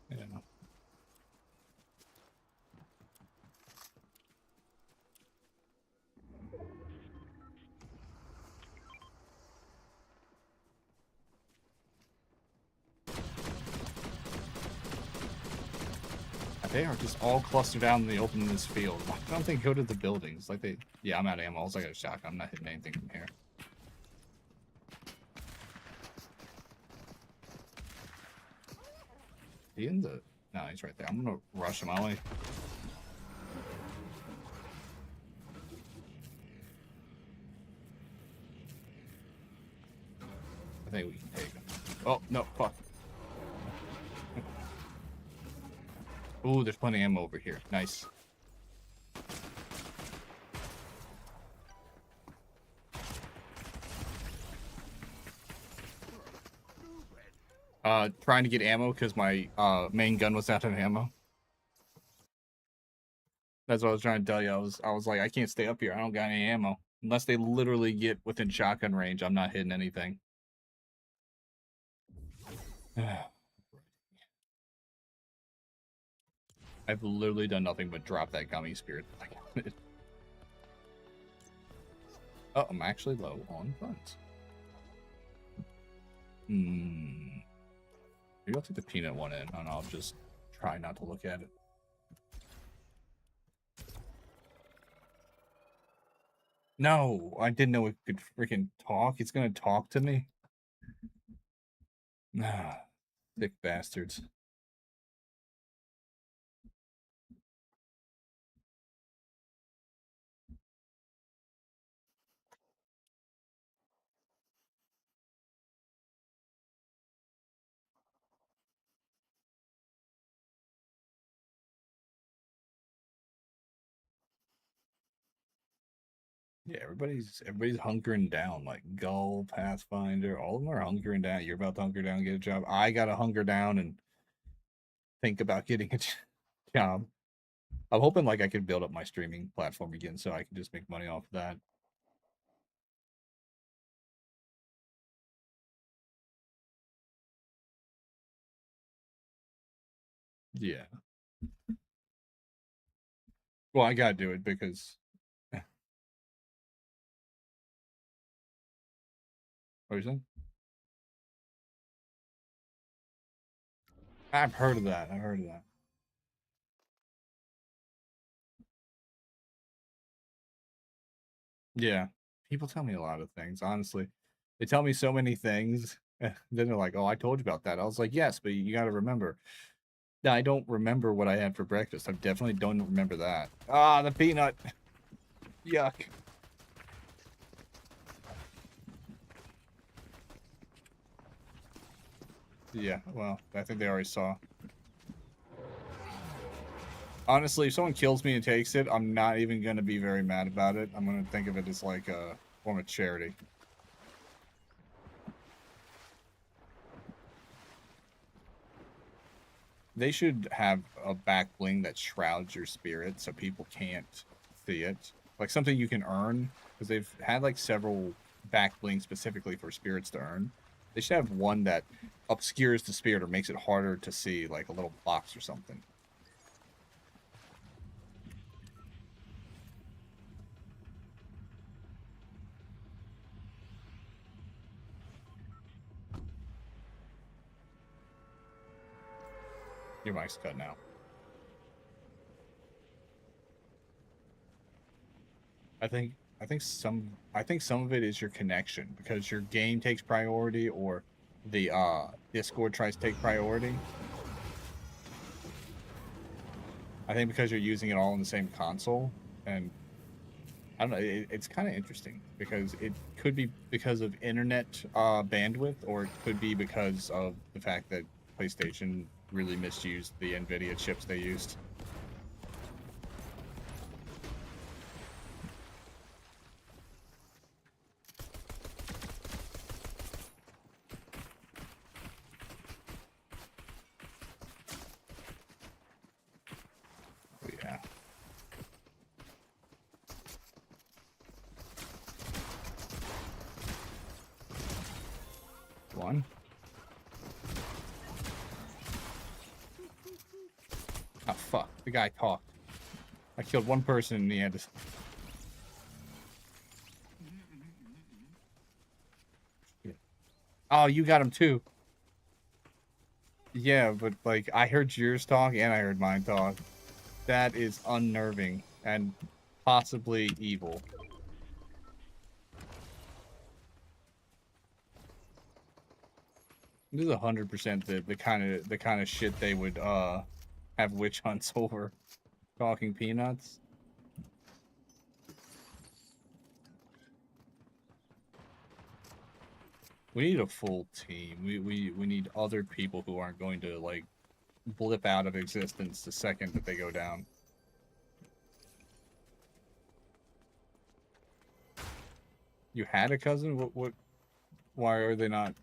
Yeah. They are just all clustered out in the open in this field. Why don't they go to the buildings? Like they... Yeah, I'm out of ammo. Also, I got a shotgun. I'm not hitting anything from here. He in the... No, he's right there. I'm gonna rush him. I only... I think we can take him. Oh, no, fuck. Ooh, there's plenty of ammo over here. Nice. Trying to get ammo because my main gun was out of ammo. That's what I was trying to tell you. I was like, I can't stay up here. I don't got any ammo. Unless they literally get within shotgun range, I'm not hitting anything. I've literally done nothing but drop that gummy spirit. Oh, I'm actually low on funds. Maybe I'll take the peanut one in, and I'll just try not to look at it. No, I didn't know it could freaking talk. It's gonna talk to me. Ah, thick bastards. Yeah, everybody's hunkering down. Like Gull, Pathfinder, all of them are hunkering down. You're about to hunker down and get a job. I gotta hunker down and think about getting a job. I'm hoping like I could build up my streaming platform again so I can just make money off of that. Yeah. Well, I gotta do it because. What are you saying? I've heard of that. I've heard of that. Yeah. People tell me a lot of things, honestly. They tell me so many things. Then they're like, "Oh, I told you about that." I was like, "Yes, but you got to remember." Now, I don't remember what I had for breakfast. I definitely don't remember that. Ah, the peanut. Yuck. Yeah, well, I think they already saw. Honestly, if someone kills me and takes it, I'm not even going to be very mad about it. I'm going to think of it as like a form of charity. They should have a back bling that shrouds your spirit so people can't see it. Like something you can earn, because they've had like several back blings specifically for spirits to earn. They should have one that obscures the spirit or makes it harder to see, like a little box or something. Your mic's cut now. I think some of it is your connection because your game takes priority or the Discord tries to take priority. I think because you're using it all in the same console, and I don't know, it's kind of interesting because it could be because of internet bandwidth, or it could be because of the fact that PlayStation really misused the NVIDIA chips they used. But yeah. One. Oh, fuck. The guy talked. I killed one person and he had to... Oh, you got him too. Yeah, but like I heard yours talk and I heard mine talk. That is unnerving and possibly evil. This is 100% the kind of shit they would have witch hunts over. Talking peanuts. We need a full team. We need other people who aren't going to like blip out of existence the second that they go down. You had a cousin? What why are they not?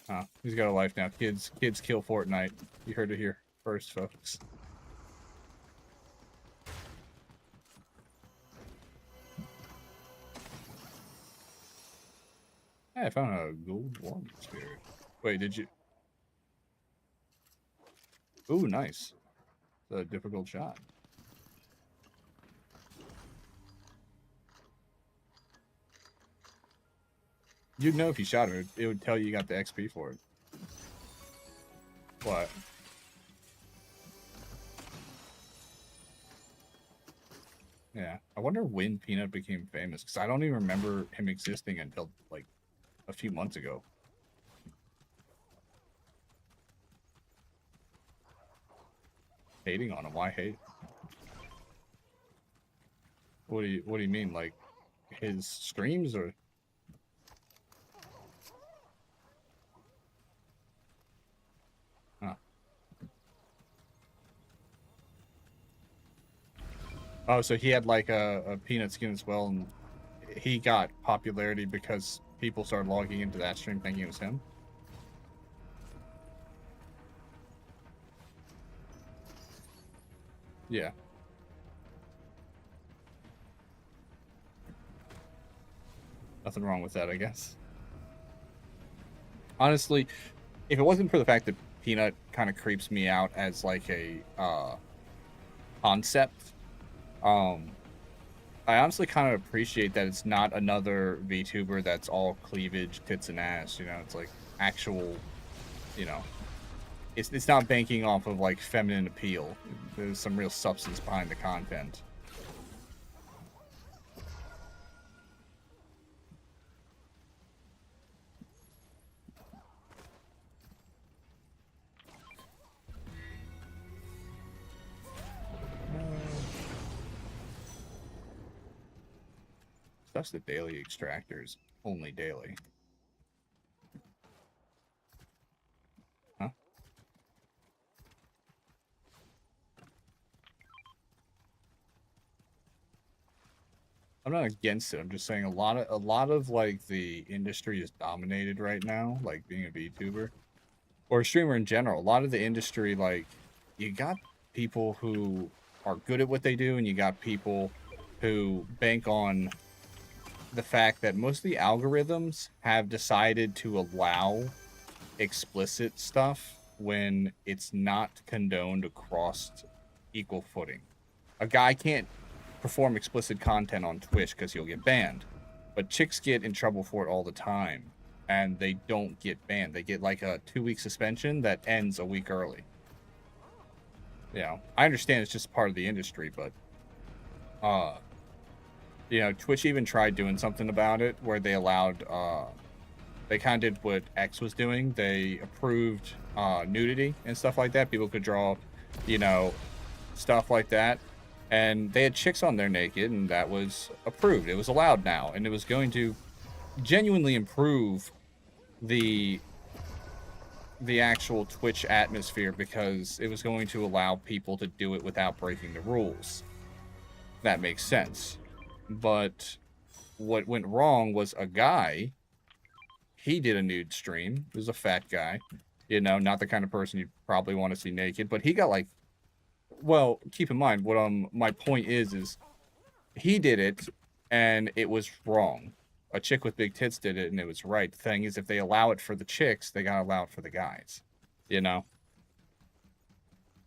Oh, he's got a life now. Kids kill Fortnite. You heard it here first, folks. Hey, I found a gold warm spirit. Wait, did you? Ooh, nice. It's a difficult shot. You'd know if you shot him. It would tell you got the XP for it. What? Yeah. I wonder when Peanut became famous, because I don't even remember him existing until, like, a few months ago. Hating on him? Why hate? What do you mean? Like, his streams or... Huh. Oh, so he had, like, a Peanut skin as well, and he got popularity because people started logging into that stream thinking it was him? Yeah. Nothing wrong with that, I guess. Honestly, if it wasn't for the fact that Peanut kind of creeps me out as like a concept. I honestly kind of appreciate that it's not another VTuber that's all cleavage, tits, and ass. You know, it's like actual, you know, it's not banking off of like feminine appeal. There's some real substance behind the content. That's the daily extractors. Only daily. Huh? I'm not against it. I'm just saying a lot of like the industry is dominated right now, like being a VTuber or a streamer in general. A lot of the industry, like, you got people who are good at what they do, and you got people who bank on the fact that most of the algorithms have decided to allow explicit stuff when it's not condoned across equal footing. A guy can't perform explicit content on Twitch because he'll get banned, but chicks get in trouble for it all the time, and they don't get banned. They get like a 2-week suspension that ends a week early. You know, I understand it's just part of the industry, but you know, Twitch even tried doing something about it where they allowed, they kind of did what X was doing. They approved nudity and stuff like that. People could draw, you know, stuff like that. And they had chicks on there naked, and that was approved. It was allowed now, and it was going to genuinely improve the actual Twitch atmosphere because it was going to allow people to do it without breaking the rules. That makes sense. But what went wrong was a guy, he did a nude stream. He was a fat guy, you know, not the kind of person you'd probably want to see naked, but he got like, well, keep in mind what my point is he did it and it was wrong. A chick with big tits did it and it was right. The thing is, if they allow it for the chicks, they gotta allow it for the guys, you know?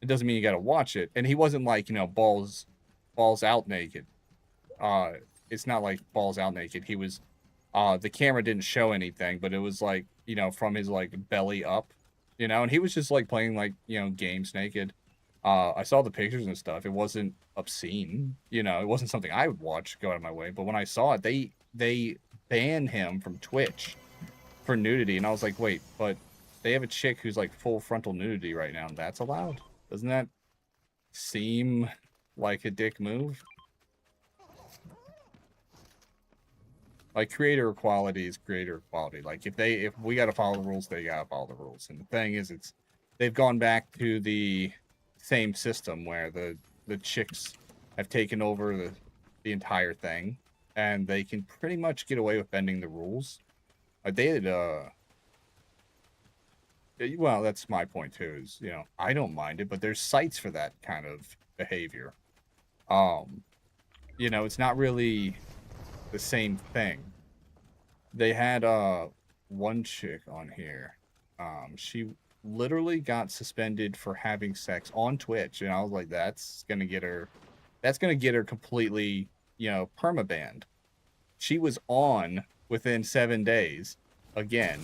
It doesn't mean you gotta watch it. And he wasn't like, you know, balls out naked. It's not like balls out naked. He was, the camera didn't show anything, but it was like, you know, from his like belly up, you know, and he was just like playing like, you know, games naked. I saw the pictures and stuff. It wasn't obscene, you know, it wasn't something I would watch, go out of my way. But when I saw it, they banned him from Twitch for nudity. And I was like, wait, but they have a chick who's like full frontal nudity right now, and that's allowed? Doesn't that seem like a dick move? Like, creator equality is creator equality. Like, if we gotta follow the rules, they gotta follow the rules. And the thing is, they've gone back to the same system where the chicks have taken over the entire thing, and they can pretty much get away with bending the rules. They had, well, that's my point too, is, you know, I don't mind it, but there's sites for that kind of behavior. You know, it's not really the same thing. They had one chick on here. She literally got suspended for having sex on Twitch, and I was like, that's gonna get her completely, you know, permabanned. She was on within 7 days again,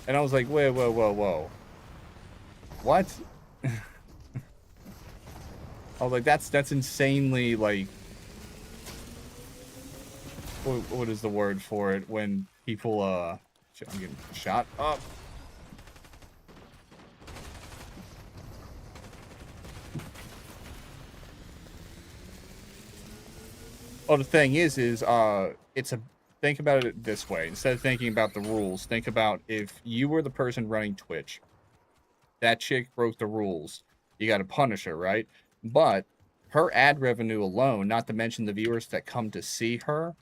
and I was like, whoa, what? I was like, that's insanely, like, what is the word for it when people I'm getting shot up. Well, the thing is think about it this way. Instead of thinking about the rules, think about if you were the person running Twitch. That chick broke the rules. You got to punish her, right? But her ad revenue alone, not to mention the viewers that come to see her,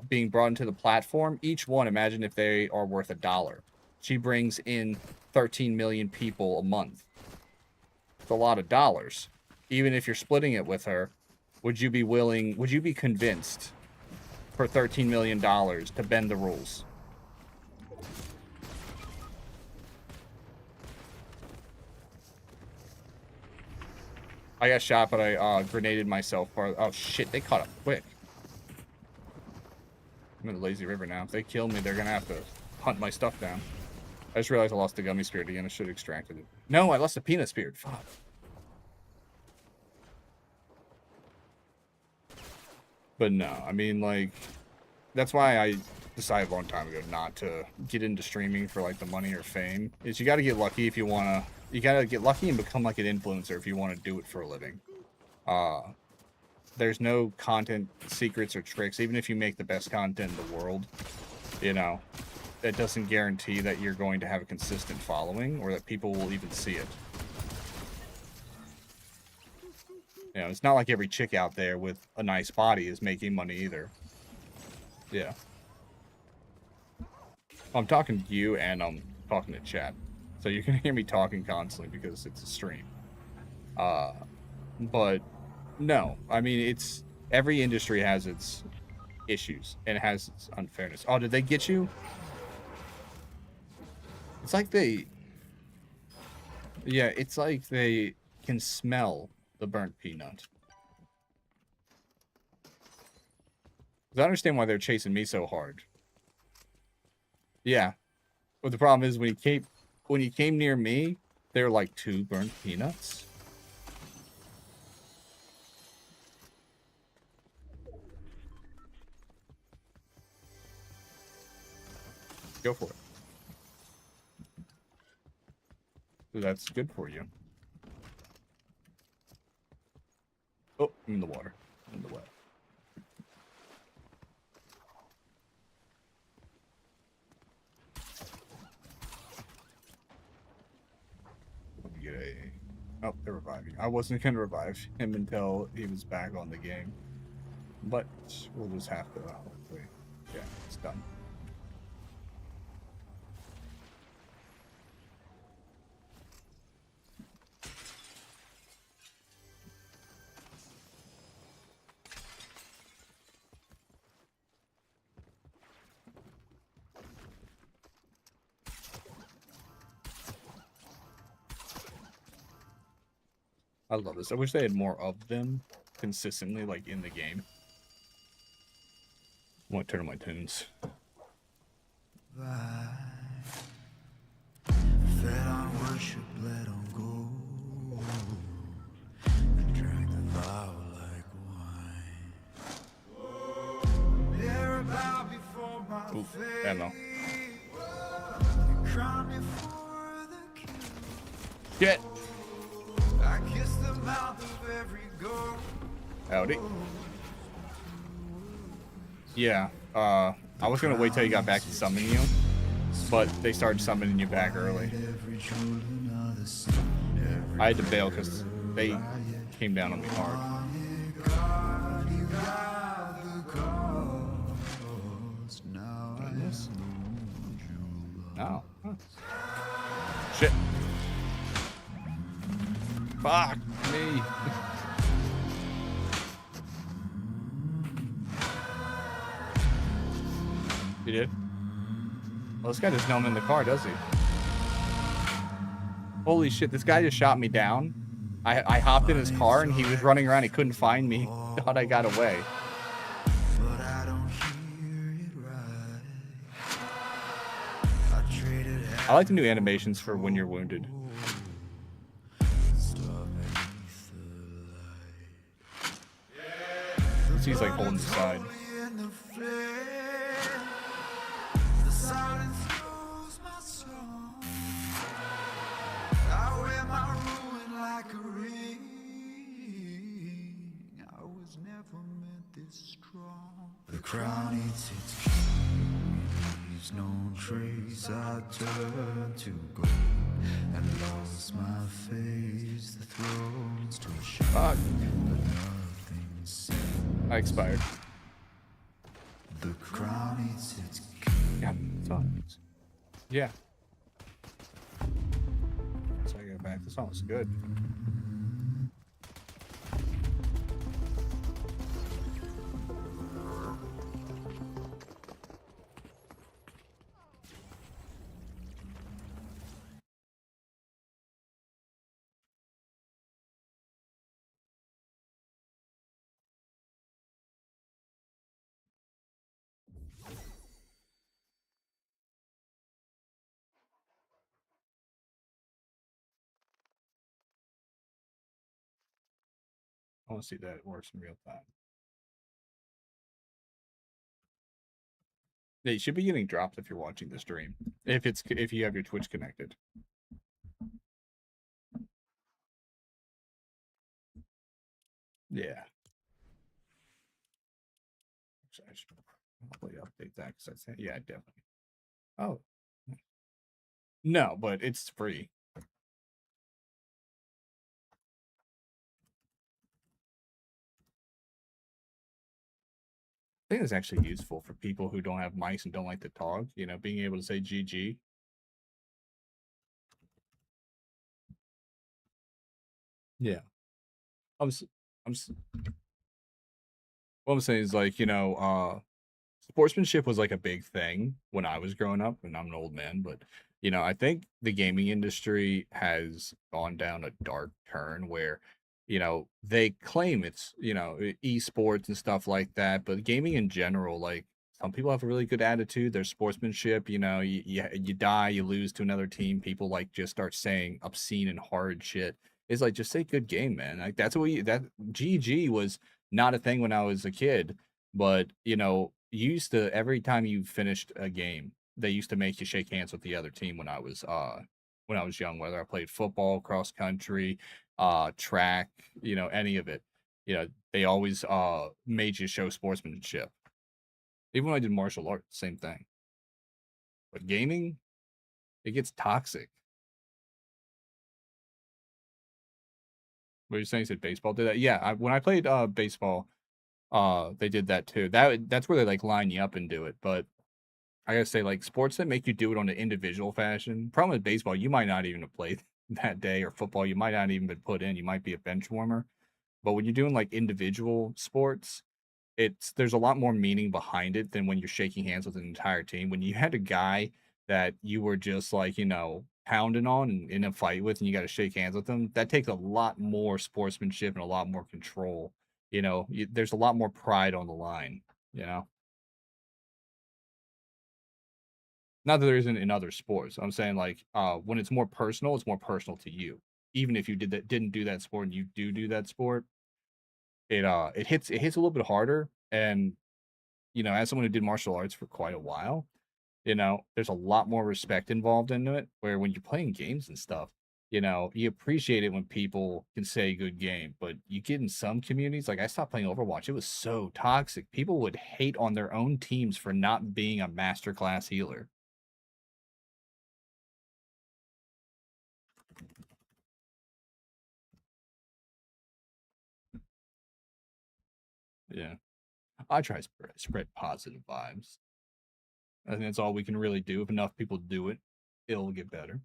being brought into the platform, each one, imagine if they are worth $1. She brings in 13 million people a month. It's a lot of dollars. Even if you're splitting it with her, would you be convinced for $13 million to bend the rules? I got shot, but I grenaded myself. Oh shit, they caught up quick. I'm in the lazy river now. If they kill me, they're gonna have to hunt my stuff down. I just realized I lost the gummy spirit again. I should have extracted it. No, I lost the peanut spirit. Fuck. But no, I mean, like, that's why I decided a long time ago not to get into streaming for, like, the money or fame. Is you gotta get lucky if you wanna... You gotta get lucky and become, like, an influencer if you want to do it for a living. There's no content secrets or tricks. Even if you make the best content in the world, you know, that doesn't guarantee that you're going to have a consistent following or that people will even see it. You know, it's not like every chick out there with a nice body is making money either. Yeah. I'm talking to you and I'm talking to chat. So you can hear me talking constantly because it's a stream. But no, I mean, it's every industry has its issues and it has its unfairness. Oh, did they get you? It's like they... Yeah, it's like they can smell the burnt peanut. I understand why they're chasing me so hard. Yeah. But the problem is when you came near me, there were like 2 burnt peanuts. Go for it. That's good for you. Oh, I'm in the water. I'm in the wet. Let me get a... Oh, they're reviving. I wasn't going to revive him until he was back on the game. But we'll just have to hopefully... Yeah, it's done. I love this. I wish they had more of them consistently, like, in the game. I want to turn on my tunes. Fed on worship, let on go, and drank the vow like wine. There about before my face, I don't know. you crowned me for the king. Shit! I kissed the mouth of every goat. Howdy. Yeah, I was gonna wait till you got back to summon you, but they started summoning you back early. I had to bail because they came down on me hard. No. Huh. Shit. Fuck me. You did? Well, this guy doesn't know I'm in the car, does he? Holy shit, this guy just shot me down. I hopped in his car and he was running around. He couldn't find me. Thought I got away. But I don't hear it right. I traded I like the new animations for when you're wounded. He's like holding the side. in the flare. The silence knows my song. I wear my ruin like a ring. I was never meant this strong. The crown eats its king, leaves no trace. I turn to gold and lost my face. The thrones to a shame, Fuck. but nothing said. I expired. The crown eats its king. Yeah, it's on. Yeah. So I go back. This song was good. want to see that it works in real time. Yeah, you should be getting dropped if you're watching the stream. If you have your Twitch connected. Yeah. Actually, I should probably update that because I said, yeah, definitely. Oh. No, but it's free. I think it's actually useful for people who don't have mics and don't like to talk. You know, being able to say GG. Yeah. I'm. I'm. What I'm saying is like sportsmanship was like a big thing when I was growing up, and I'm an old man, but I think the gaming industry has gone down a dark turn where, they claim it's, esports and stuff like that, but gaming in general, like some people have a really good attitude, there's sportsmanship, you die, you lose to another team, people like just start saying obscene and horrid shit. It's like just say good game, man. Like that's what that GG was not a thing when I was a kid, but you used to every time you finished a game, they used to make you shake hands with the other team when I was young, whether I played football, cross country, track, any of it. They always made you show sportsmanship. Even when I did martial arts, same thing. But gaming, it gets toxic. What you're saying? You said baseball did that? Yeah, when I played baseball, they did that too. That's where they like line you up and do it. But I gotta say, like sports that make you do it on an individual fashion. Problem with baseball, you might not even have played that day, or football, you might not even been put in. You might be a bench warmer. But when you're doing like individual sports, there's a lot more meaning behind it than when you're shaking hands with an entire team. When you had a guy that you were just like, pounding on and in a fight with, and you got to shake hands with them, that takes a lot more sportsmanship and a lot more control. There's a lot more pride on the line, you know? Not that there isn't in other sports. I'm saying like when it's more personal to you. Even if you didn't do that sport and you do that sport, it hits a little bit harder. And as someone who did martial arts for quite a while, there's a lot more respect involved in it. Where when you're playing games and stuff, you appreciate it when people can say good game. But you get in some communities, like I stopped playing Overwatch. It was so toxic. People would hate on their own teams for not being a masterclass healer. Yeah. I try to spread positive vibes. I think that's all we can really do. If enough people do it, it'll get better.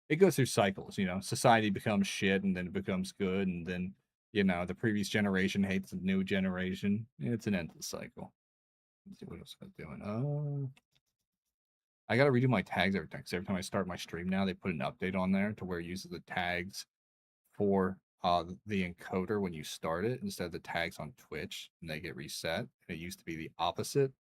It goes through cycles, Society becomes shit and then it becomes good, and then, the previous generation hates the new generation. It's an endless cycle. Let's see what else I was doing. I gotta redo my tags every time, because every time I start my stream now, they put an update on there to where it uses the tags for the encoder when you start it instead of the tags on Twitch, and they get reset. It used to be the opposite.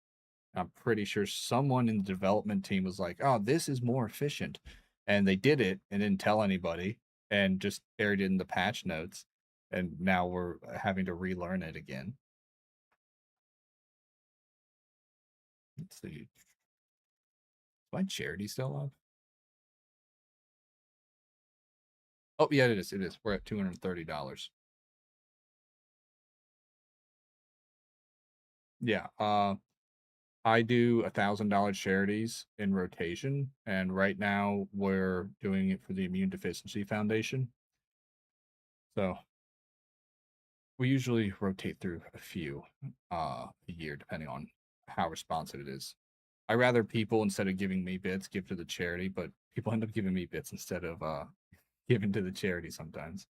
I'm pretty sure someone in the development team was like, "Oh, this is more efficient," and they did it and didn't tell anybody and just buried it in the patch notes. And now we're having to relearn it again. Let's see. Is my charity still up? Oh yeah, it is. It is. We're at $230. Yeah. I do $1,000 charities in rotation, and right now we're doing it for the Immune Deficiency Foundation. So we usually rotate through a few a year, depending on how responsive it is. I rather people, instead of giving me bits, give to the charity, but people end up giving me bits instead of giving to the charity sometimes.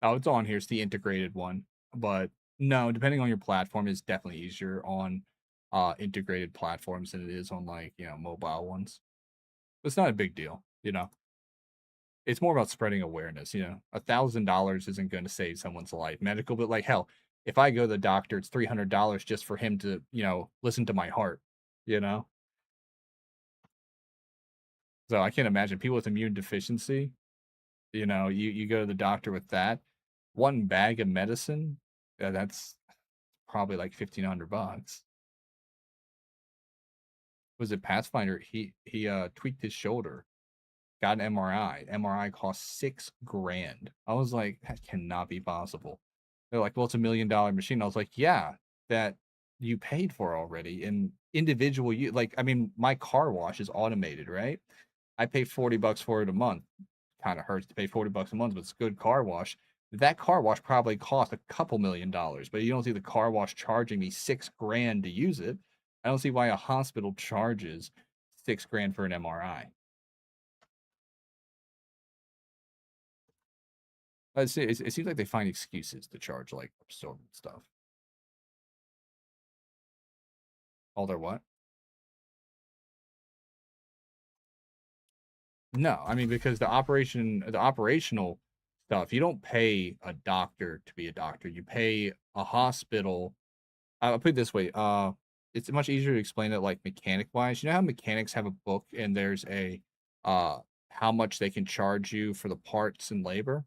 Oh, it's on here. It's the integrated one. But no, depending on your platform, it's definitely easier on integrated platforms than it is on like, mobile ones. It's not a big deal. It's more about spreading awareness. $1,000 isn't going to save someone's life. Medical, but like hell, if I go to the doctor, it's $300 just for him to, listen to my heart. It's So I can't imagine people with immune deficiency. You go to the doctor with that. One bag of medicine, that's probably like $1,500. Was it Pathfinder? He tweaked his shoulder, got an MRI. MRI cost $6,000. I was like, that cannot be possible. They're like, well, it's $1 million machine. I was like, yeah, that you paid for already. And individual, you like, I mean, my car wash is automated, right? I pay $40 for it a month. Kind of hurts to pay $40 a month, but it's good car wash. That car wash probably cost a couple $1 million, but you don't see the car wash charging me $6,000 to use it. I don't see why a hospital charges $6,000 for an MRI. It seems like they find excuses to charge like absorbent stuff. All their what? No, I mean because the operational stuff, you don't pay a doctor to be a doctor. You pay a hospital. I'll put it this way. It's much easier to explain it like mechanic wise. You know how mechanics have a book and there's a uh how much they can charge you for the parts and labor?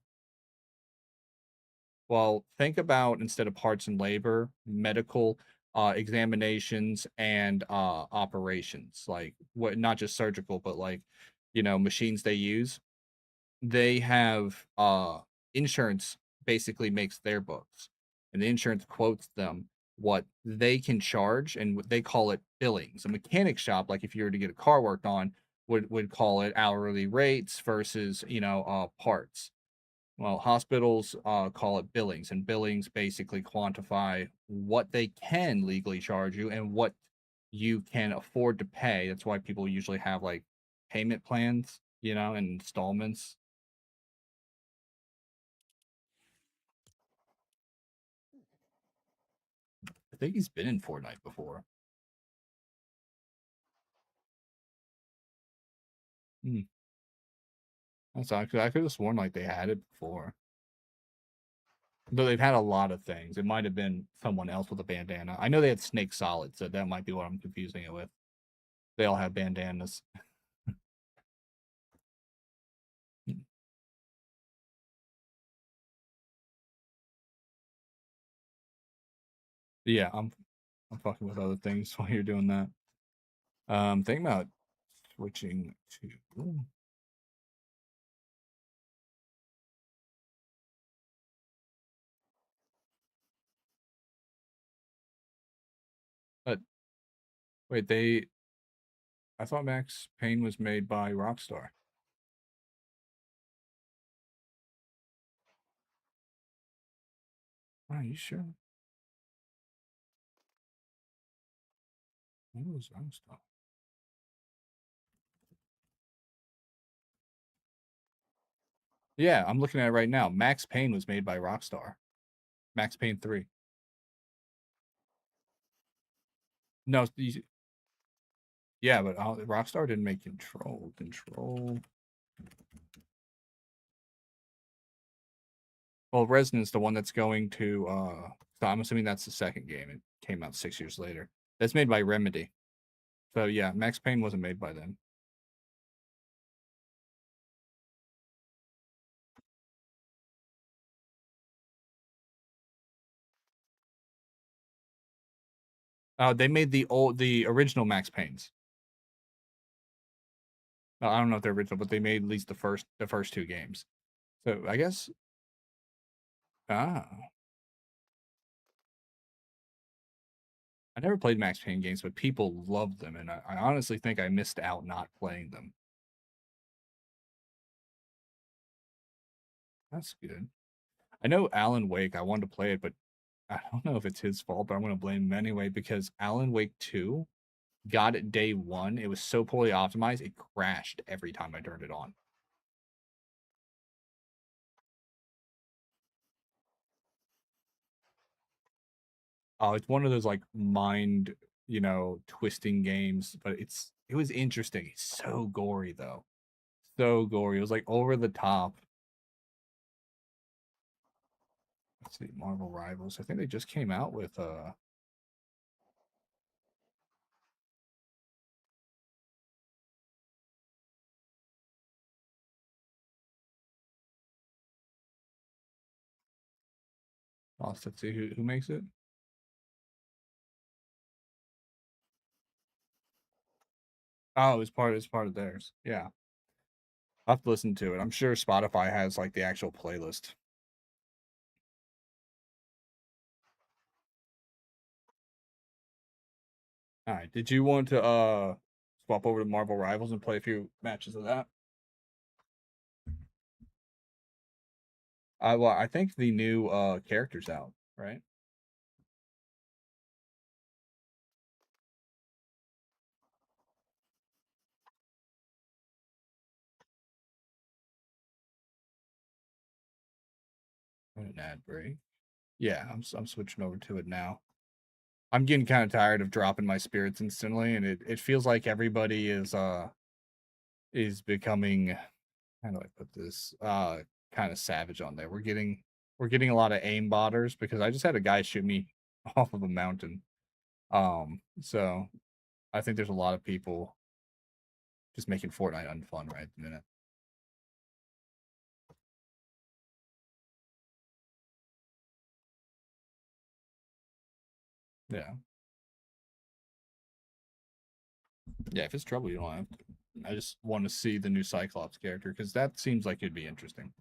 Well, think about instead of parts and labor, medical examinations and operations, like what not just surgical, but like machines they use. They have insurance basically makes their books, and the insurance quotes them what they can charge, and they call it billings. A mechanic shop, like if you were to get a car worked on, would call it hourly rates versus parts. Well, hospitals call it billings, and billings basically quantify what they can legally charge you and what you can afford to pay. That's why people usually have like payment plans, and installments. I think he's been in Fortnite before. Hmm. That's actually I could have sworn like they had it before. Though they've had a lot of things. It might have been someone else with a bandana. I know they had Snake Solid, so that might be what I'm confusing it with. They all have bandanas. Yeah, I'm fucking with other things while you're doing that. Thinking about switching to. But wait, I thought Max Payne was made by Rockstar. Are you sure? It was Rockstar. Yeah, I'm looking at it right now. Max Payne was made by Rockstar. Max Payne 3. No, yeah, but Rockstar didn't make Control. Control. Well, Resonance, the one that's going to. So I'm assuming that's the second game. It came out 6 years later. That's made by Remedy. So yeah, Max Payne wasn't made by them. They made the original Max Paynes. I don't know if they're original, but they made at least the first two games. So I guess. Ah, I never played Max Payne games, but people loved them, and I honestly think I missed out not playing them. That's good. I know Alan Wake. I wanted to play it, but I don't know if it's his fault, but I'm gonna blame him anyway because Alan Wake 2 got it day one. It was so poorly optimized, it crashed every time I turned it on. Oh, it's one of those like mind, twisting games, but it was interesting. It's so gory though. So gory. It was like over the top. Let's see, Marvel Rivals. I think they just came out with Let's see who makes it. Oh, it's part of theirs. Yeah. I'll have to listen to it. I'm sure Spotify has like the actual playlist. All right. Did you want to swap over to Marvel Rivals and play a few matches of that? Well, I think the new character's out, right? An ad break. Yeah, I'm switching over to it now. I'm getting kind of tired of dropping my spirits instantly, and it feels like everybody is becoming, how do I put this? Kind of savage on there. We're getting a lot of aim botters because I just had a guy shoot me off of a mountain. So I think there's a lot of people just making Fortnite unfun right at the minute. Yeah. Yeah, if it's trouble, you don't have to. I just want to see the new Cyclops character because that seems like it'd be interesting.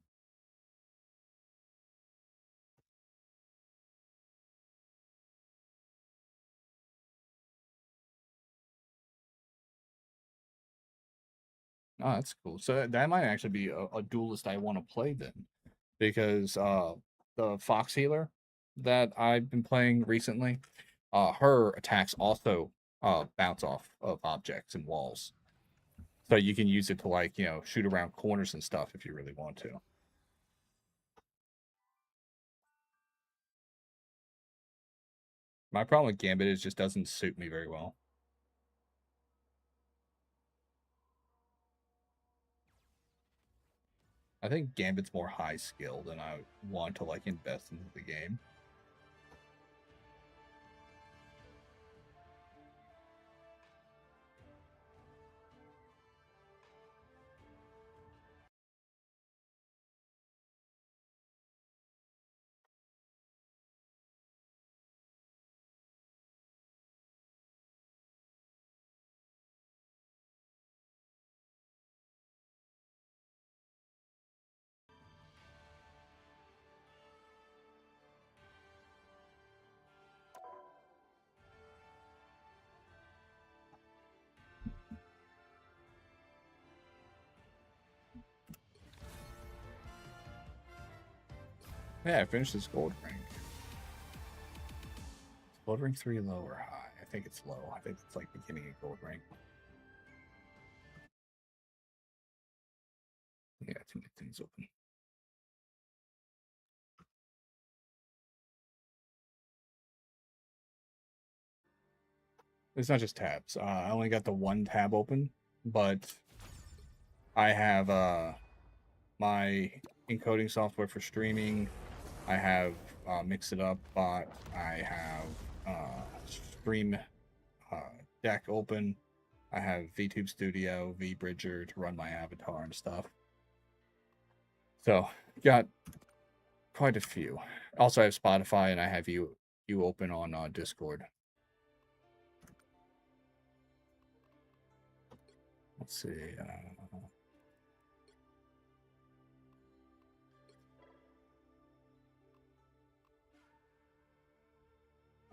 Oh, that's cool. So that might actually be a duelist I want to play then, because the Fox Healer that I've been playing recently, her attacks also bounce off of objects and walls, so you can use it to like shoot around corners and stuff if you really want to. My problem with Gambit is just doesn't suit me very well. I think Gambit's more high skill than I want to like invest into the game. Yeah, I finished this gold rank. Gold rank 3 low or high? I think it's low. I think it's like beginning of gold rank. Yeah, too many things open. It's not just tabs. I only got the one tab open, but I have my encoding software for streaming. I have Mix It Up bot. I have Stream uh, Deck open. I have VTube Studio, VBridger to run my avatar and stuff. So got quite a few. Also, I have Spotify and I have you open on Discord. Let's see.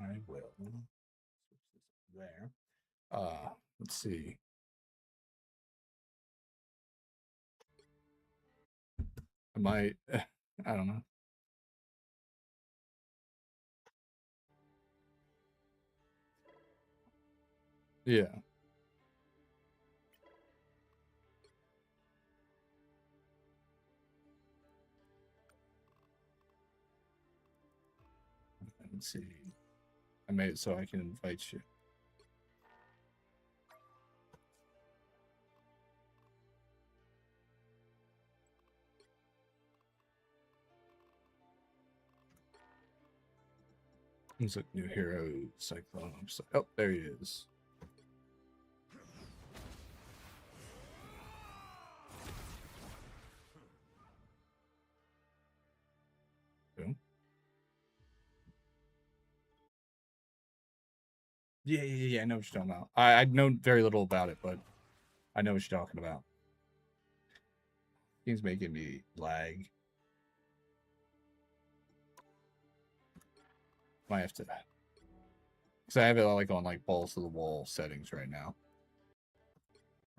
I will switch this there. Let's see. I might. I don't know. Yeah. Let's see. I made it so I can invite you. He's a new hero, Cyclops. Oh, there he is. Boom. Yeah. I know what you're talking about. I know very little about it, but I know what you're talking about. Game's making me lag. Might have to, because I have it like on like balls to the wall settings right now.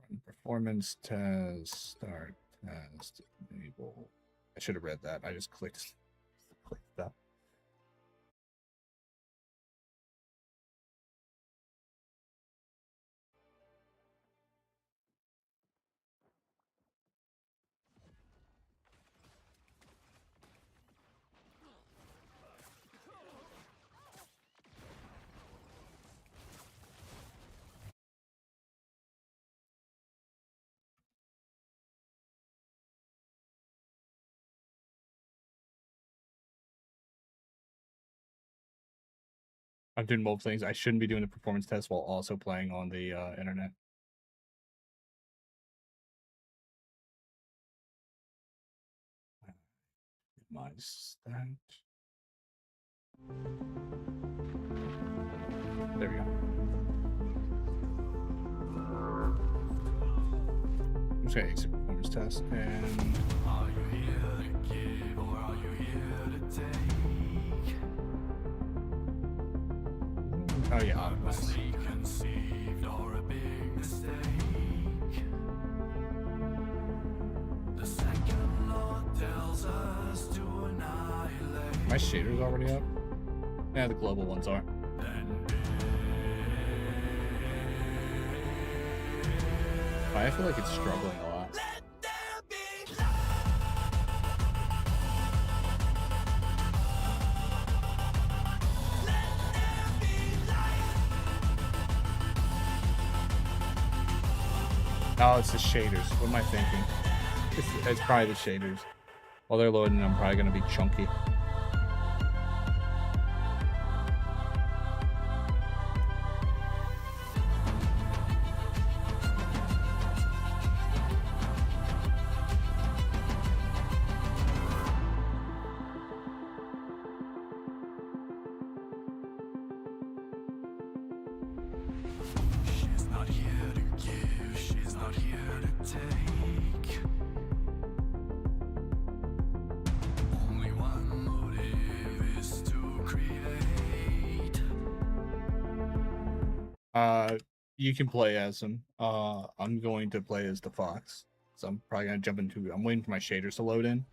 Run performance test, start test, enable. I should have read that. I just clicked that. I'm doing multiple things. I shouldn't be doing the performance test while also playing on the internet. My stat. There we go. I'm just gonna exit performance test and. Are you here to give or are you here to take? Oh yeah, Purposely conceived or a big mistake. The second law tells us to annihilate. my shaders already up. Yeah, the global ones are. I feel like it's struggling a lot. Oh, it's the shaders. What am I thinking? It's probably the shaders. While they're loading, I'm probably going to be chunky. She's not here to give, she's not here to take. Only one motive is to create. You can play as him. I'm going to play as the fox. So I'm probably going to jump into. I'm waiting for my shaders to load in.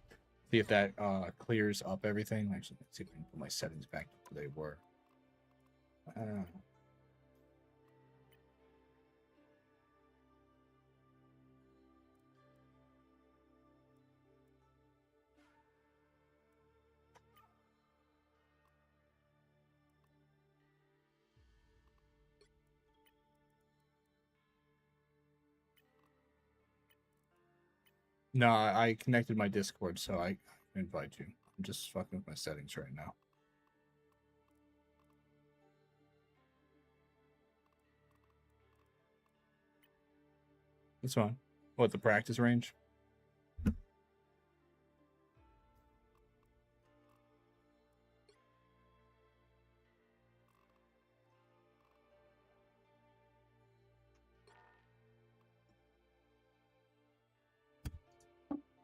See if that clears up everything. Actually, let's see if I can put my settings back to where they were. No, I connected my Discord, so I invite you. I'm just fucking with my settings right now. That's fine. What, the practice range?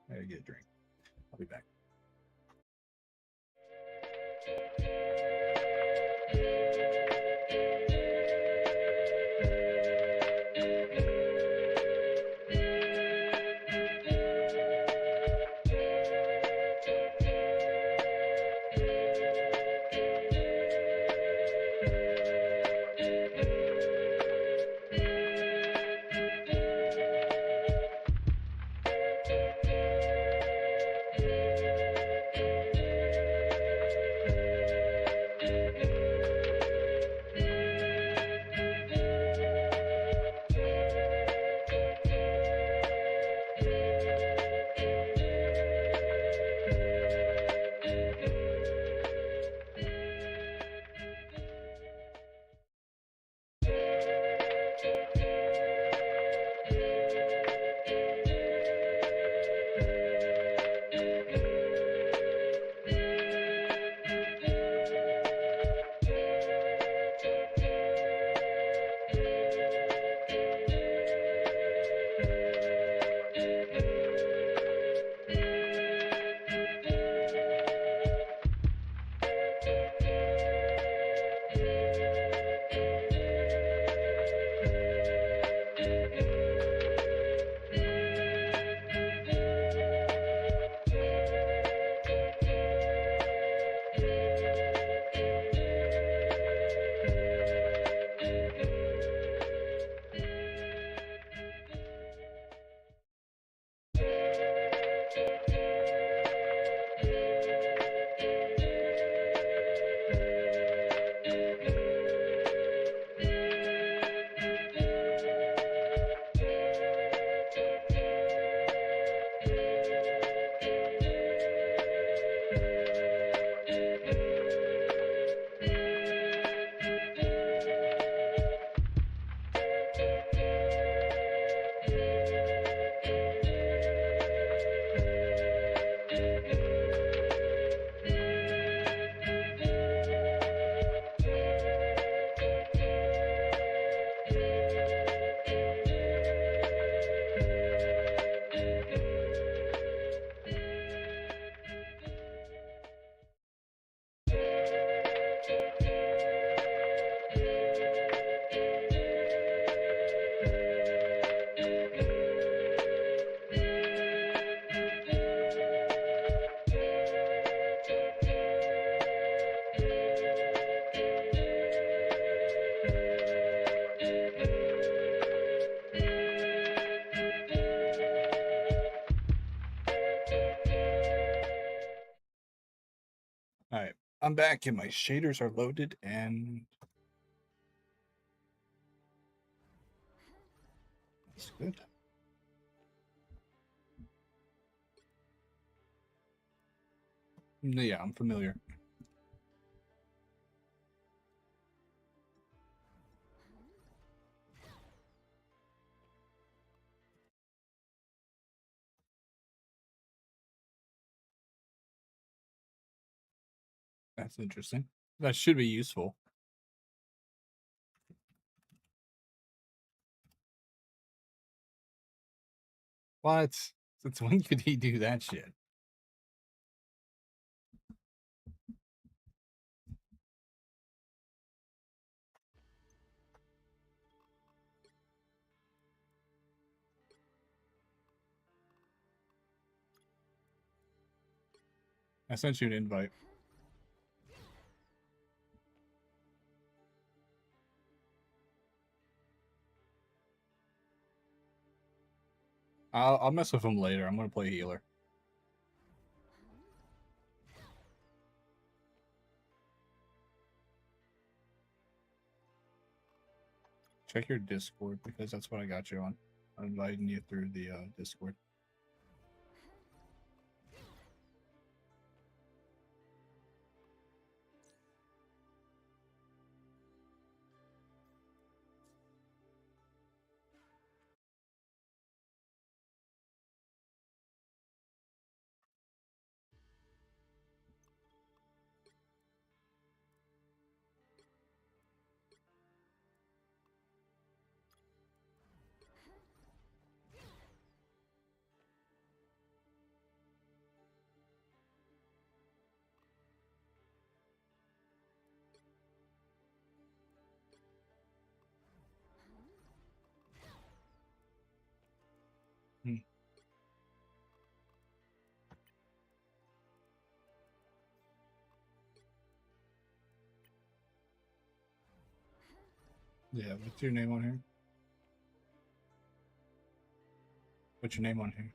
I gotta get a drink. I'll be back. All right, I'm back and my shaders are loaded and that's good. Yeah, I'm familiar. That's interesting. That should be useful. What? Since when could he do that shit? I sent you an invite. I'll mess with him later. I'm gonna play healer. Check your Discord because that's what I got you on. I'm inviting you through the Discord. Hmm. Yeah, what's your name on here? What's your name on here?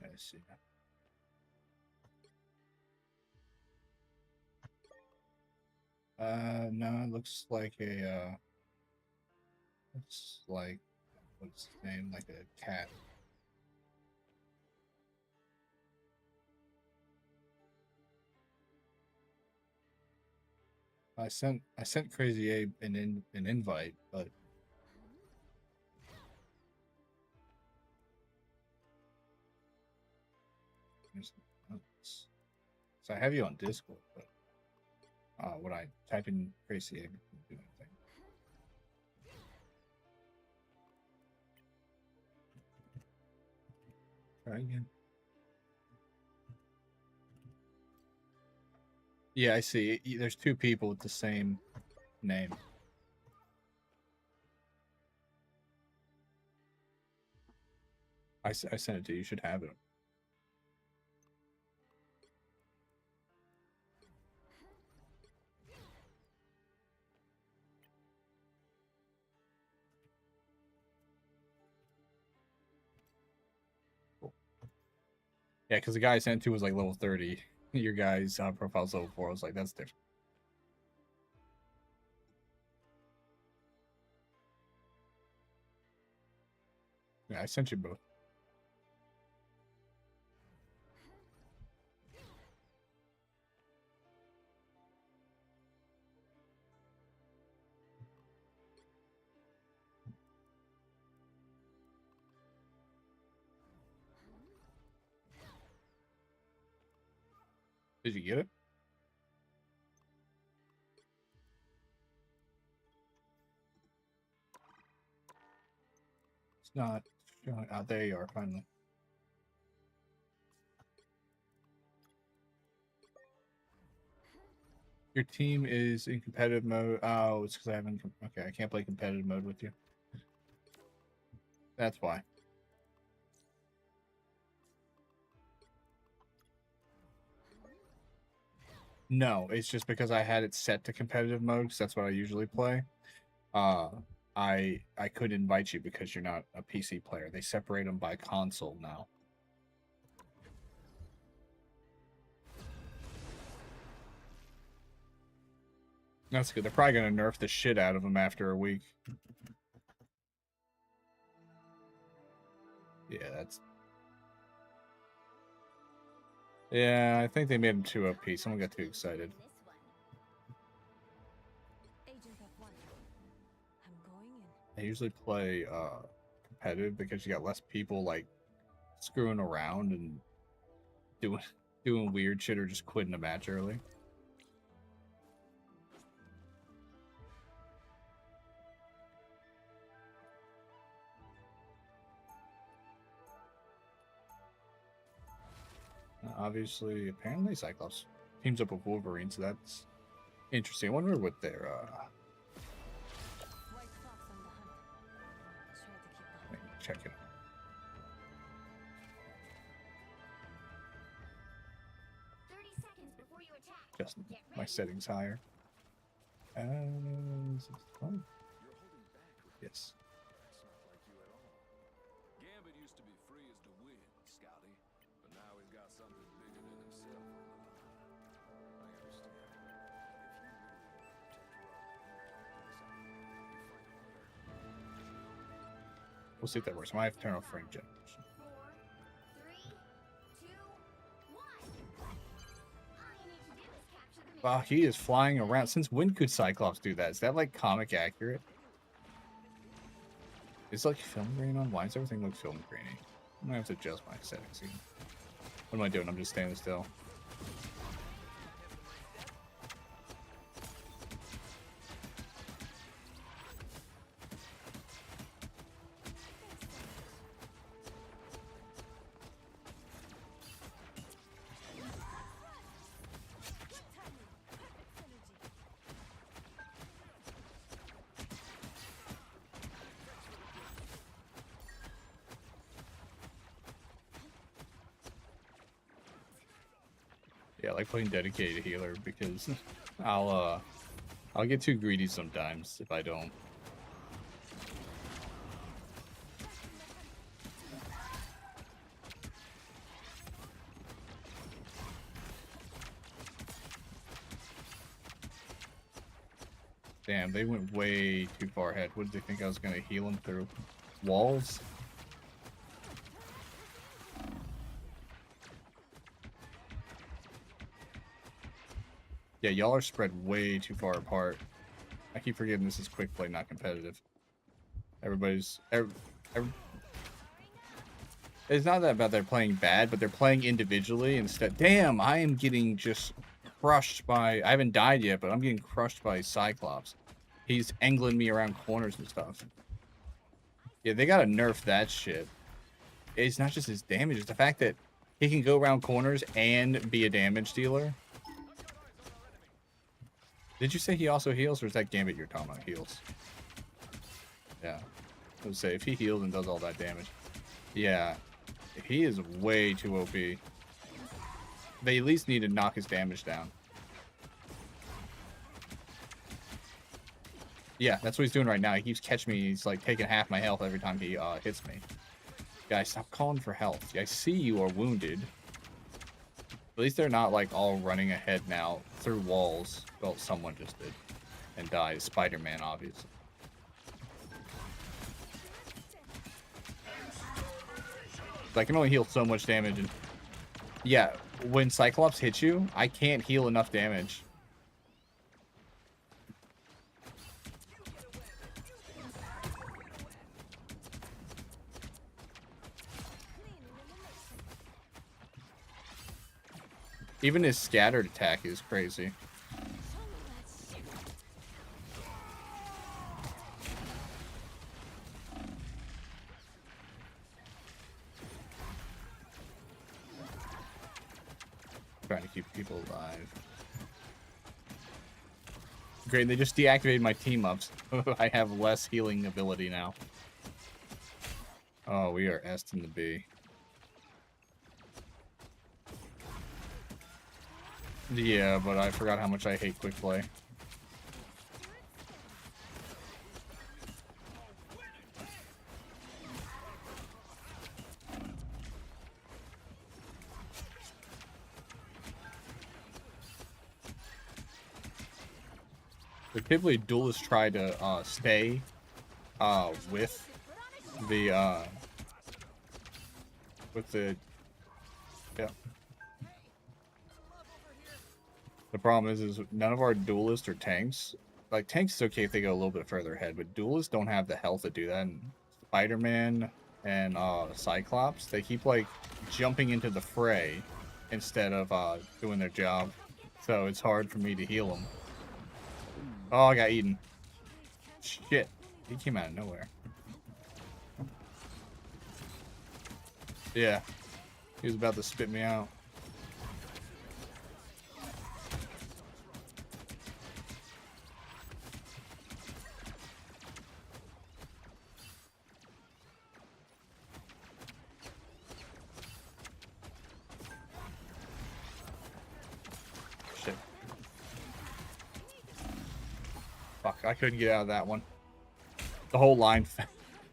I see. No, it looks like a it's like what's his name? Like a cat. I sent Crazy Abe an invite, but so I have you on Discord, but when I type in Crazy Abe, it doesn't do anything. Try again. Yeah, I see. There's two people with the same name. I sent it to you. You should have it. Cool. Yeah, because the guy I sent to was like level 30. Your guy's profile's level 4. I was like, that's different. Yeah, I sent you both. Did you get it? It's not showing. Oh, there you are, finally. Your team is in competitive mode. Oh, it's because I haven't. Okay, I can't play competitive mode with you. That's why. No, it's just because I had it set to competitive mode because that's what I usually play. Uh, I couldn't invite you because you're not a PC player. They separate them by console now. That's good. They're probably gonna nerf the shit out of them after a week. Yeah, that's... Yeah, I think they made him too OP. Someone got too excited. I usually play competitive because you got less people like screwing around and doing weird shit or just quitting a match early. Obviously, apparently Cyclops teams up with Wolverine, so that's interesting. I wonder what their check it. 30 seconds before you attack. Just my settings higher. Is it fun? Yes. That's not like you at all. Gambit used to be free as the wind, Scotty. But now he's got something bigger than himself on the line. I understand. If you really want to protect your own, you fight harder. We'll see if that works. I might have to turn off frame generation. 4, 3, 2, 1. All you need to do is capture the Wow, he is flying around. Since when could Cyclops do that? Is that like comic accurate? It's like film grain on. Why does everything look film grainy? I'm gonna have to adjust my settings again. What am I doing? I'm just standing still. Yeah, I like playing dedicated healer because I'll get too greedy sometimes if I don't. Damn, they went way too far ahead. What did they think I was gonna heal them through walls? Yeah, y'all are spread way too far apart. I keep forgetting this is quick play, not competitive. Everybody's... It's not that about they're playing bad, but they're playing individually instead. Damn, I am getting just crushed by... I haven't died yet, but I'm getting crushed by Cyclops. He's angling me around corners and stuff. Yeah, they gotta nerf that shit. It's not just his damage, it's the fact that he can go around corners and be a damage dealer. Did you say he also heals, or is that Gambit you're talking about heals? Yeah. I would say, if he heals and does all that damage. Yeah. He is way too OP. They at least need to knock his damage down. Yeah, that's what he's doing right now. He keeps catching me. He's like taking half my health every time he hits me. Guys, stop calling for help. I see you are wounded. At least they're not like all running ahead now through walls. Well, someone just did and died. Spider-Man, obviously. I can only heal so much damage. And yeah, when Cyclops hits you, I can't heal enough damage. Even his scattered attack is crazy. Trying to keep people alive. Great, they just deactivated my team ups. I have less healing ability now. Oh, we are S in the B. Yeah, but I forgot how much I hate quick play. But typically duelists try to stay with the yeah. The problem is none of our duelists or tanks. Like tanks is okay if they go a little bit further ahead, but duelists don't have the health to do that. And Spider-Man and Cyclops, they keep like jumping into the fray instead of doing their job. So it's hard for me to heal them. Oh, I got eaten. Shit. He came out of nowhere. Yeah. He was about to spit me out. Shit. Fuck, I couldn't get out of that one. The whole line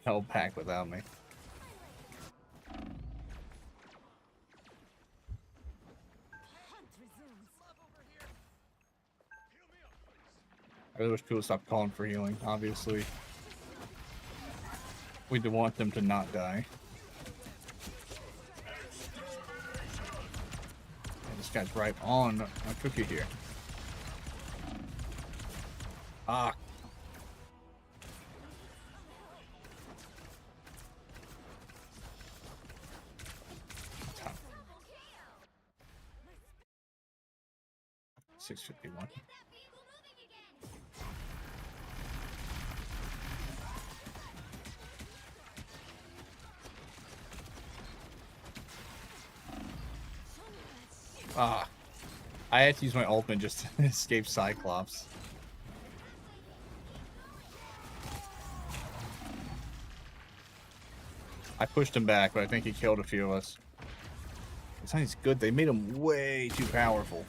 fell back without me. I really wish people would stop calling for healing, obviously. We do want them to not die. And this guy's right on my cookie here. Ah. Top. 651. Ah, I had to use my ultimate just to escape Cyclops. I pushed him back, but I think he killed a few of us. It's not he's good. They made him way too powerful.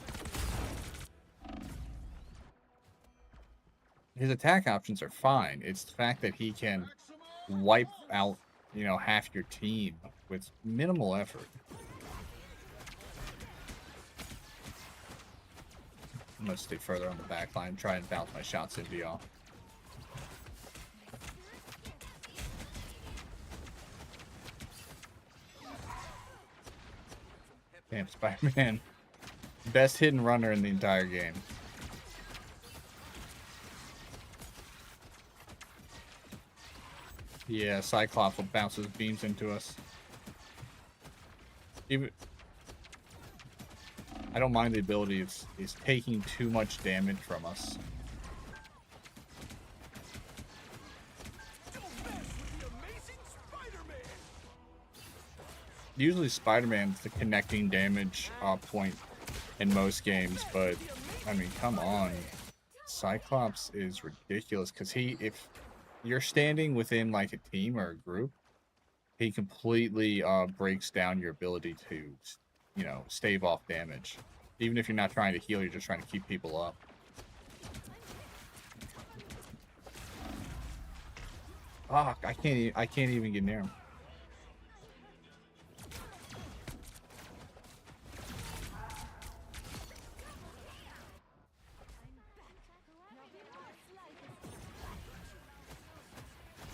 His attack options are fine. It's the fact that he can wipe out, you know, half your team with minimal effort. I'm gonna stay further on the back line, try and bounce my shots into y'all. Damn, Spider-Man. Best hidden runner in the entire game. Yeah, Cyclops will bounce his beams into us. Even I don't mind the ability. It's taking too much damage from us. Usually Spider-Man's the connecting damage point in most games, but I mean, come on. Cyclops is ridiculous because if you're standing within like a team or a group, he completely breaks down your ability to, you know, stave off damage. Even if you're not trying to heal, you're just trying to keep people up. Fuck, I can't even get near him.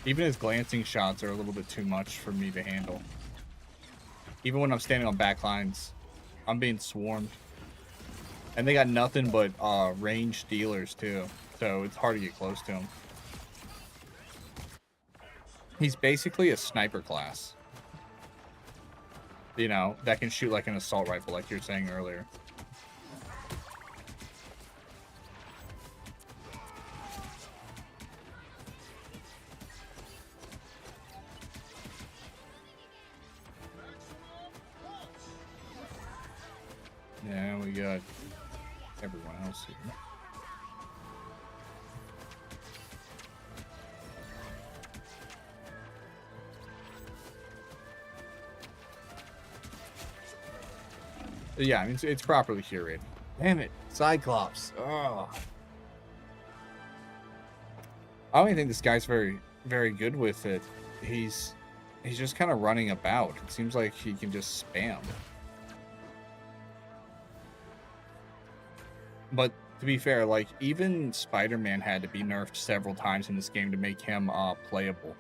Even his glancing shots are a little bit too much for me to handle. Even when I'm standing on backlines, I'm being swarmed. And they got nothing but ranged dealers too, so it's hard to get close to him. He's basically a sniper class. You know, that can shoot like an assault rifle, like you were saying earlier. Yeah, we got everyone else here. Yeah, I mean, it's properly curated. Damn it, Cyclops. Oh. I don't even think this guy's very good with it. He's just kind of running about. It seems like he can just spam. But to be fair, like, even Spider-Man had to be nerfed several times in this game to make him playable.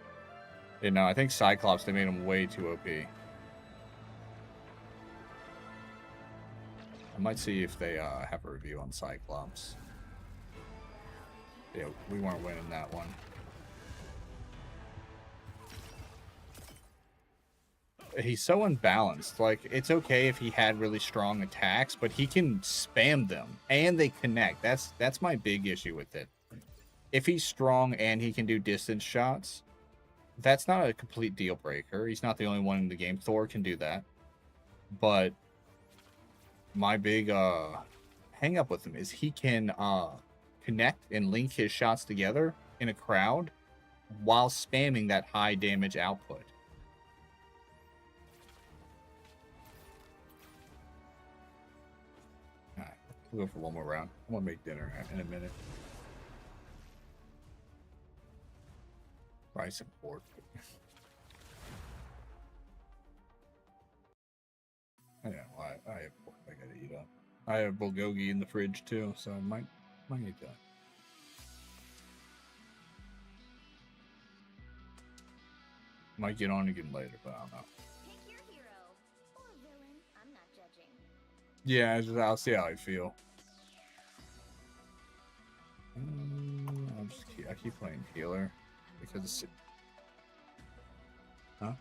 You know, I think Cyclops, they made him way too OP. I might see if they have a review on Cyclops. Yeah, we weren't winning that one. He's so unbalanced. Like, it's okay if he had really strong attacks, but he can spam them and they connect. That's my big issue with it. If he's strong and he can do distance shots, that's not a complete deal breaker. He's not the only one in the game. Thor can do that. But my big hang up with him is he can connect and link his shots together in a crowd while spamming that high damage output. Alright, we'll go for one more round. I'm gonna make dinner in a minute. Rice and pork. Yeah, well, I have pork I gotta eat up. I have bulgogi in the fridge too, so I might eat that. Might get on again later, but I don't know. Pick your hero or villain. I'm not judging. Yeah, I'll see how I feel. I keep playing healer because it's... Huh?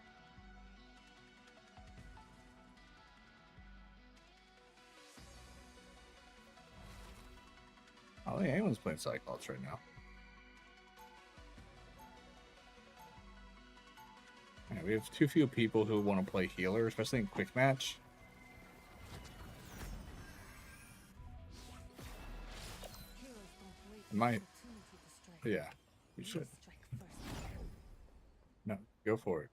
I don't think anyone's playing Cyclops right now. Yeah, we have too few people who want to play healer, especially in quick match. Yeah, you should. No, go for it.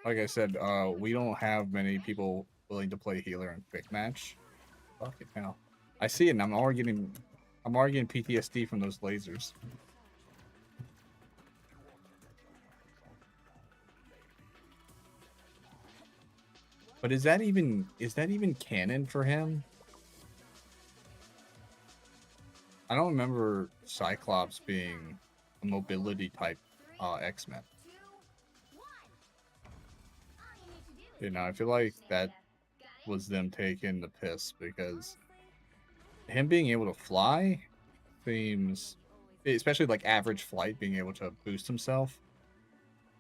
Like I said, we don't have many people willing to play healer in quick match. Fuck it now. I see it and I'm already getting PTSD from those lasers. But is that even canon for him? I don't remember Cyclops being a mobility type X-Men. You know, I feel like that was them taking the piss because him being able to fly seems, especially like average flight, being able to boost himself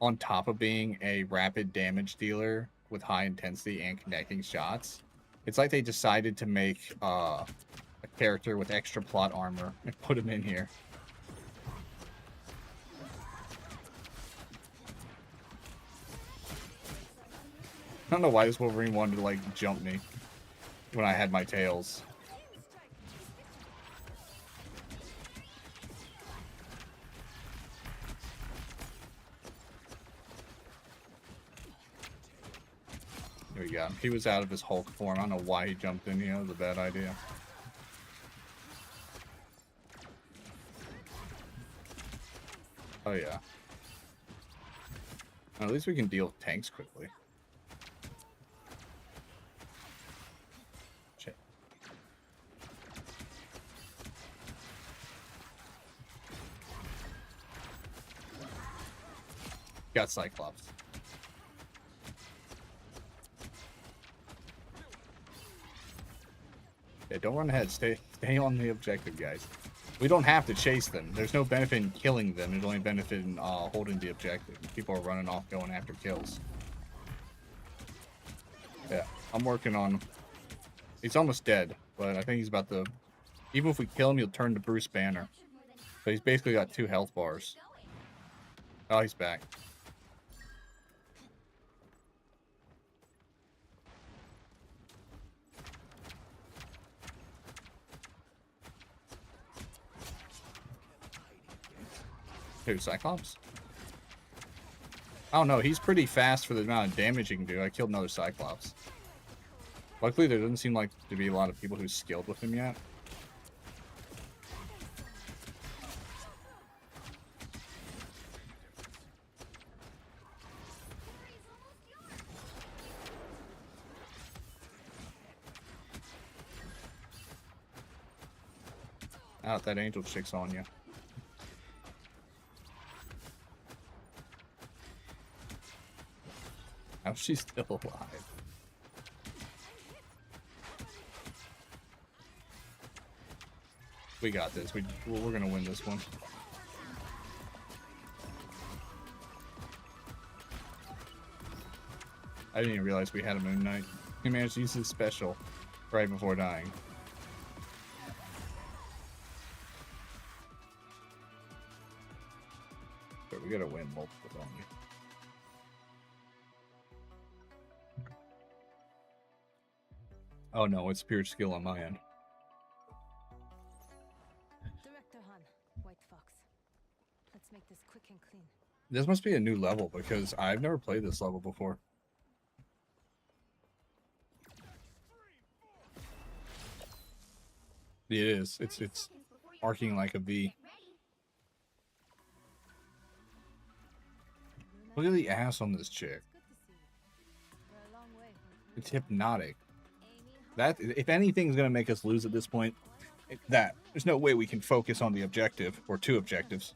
on top of being a rapid damage dealer with high intensity and connecting shots. It's like they decided to make a character with extra plot armor and put him in here. I don't know why this Wolverine wanted to like jump me when I had my tails. There we go. He was out of his Hulk form. I don't know why he jumped in here. It was a bad idea. Oh yeah. At least we can deal with tanks quickly. Shit. Got Cyclops. Yeah, don't run ahead. Stay on the objective, guys. We don't have to chase them. There's no benefit in killing them. There's only benefit in holding the objective. People are running off going after kills. Yeah, I'm working on him. He's almost dead, but I think he's about to... Even if we kill him, he'll turn to Bruce Banner. So he's basically got 2 health bars. Oh, he's back. Who, Cyclops? I don't know, he's pretty fast for the amount of damage he can do. I killed another Cyclops. Luckily, there doesn't seem like to be a lot of people who's skilled with him yet. Out, that angel chick's on you. How's she still alive? We got this. We're gonna win this one. I didn't even realize we had a Moon Knight. He managed to use his special right before dying. So we gotta win multiple, don't we? Oh no, it's pure skill on my end. Director Han, White Fox. Let's make this quick and clean. This must be a new level because I've never played this level before. It is. It's arcing like a V. Look at the ass on this chick. Good to see you. We're a long way from It's hypnotic. Amy, That, if anything's gonna make us lose at this point, that. There's no way we can focus on the objective or two objectives.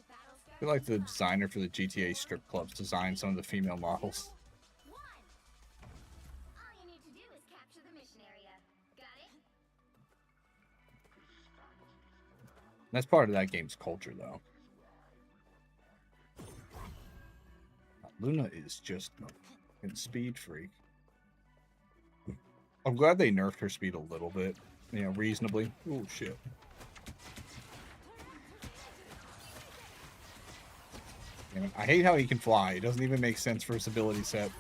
I feel like the designer for the GTA strip clubs designed some of the female models. One. All you need to do is capture the mission area. Got it? That's part of that game's culture, though. Luna is just a speed freak. I'm glad they nerfed her speed a little bit, you know, reasonably. Oh shit. Damn, I hate how he can fly. It doesn't even make sense for his ability set.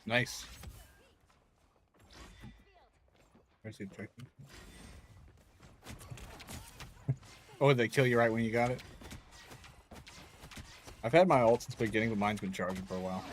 Nice. Where's the objective? Oh, did they kill you right when you got it? I've had my ult since the beginning, but mine's been charging for a while.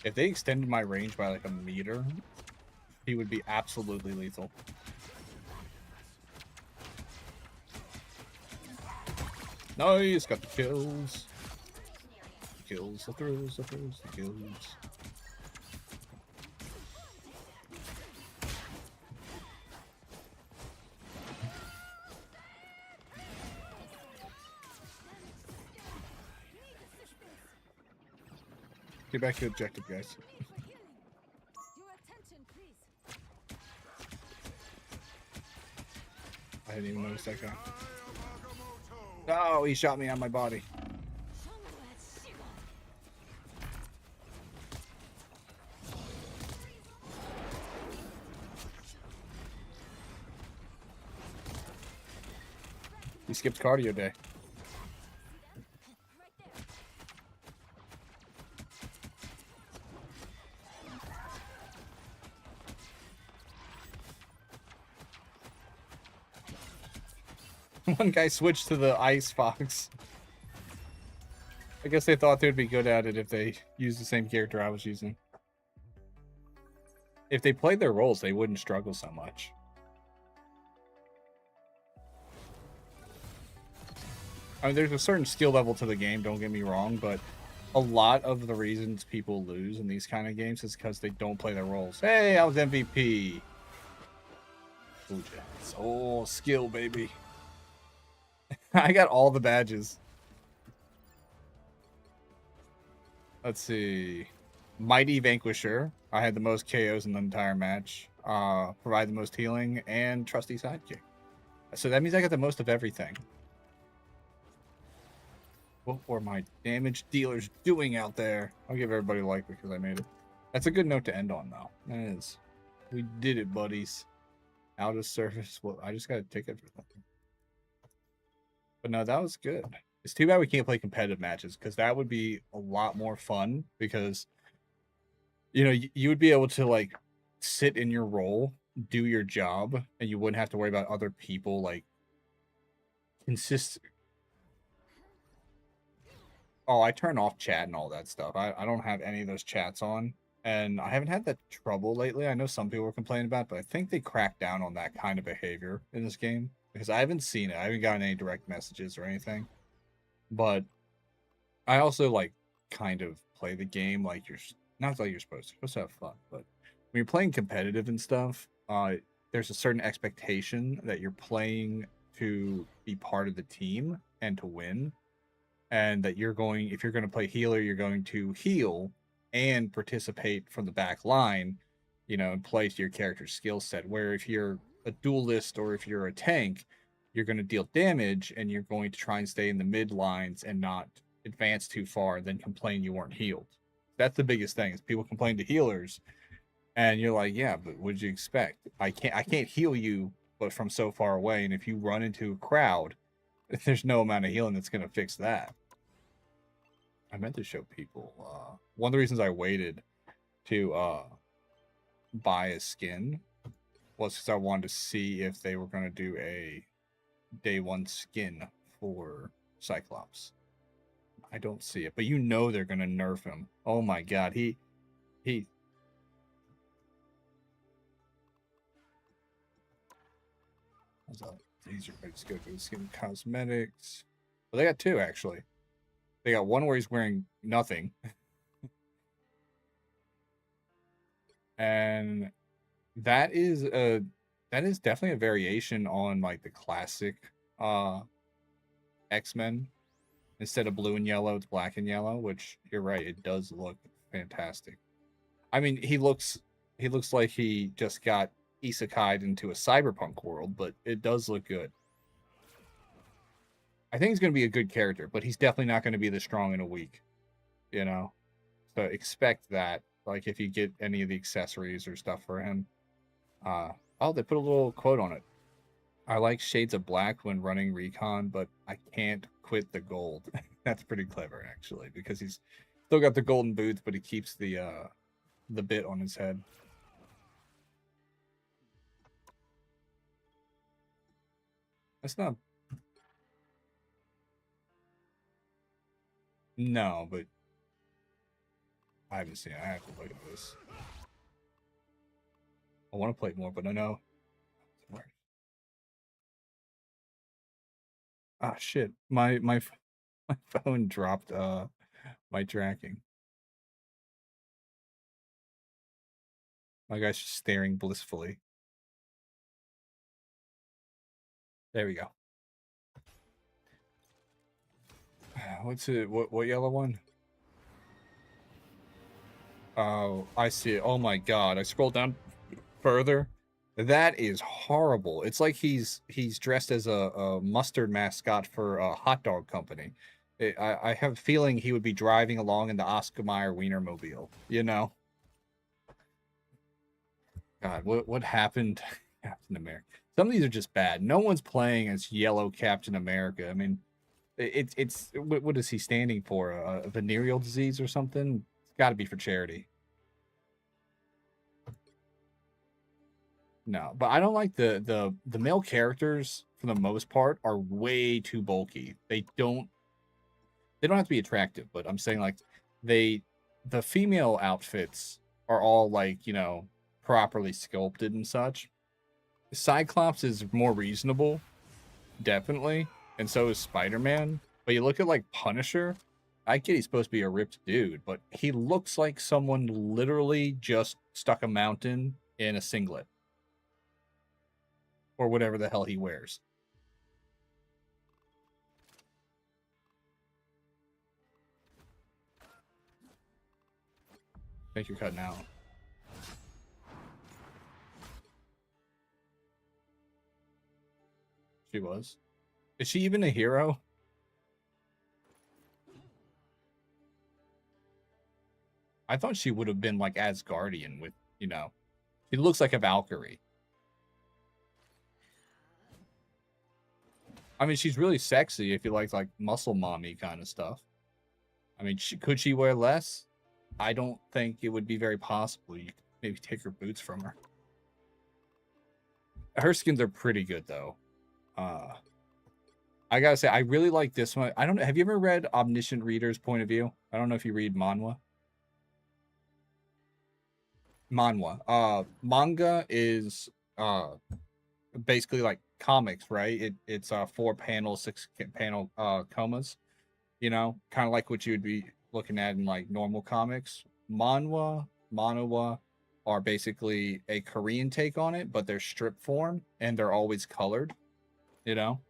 If they extended my range by like a meter, he would be absolutely lethal. Nice, got the kills. Kills, the throws, the throws, the kills. Get back to objective, guys. your attention, please. I didn't even notice that guy. Oh, he shot me on my body. He skipped cardio day. One guy switched to the ice fox. I guess they thought they'd be good at it if they used the same character I was using. If they played their roles, they wouldn't struggle so much. I mean, there's a certain skill level to the game, don't get me wrong, but a lot of the reasons people lose in these kind of games is because they don't play their roles. Hey, I was MVP. Oh, skill, baby. I got all the badges. Let's see. Mighty Vanquisher. I had the most KOs in the entire match. Provide the most healing and trusty sidekick. So that means I got the most of everything. What were my damage dealers doing out there? I'll give everybody a like because I made it. That's a good note to end on, though. That is. We did it, buddies. Out of service. Well, I just got a ticket for that. But no, that was good. It's too bad we can't play competitive matches because that would be a lot more fun because you know you would be able to like sit in your role, do your job, and you wouldn't have to worry about other people like consist. Oh, I turn off chat and all that stuff. I don't have any of those chats on, and I haven't had that trouble lately. I know some people are complaining about it, but I think they cracked down on that kind of behavior in this game because I haven't seen it. I haven't gotten any direct messages or anything. But I also like kind of play the game like you're not like you're supposed to. You're supposed to have fun, but when you're playing competitive and stuff, there's a certain expectation that you're playing to be part of the team and to win, and that you're going if you're going to play healer, you're going to heal and participate from the back line, you know, and play to your character's skill set. Where if you're a duelist or if you're a tank, you're going to deal damage and you're going to try and stay in the mid lines and not advance too far and then complain you weren't healed. That's the biggest thing is people complain to healers and you're like, yeah, but what did you expect? I can't heal you but from so far away, and if you run into a crowd, there's no amount of healing that's going to fix that. I meant to show people one of the reasons I waited to buy a skin was because I wanted to see if they were going to do a day one skin for Cyclops. I don't see it, but you know they're gonna nerf him. Oh my god, he. What's up? These are just go to skin cosmetics. Well, they got two actually. They got one where he's wearing nothing, and that is definitely a variation on like the classic X-Men. Instead of blue and yellow, it's black and yellow, which you're right, it does look fantastic. I mean, he looks like he just got isekai'd into a cyberpunk world, but it does look good. I think he's going to be a good character, but he's definitely not going to be this strong in a week, you know? So expect that, like, if you get any of the accessories or stuff for him. Oh, they put a little quote on it. I like shades of black when running recon, but I can't quit the gold. That's pretty clever, actually, because he's still got the golden boots, but he keeps the bit on his head. That's not. No, but I haven't seen it. I have to look at this. I want to play more, but I know. Ah, shit. My phone dropped my tracking. My guy's just staring blissfully. There we go. What's it? What yellow one? Oh, I see it. Oh my god. I scrolled down further. That is horrible. It's like he's dressed as a mustard mascot for a hot dog company. I have a feeling he would be driving along in the Oscar Mayer Wienermobile, you know? God, what happened to Captain America? Some of these are just bad. No one's playing as yellow Captain America. I mean, it's what is he standing for? A venereal disease or something? It's got to be for charity. No, but I don't like the male characters for the most part are way too bulky. They don't have to be attractive, but I'm saying like the female outfits are all like, you know, properly sculpted and such. Cyclops is more reasonable, definitely, and so is Spider-Man. But you look at like Punisher, I get he's supposed to be a ripped dude, but he looks like someone literally just stuck a mountain in a singlet. Or whatever the hell he wears. I think you're cutting out. She was. Is she even a hero? I thought she would have been like Asgardian with, you know, she looks like a Valkyrie. I mean, she's really sexy if you like muscle mommy kind of stuff. I mean, could she wear less? I don't think it would be very possible. You could maybe take her boots from her. Her skins are pretty good though. I gotta say, I really like this one. I don't know. Have you ever read Omniscient Reader's Point of View? I don't know if you read manhwa. Manhwa. Manga is basically like comics, right? It's 4 panel, 6 panel comas. You know, kind of like what you would be looking at in like normal comics. Manhwa are basically a Korean take on it, but they're strip form and they're always colored. You know,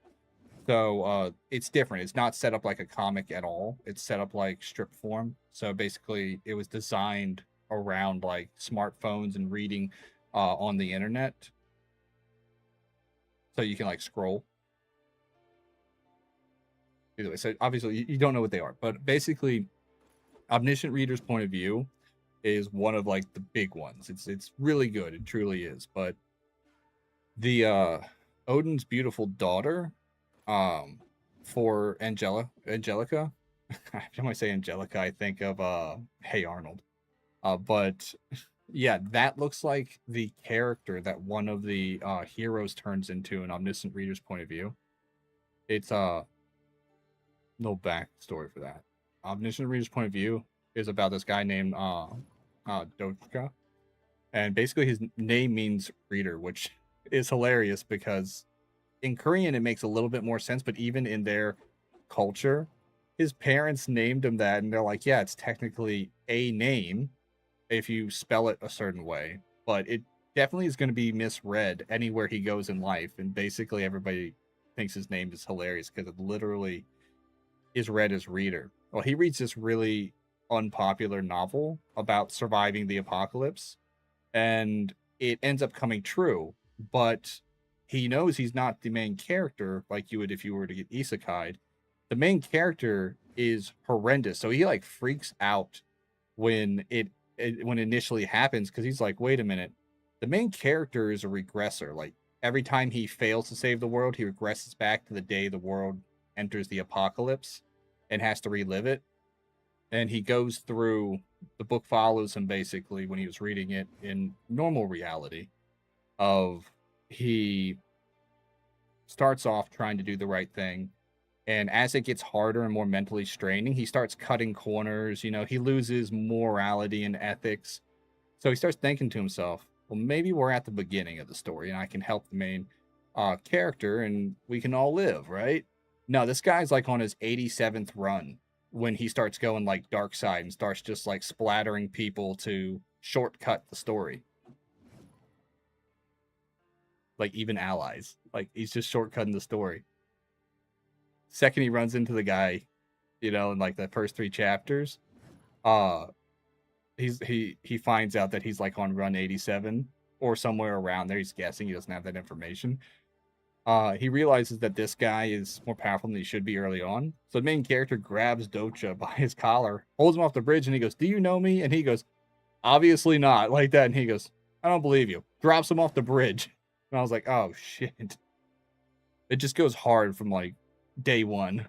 so it's different. It's not set up like a comic at all. It's set up like strip form. So basically, it was designed around like smartphones and reading on the internet. So you can like scroll. Either way, so obviously you don't know what they are, but basically, Omniscient Reader's Point of View is one of like the big ones. It's really good. It truly is. But the Odin's beautiful daughter, for Angelica. Every time I say Angelica, I think of Hey Arnold. But yeah, that looks like the character that one of the heroes turns into in Omniscient Reader's Point of View. It's no backstory for that. Omniscient Reader's Point of View is about this guy named Dochka, and basically his name means reader, which is hilarious because in Korean it makes a little bit more sense, but even in their culture, his parents named him that, and they're like, yeah, it's technically a name if you spell it a certain way, but it definitely is going to be misread anywhere he goes in life, and basically everybody thinks his name is hilarious because it literally is read as reader. Well, he reads this really unpopular novel about surviving the apocalypse, and it ends up coming true, but he knows he's not the main character like you would if you were to get isekai'd. The main character is horrendous, so he like freaks out when when it initially happens because he's like, wait a minute, the main character is a regressor. Like every time he fails to save the world, he regresses back to the day the world enters the apocalypse and has to relive it. And he goes through, the book follows him basically when he was reading it in normal reality of he starts off trying to do the right thing, and as it gets harder and more mentally straining, he starts cutting corners. You know, he loses morality and ethics. So he starts thinking to himself, well, maybe we're at the beginning of the story and I can help the main character and we can all live, right? No, this guy's like on his 87th run when he starts going like dark side and starts just like splattering people to shortcut the story. Like even allies. Like he's just shortcutting the story. Second he runs into the guy, you know, in like the first 3 chapters, he finds out that he's like on run 87 or somewhere around there. He's guessing, he doesn't have that information. He realizes that this guy is more powerful than he should be early on. So the main character grabs Docha by his collar, holds him off the bridge, and he goes, "Do you know me?" And he goes, "Obviously not," like that. And he goes, "I don't believe you." Drops him off the bridge. And I was like, oh shit. It just goes hard from like day one.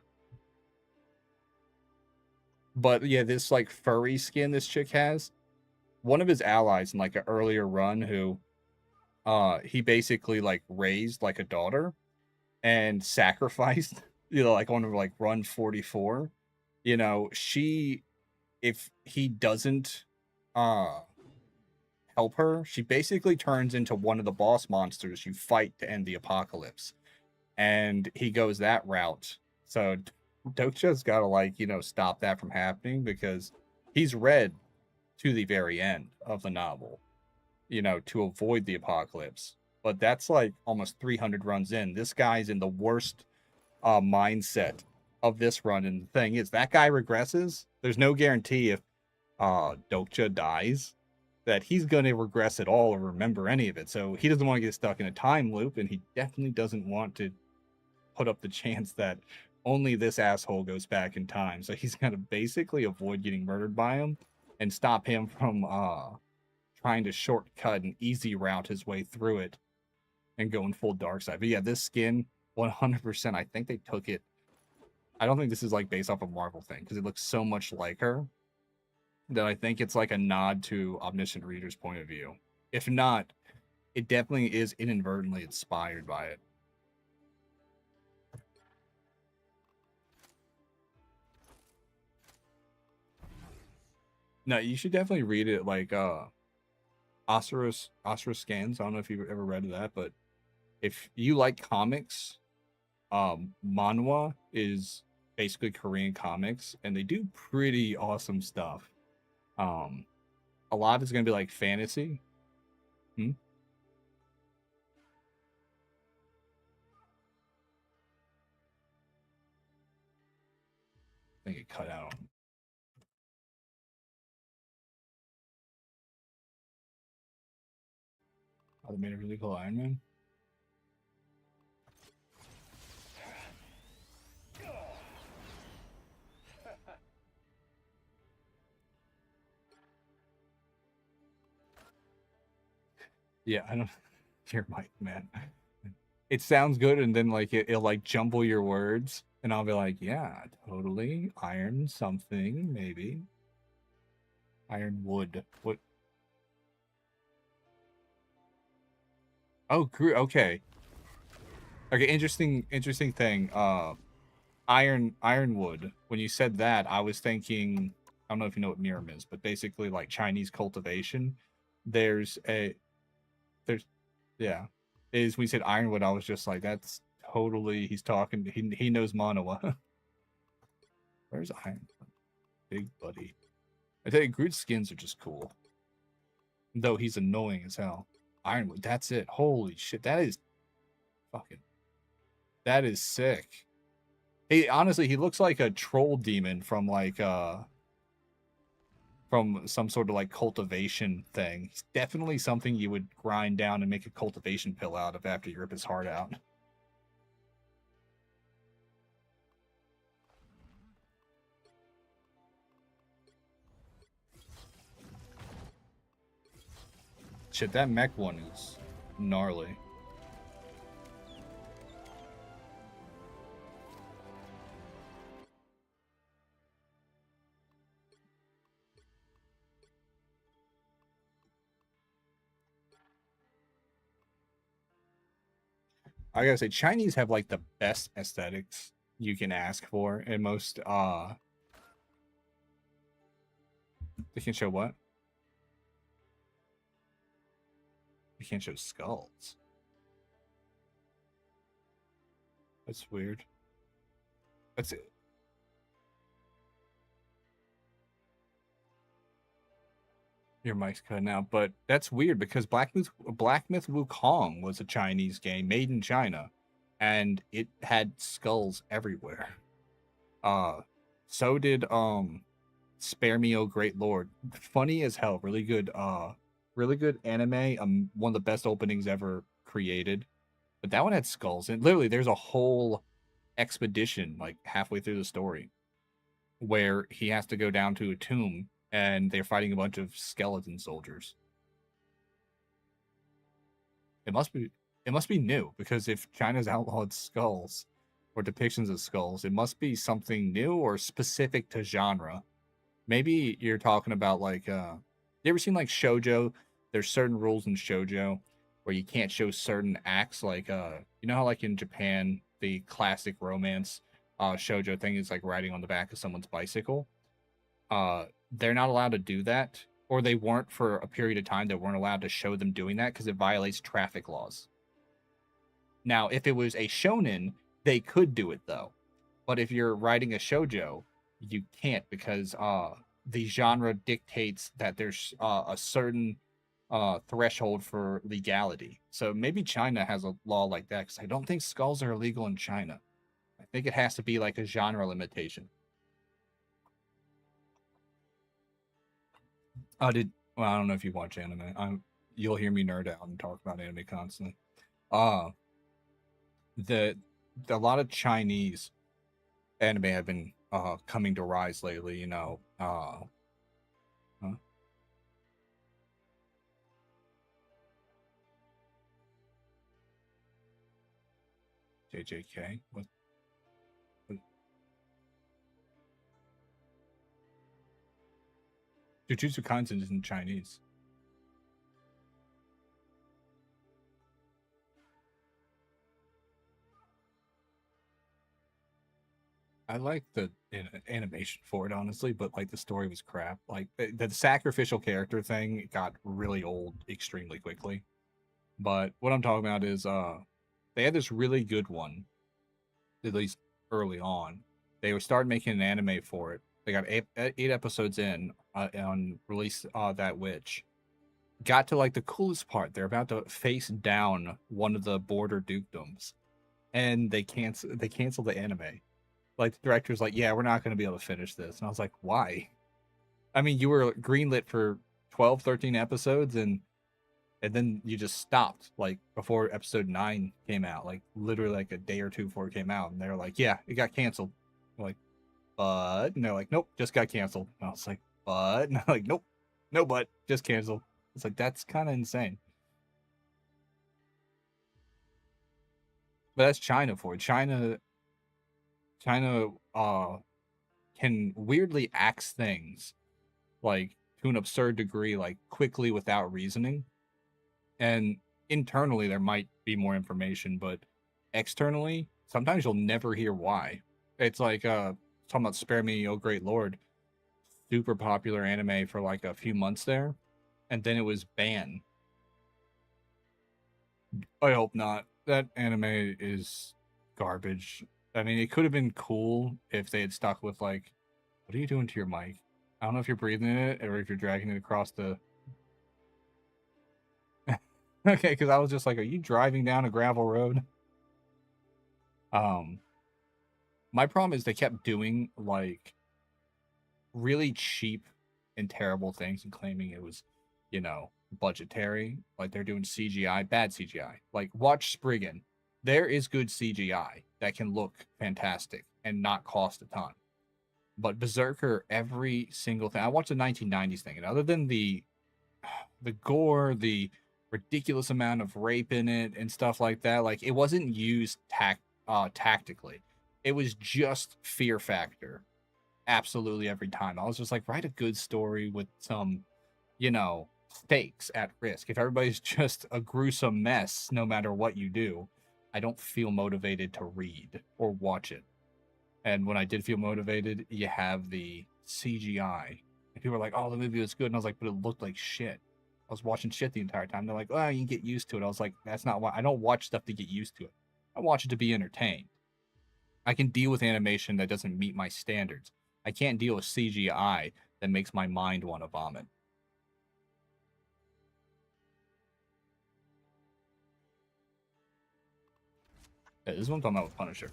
But yeah, this like furry skin this chick has, one of his allies in like an earlier run who he basically like raised like a daughter and sacrificed, you know, like on like run 44, you know, if he doesn't help her, she basically turns into one of the boss monsters you fight to end the apocalypse. And he goes that route. So Docha's got to like, you know, stop that from happening because he's read to the very end of the novel, you know, to avoid the apocalypse. But that's like almost 300 runs in. This guy's in the worst mindset of this run. And the thing is, that guy regresses. There's no guarantee if Docha dies that he's going to regress at all or remember any of it. So he doesn't want to get stuck in a time loop, and he definitely doesn't want to put up the chance that only this asshole goes back in time. So he's going to basically avoid getting murdered by him and stop him from trying to shortcut an easy route his way through it and going full dark side. But yeah, this skin, 100%. I think they took it. I don't think this is like based off a Marvel thing because it looks so much like her that I think it's like a nod to Omniscient Reader's point of view. If not, it definitely is inadvertently inspired by it. No, you should definitely read it. Like Osiris Scans. I don't know if you've ever read that, but if you like comics, manhwa is basically Korean comics, and they do pretty awesome stuff. A lot is gonna be like fantasy. I think it cut out. Oh, they made a really cool Iron Man. Yeah, I don't. Your mic, man. It sounds good, and then like it'll like jumble your words, and I'll be like, yeah, totally. Iron something, maybe. Iron wood. What? Oh, okay. Okay, interesting thing. Ironwood. When you said that, I was thinking. I don't know if you know what miram is, but basically like Chinese cultivation. There's a there's yeah. Is when you said ironwood, I was just like, that's totally he's talking. He knows Manawa. Where's Iron? Big buddy. I tell you, Groot's skins are just cool. Though he's annoying as hell. Ironwood, that's it. Holy shit, that is fucking. That is sick. He honestly, he looks like a troll demon from like from some sort of like cultivation thing. He's definitely something you would grind down and make a cultivation pill out of after you rip his heart out. Shit, that mech one is gnarly. I gotta say, Chinese have like the best aesthetics you can ask for, and most they can show what? They can't show skulls. That's weird. That's it. Your mic's cutting out, but that's weird because Black Myth Wukong was a Chinese game made in China, and it had skulls everywhere. So did Spare Me, Oh Great Lord. Funny as hell. Really good anime. One of the best openings ever created. But that one had skulls, and literally, there's a whole expedition like halfway through the story where he has to go down to a tomb and they're fighting a bunch of skeleton soldiers. It must be new because if China's outlawed skulls or depictions of skulls, it must be something new or specific to genre. Maybe you're talking about like you ever seen like shoujo? There's certain rules in shoujo where you can't show certain acts like you know how like in Japan the classic romance shoujo thing is like riding on the back of someone's bicycle. They're not allowed to do that, or they weren't for a period of time. They weren't allowed to show them doing that because it violates traffic laws. Now, if it was a shonen, they could do it though. But if you're writing a shoujo, you can't because the genre dictates that there's a certain threshold for legality. So maybe China has a law like that because I don't think skulls are illegal in China. I think it has to be like a genre limitation. Well, I don't know if you watch anime. You'll hear me nerd out and talk about anime constantly. Uh the a lot of Chinese anime have been coming to rise lately, you know. Huh? JJK. What? Jujutsu Kaisen is in Chinese. I like the animation for it, honestly, but like the story was crap. Like the sacrificial character thing got really old extremely quickly. But what I'm talking about is they had this really good one, at least early on. They were started making an anime for it. They got eight episodes in on release that witch. Got to like the coolest part. They're about to face down one of the border dukedoms, and they cancel the anime. Like the director's like, yeah, we're not going to be able to finish this. And I was like, why? I mean, you were greenlit for 12, 13 episodes and then you just stopped like before episode 9 came out, like literally like a day or two before it came out. And they're like, yeah, it got canceled. I'm like, but, and they're like, nope, just got canceled. And I was like, but, and I'm like, nope, no, but just canceled. It's like, that's kind of insane. But that's China for it. China can weirdly axe things like to an absurd degree, like quickly without reasoning. And internally there might be more information, but externally, sometimes you'll never hear why. It's like talking about Spare Me, Oh Great Lord, super popular anime for like a few months there, and then it was banned. I hope not. That anime is garbage. I mean, it could have been cool if they had stuck with like, what are you doing to your mic? I don't know if you're breathing in it or if you're dragging it across the. Okay, because I was just like, are you driving down a gravel road? My problem is they kept doing like really cheap and terrible things and claiming it was, you know, budgetary. Like they're doing CGI, bad CGI. Like watch Spriggan. There is good CGI that can look fantastic and not cost a ton. But Berserker, every single thing. I watched the 1990s thing, and other than the gore, the ridiculous amount of rape in it and stuff like that, like it wasn't used tactically. It was just fear factor absolutely every time. I was just like, write a good story with some, you know, stakes at risk. If everybody's just a gruesome mess no matter what you do, I don't feel motivated to read or watch it. And when I did feel motivated, you have the CGI. And people were like, oh, the movie was good. And I was like, but it looked like shit. I was watching shit the entire time. They're like, oh, you can get used to it. I was like, that's not why. I don't watch stuff to get used to it. I watch it to be entertained. I can deal with animation that doesn't meet my standards. I can't deal with CGI that makes my mind want to vomit. Yeah, this is what I'm talking about with Punisher.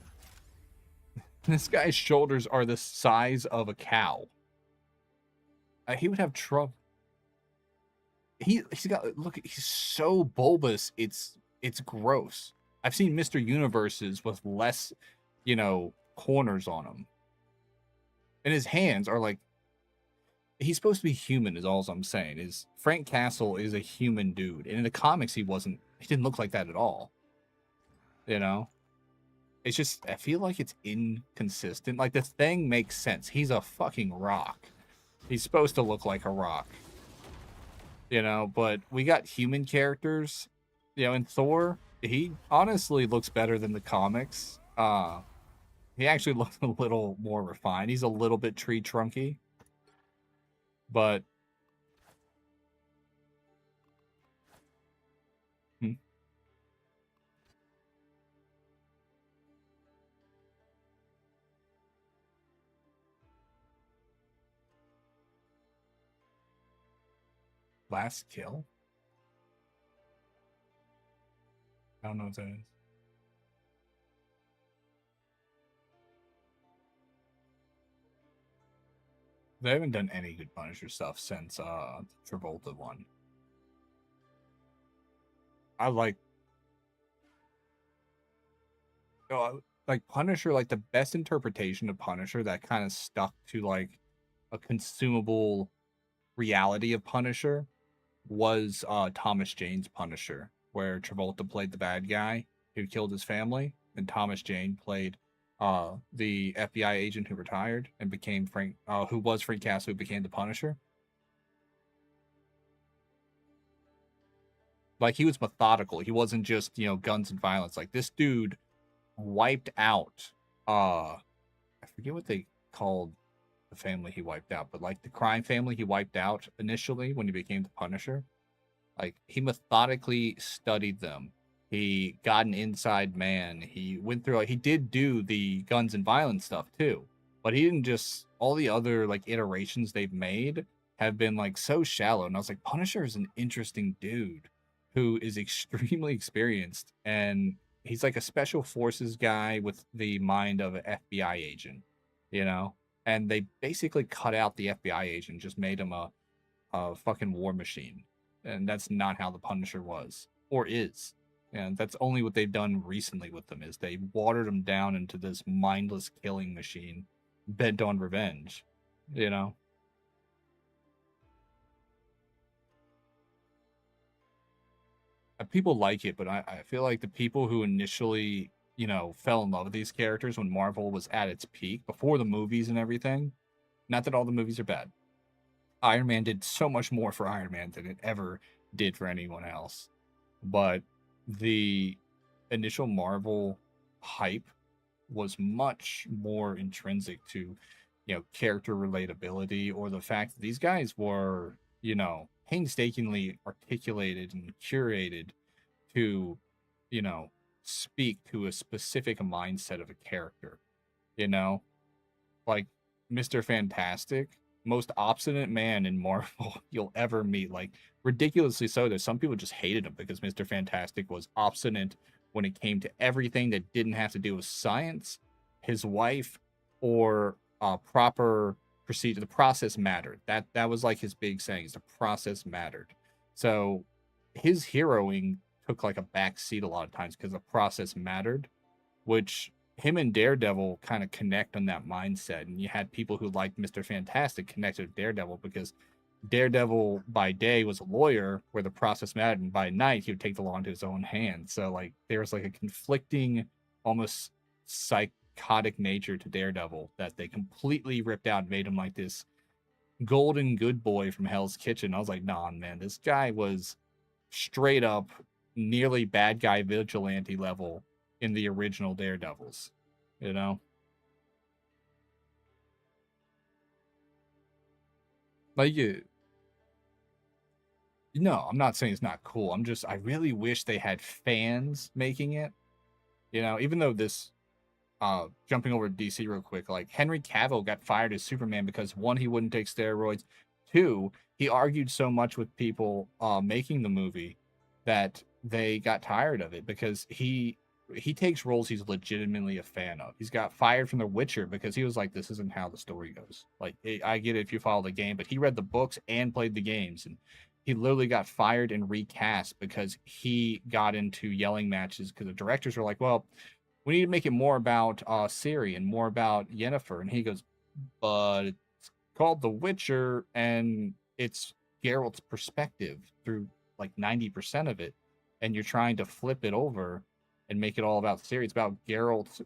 This guy's shoulders are the size of a cow. He would have trouble. He's got, look, he's so bulbous. It's gross. I've seen Mr. Universes with less, you know, corners on him. And his hands are like, he's supposed to be human is all I'm saying. Is Frank Castle is a human dude. And in the comics he didn't look like that at all. You know? It's just, I feel like it's inconsistent. Like, the Thing makes sense. He's a fucking rock. He's supposed to look like a rock. You know, but we got human characters. You know, in Thor, he honestly looks better than the comics. He actually looks a little more refined. He's a little bit tree trunky. But... Last Kill? I don't know what that is. They haven't done any good Punisher stuff since the Travolta one. I like Punisher, like the best interpretation of Punisher that kind of stuck to like a consumable reality of Punisher was Thomas Jane's Punisher, where Travolta played the bad guy who killed his family. and Thomas Jane played the FBI agent who retired and became who was Frank Castle, who became the Punisher. Like, he was methodical. He wasn't just, guns and violence. Like, this dude wiped out, I forget what they called the family he wiped out, but like the crime family he wiped out initially when he became the Punisher. Like, he methodically studied them. He got an inside man. He went through, he did do the guns and violence stuff too, but he didn't just, all the other like iterations they've made have been like so shallow. And I was like, Punisher is an interesting dude who is extremely experienced, and he's like a special forces guy with the mind of an FBI agent, you know? And they basically cut out the FBI agent, just made him a fucking war machine. And that's not how the Punisher was or is. And that's only what they've done recently with them, is they watered him down into this mindless killing machine bent on revenge, you know? People like it, but I feel like the people who initially, fell in love with these characters when Marvel was at its peak, before the movies and everything, not that all the movies are bad. Iron Man did so much more for Iron Man than it ever did for anyone else. But the initial Marvel hype was much more intrinsic to, character relatability, or the fact that these guys were, painstakingly articulated and curated to, you know, speak to a specific mindset of a character, you know? Like, Mr. Fantastic, most obstinate man in Marvel you'll ever meet. Like, ridiculously so. There's some people just hated him because Mr. Fantastic was obstinate when it came to everything that didn't have to do with science, his wife, or proper procedure. The process mattered. That was like his big saying, is the process mattered. So his heroing took like a back seat a lot of times because the process mattered, which him and Daredevil kind of connect on that mindset. And you had people who liked Mr. Fantastic connected with Daredevil because Daredevil by day was a lawyer where the process mattered, and by night he would take the law into his own hands. So like there was like a conflicting, almost psychotic nature to Daredevil that they completely ripped out and made him like this golden good boy from Hell's Kitchen. I was like, nah, man, this guy was straight up nearly bad guy vigilante level in the original Daredevils, you know? Like, no, I'm not saying it's not cool. I really wish they had fans making it, even though this, jumping over to DC real quick, like Henry Cavill got fired as Superman because one, he wouldn't take steroids. Two, he argued so much with people making the movie that they got tired of it because he takes roles he's legitimately a fan of. He's got fired from The Witcher because he was like, this isn't how the story goes. Like, I get it if you follow the game, but he read the books and played the games, and he literally got fired and recast because he got into yelling matches because the directors were like, well, we need to make it more about Ciri and more about Yennefer. And he goes, but it's called The Witcher, and it's Geralt's perspective through like 90% of it. And you're trying to flip it over and make it all about Ciri. It's about Geralt,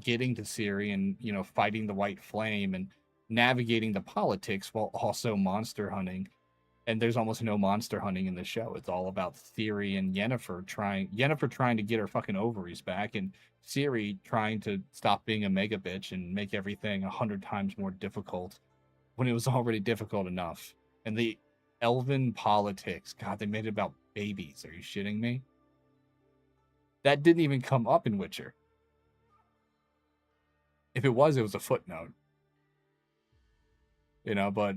getting to Ciri and, fighting the White Flame and navigating the politics while also monster hunting. And there's almost no monster hunting in the show. It's all about Ciri and Yennefer trying to get her fucking ovaries back, and Ciri trying to stop being a mega bitch and make everything 100 times more difficult when it was already difficult enough. And the elven politics, God, they made it about babies. Are you shitting me? That didn't even come up in Witcher. If it was a footnote. But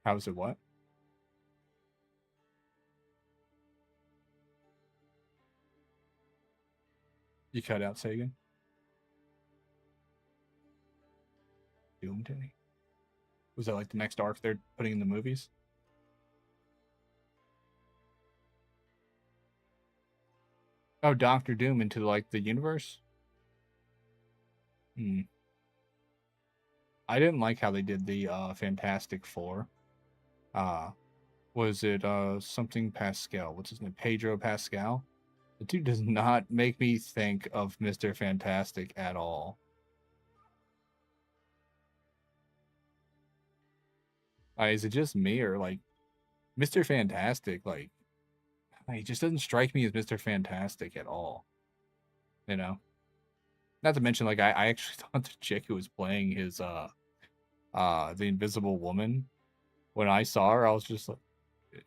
how's it what? You cut out, Sagan? Doomday? Was that like the next arc they're putting in the movies? Oh, Doctor Doom into like the universe? I didn't like how they did the Fantastic Four. Was it something Pascal? What's his name? Pedro Pascal? The dude does not make me think of Mr. Fantastic at all. Is it just me or like Mr. Fantastic? Like he just doesn't strike me as Mr. Fantastic at all. You know? Not to mention, like I actually thought the chick who was playing his the Invisible Woman, when I saw her, I was just like,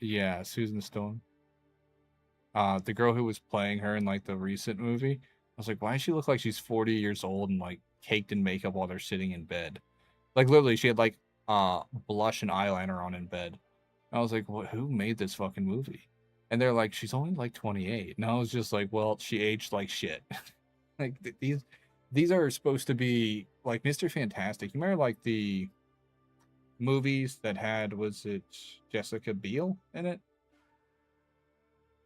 yeah, Susan Storm. The girl who was playing her in like the recent movie, I was like, why does she look like she's 40 years old and like caked in makeup while they're sitting in bed? Like literally, she had like blush and eyeliner on in bed. I was like, what? Who made this fucking movie? And they're like, she's only like 28. And I was just like, well, she aged like shit. Like these are supposed to be like Mr. Fantastic. You remember like the movies that had, was it Jessica Biel in it?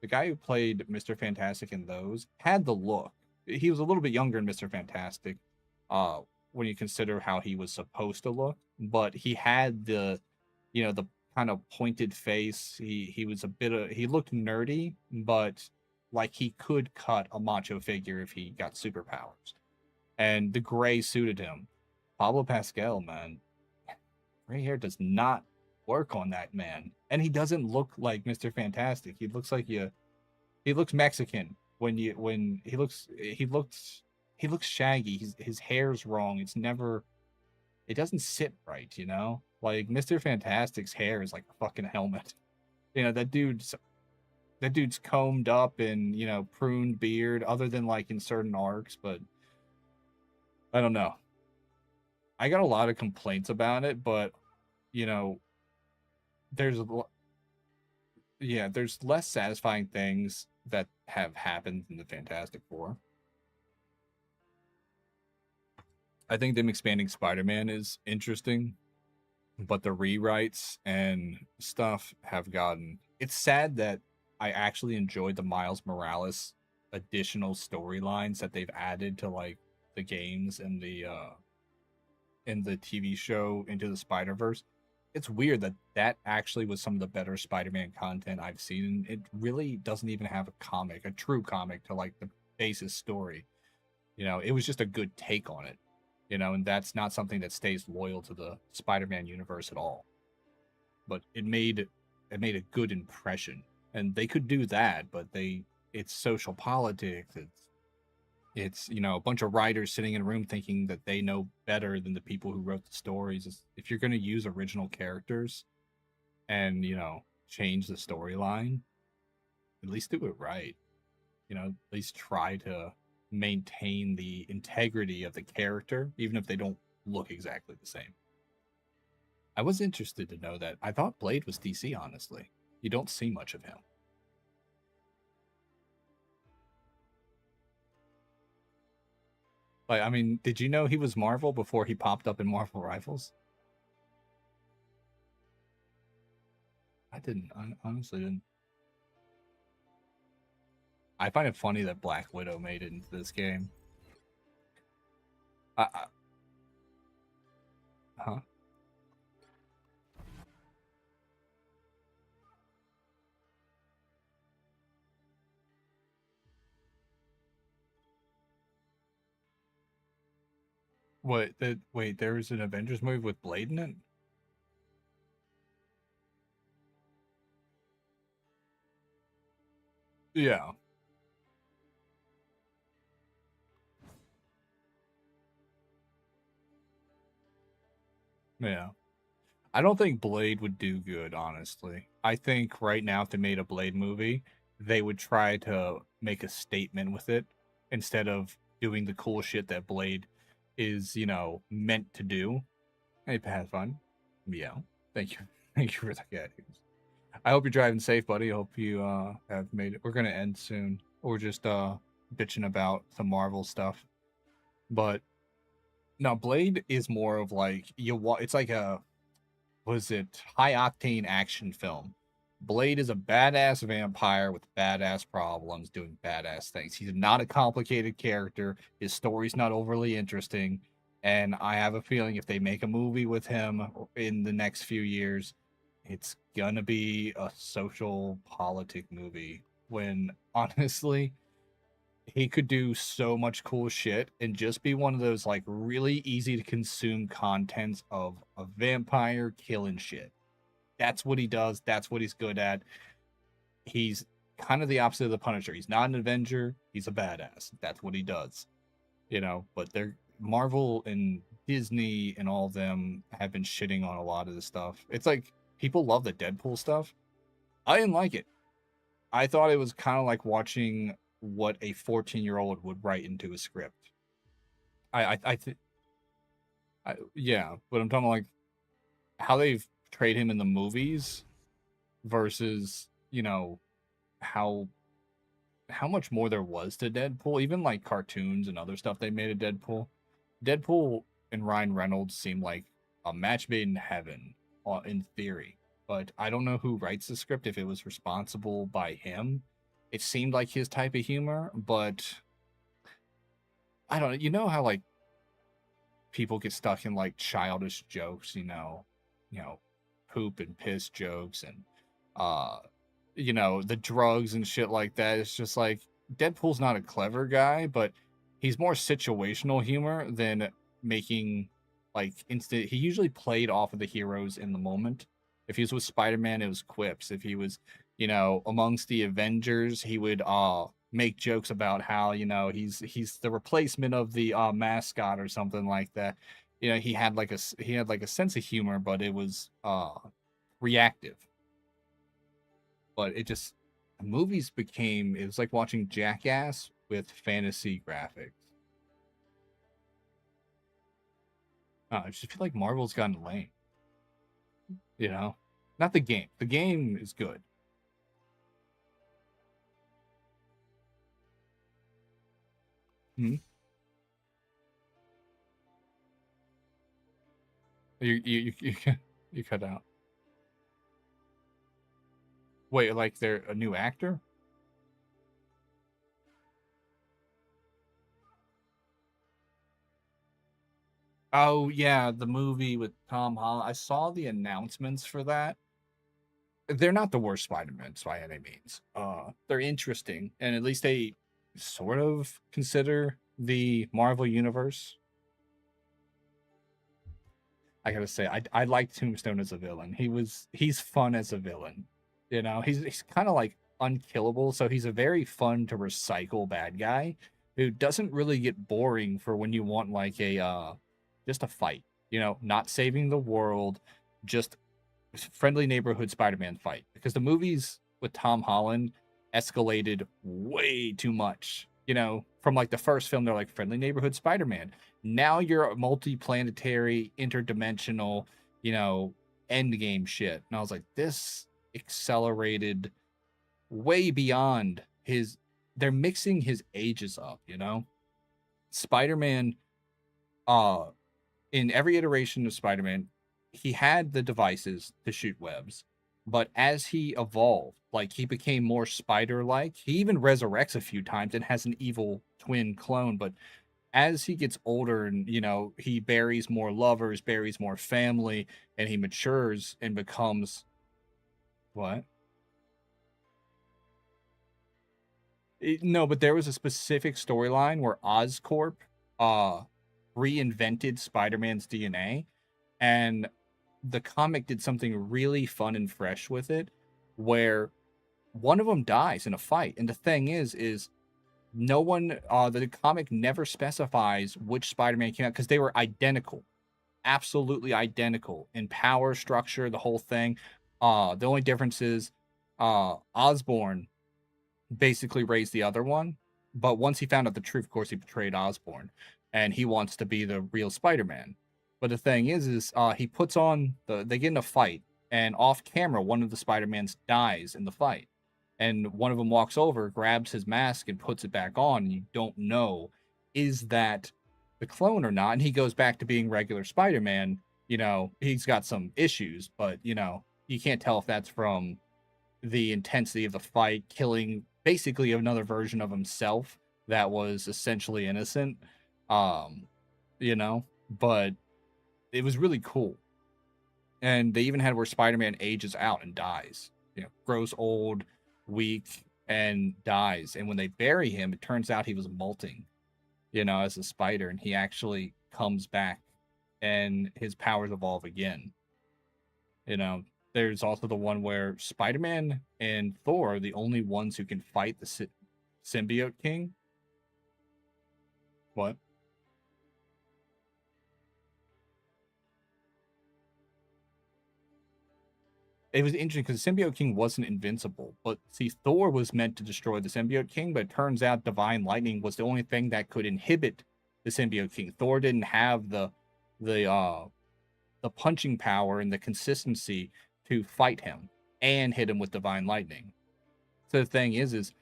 The guy who played Mr. Fantastic in those had the look. He was a little bit younger in Mr. Fantastic, uh, when you consider how he was supposed to look, but he had the, the kind of pointed face. He was a bit of, he looked nerdy, but like he could cut a macho figure if he got superpowers. And the gray suited him. Pablo Pascal, man, gray hair does not work on that man. And he doesn't look like Mr. Fantastic. He looks like he looks Mexican when he looks shaggy. His hair's wrong. It doesn't sit right, you know? Like Mr. Fantastic's hair is like a fucking helmet. That dude's combed up and, pruned beard other than like in certain arcs, but I don't know. I got a lot of complaints about it, but you know, there's there's less satisfying things that have happened in the Fantastic Four. I think them expanding Spider-Man is interesting, but the rewrites and stuff have gotten. It's sad that I actually enjoyed the Miles Morales additional storylines that they've added to like the games and the TV show Into the Spider-Verse. It's weird that actually was some of the better Spider-Man content I've seen. It really doesn't even have a true comic to like the basis story. It was just a good take on it. And that's not something that stays loyal to the Spider-Man universe at all. But it made a good impression. And they could do that, but it's social politics. It's a bunch of writers sitting in a room thinking that they know better than the people who wrote the stories. If you're going to use original characters and change the storyline, at least do it right. At least try to maintain the integrity of the character, even if they don't look exactly the same. I was interested to know that. I thought Blade was DC, honestly. You don't see much of him. Like, I mean, did you know he was Marvel before he popped up in Marvel Rivals? I didn't. I honestly didn't. I find it funny that Black Widow made it into this game. Huh? Wait, there was an Avengers movie with Blade in it? Yeah. Yeah. I don't think Blade would do good, honestly. I think right now, if they made a Blade movie, they would try to make a statement with it instead of doing the cool shit that Blade is, meant to do. Hey, Pat, fun. Yeah. Thank you. Thank you for the cat. I hope you're driving safe, buddy. I hope you have made it. We're gonna end soon. We're just bitching about some Marvel stuff. But no, Blade is more of like it's like a was it high octane action film. Blade is a badass vampire with badass problems doing badass things. He's not a complicated character. His story's not overly interesting. And I have a feeling if they make a movie with him in the next few years, it's gonna be a social politic movie when honestly he could do so much cool shit and just be one of those like really easy to consume contents of a vampire killing shit. That's what he does. That's what he's good at. He's kind of the opposite of the Punisher. He's not an Avenger. He's a badass. That's what he does. But they're Marvel and Disney and all of them have been shitting on a lot of this stuff. It's like people love the Deadpool stuff. I didn't like it. I thought it was kind of like watching what a 14-year-old would write into a script. I think, yeah, but I'm talking like how they've portrayed him in the movies versus, how much more there was to Deadpool, even like cartoons and other stuff they made of Deadpool. Deadpool and Ryan Reynolds seem like a match made in heaven, in theory. But I don't know who writes the script, if it was responsible by him. It seemed like his type of humor, but I don't know. You know how like people get stuck in like childish jokes, poop and piss jokes and uh the drugs and shit like that. It's just like Deadpool's not a clever guy, but he's more situational humor than making like instant. He usually played off of the heroes in the moment. If he was with Spider-Man, it was quips. If he was, amongst the Avengers, he would make jokes about how, he's the replacement of the mascot or something like that. He had like a sense of humor, but it was reactive. But the movies it was like watching Jackass with fantasy graphics. I just feel like Marvel's gotten lame. Not the game. The game is good. Hmm? You cut out. Wait, like they're a new actor? Oh yeah, the movie with Tom Holland. I saw the announcements for that. They're not the worst Spider-Mans by any means. They're interesting, and at least they sort of consider the Marvel universe. I gotta say, I like Tombstone as a villain. He's fun as a villain. He's kind of like unkillable, so he's a very fun to recycle bad guy who doesn't really get boring for when you want like a just a fight. Not saving the world, just friendly neighborhood Spider-Man fight. Because the movies with Tom Holland escalated way too much. From like the first film, they're like friendly neighborhood Spider-Man. Now you're a multi-planetary, interdimensional, end game shit. And I was like, this accelerated way beyond his. They're mixing his ages up, Spider-Man, in every iteration of Spider-Man, he had the devices to shoot webs, but as he evolved, like he became more spider-like. He even resurrects a few times and has an evil twin clone, but as he gets older and he buries more lovers, buries more family, and he matures and becomes what? No, but there was a specific storyline where Oscorp uh reinvented Spider-Man's DNA, and the comic did something really fun and fresh with it, where one of them dies in a fight. And the thing is no one, the comic never specifies which Spider-Man came out because they were identical, absolutely identical in power, structure, the whole thing. The only difference is Osborn basically raised the other one, but once he found out the truth, of course, he betrayed Osborn, and he wants to be the real Spider-Man. But the thing is he puts on they get in a fight, and off camera, one of the Spider-Mans dies in the fight, and one of them walks over, grabs his mask, and puts it back on, and you don't know is that the clone or not, and he goes back to being regular Spider-Man. He's got some issues, but you can't tell if that's from the intensity of the fight, killing basically another version of himself that was essentially innocent. Um, but it was really cool. And they even had where Spider-Man ages out and dies, grows old, weak, and dies. And when they bury him, it turns out he was molting, as a spider, and he actually comes back and his powers evolve again. There's also the one where Spider-Man and Thor are the only ones who can fight the symbiote king. What? It was interesting because the Symbiote King wasn't invincible, but see, Thor was meant to destroy the Symbiote King, but it turns out Divine Lightning was the only thing that could inhibit the Symbiote King. Thor didn't have the punching power and the consistency to fight him and hit him with Divine Lightning. So the thing is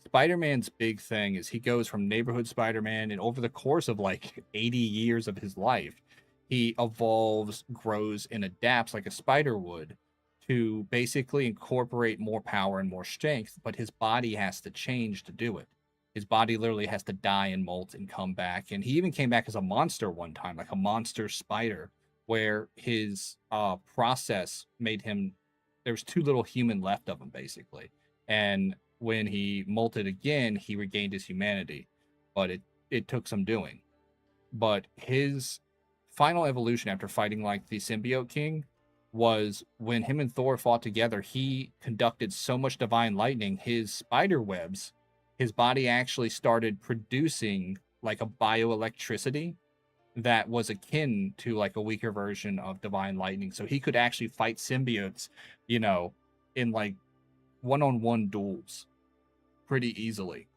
Spider-Man's big thing is he goes from neighborhood Spider-Man, and over the course of like 80 years of his life, he evolves, grows, and adapts like a spider would to basically incorporate more power and more strength, but his body has to change to do it. His body literally has to die and molt and come back. And he even came back as a monster one time, like a monster spider, where his process made him, there was too little human left of him, basically. And when he molted again, he regained his humanity. But it took some doing. But his final evolution after fighting like the Symbiote King was when him and Thor fought together, he conducted so much divine lightning, his spider webs, his body actually started producing like a bioelectricity that was akin to like a weaker version of divine lightning. So he could actually fight symbiotes, in like one-on-one duels pretty easily,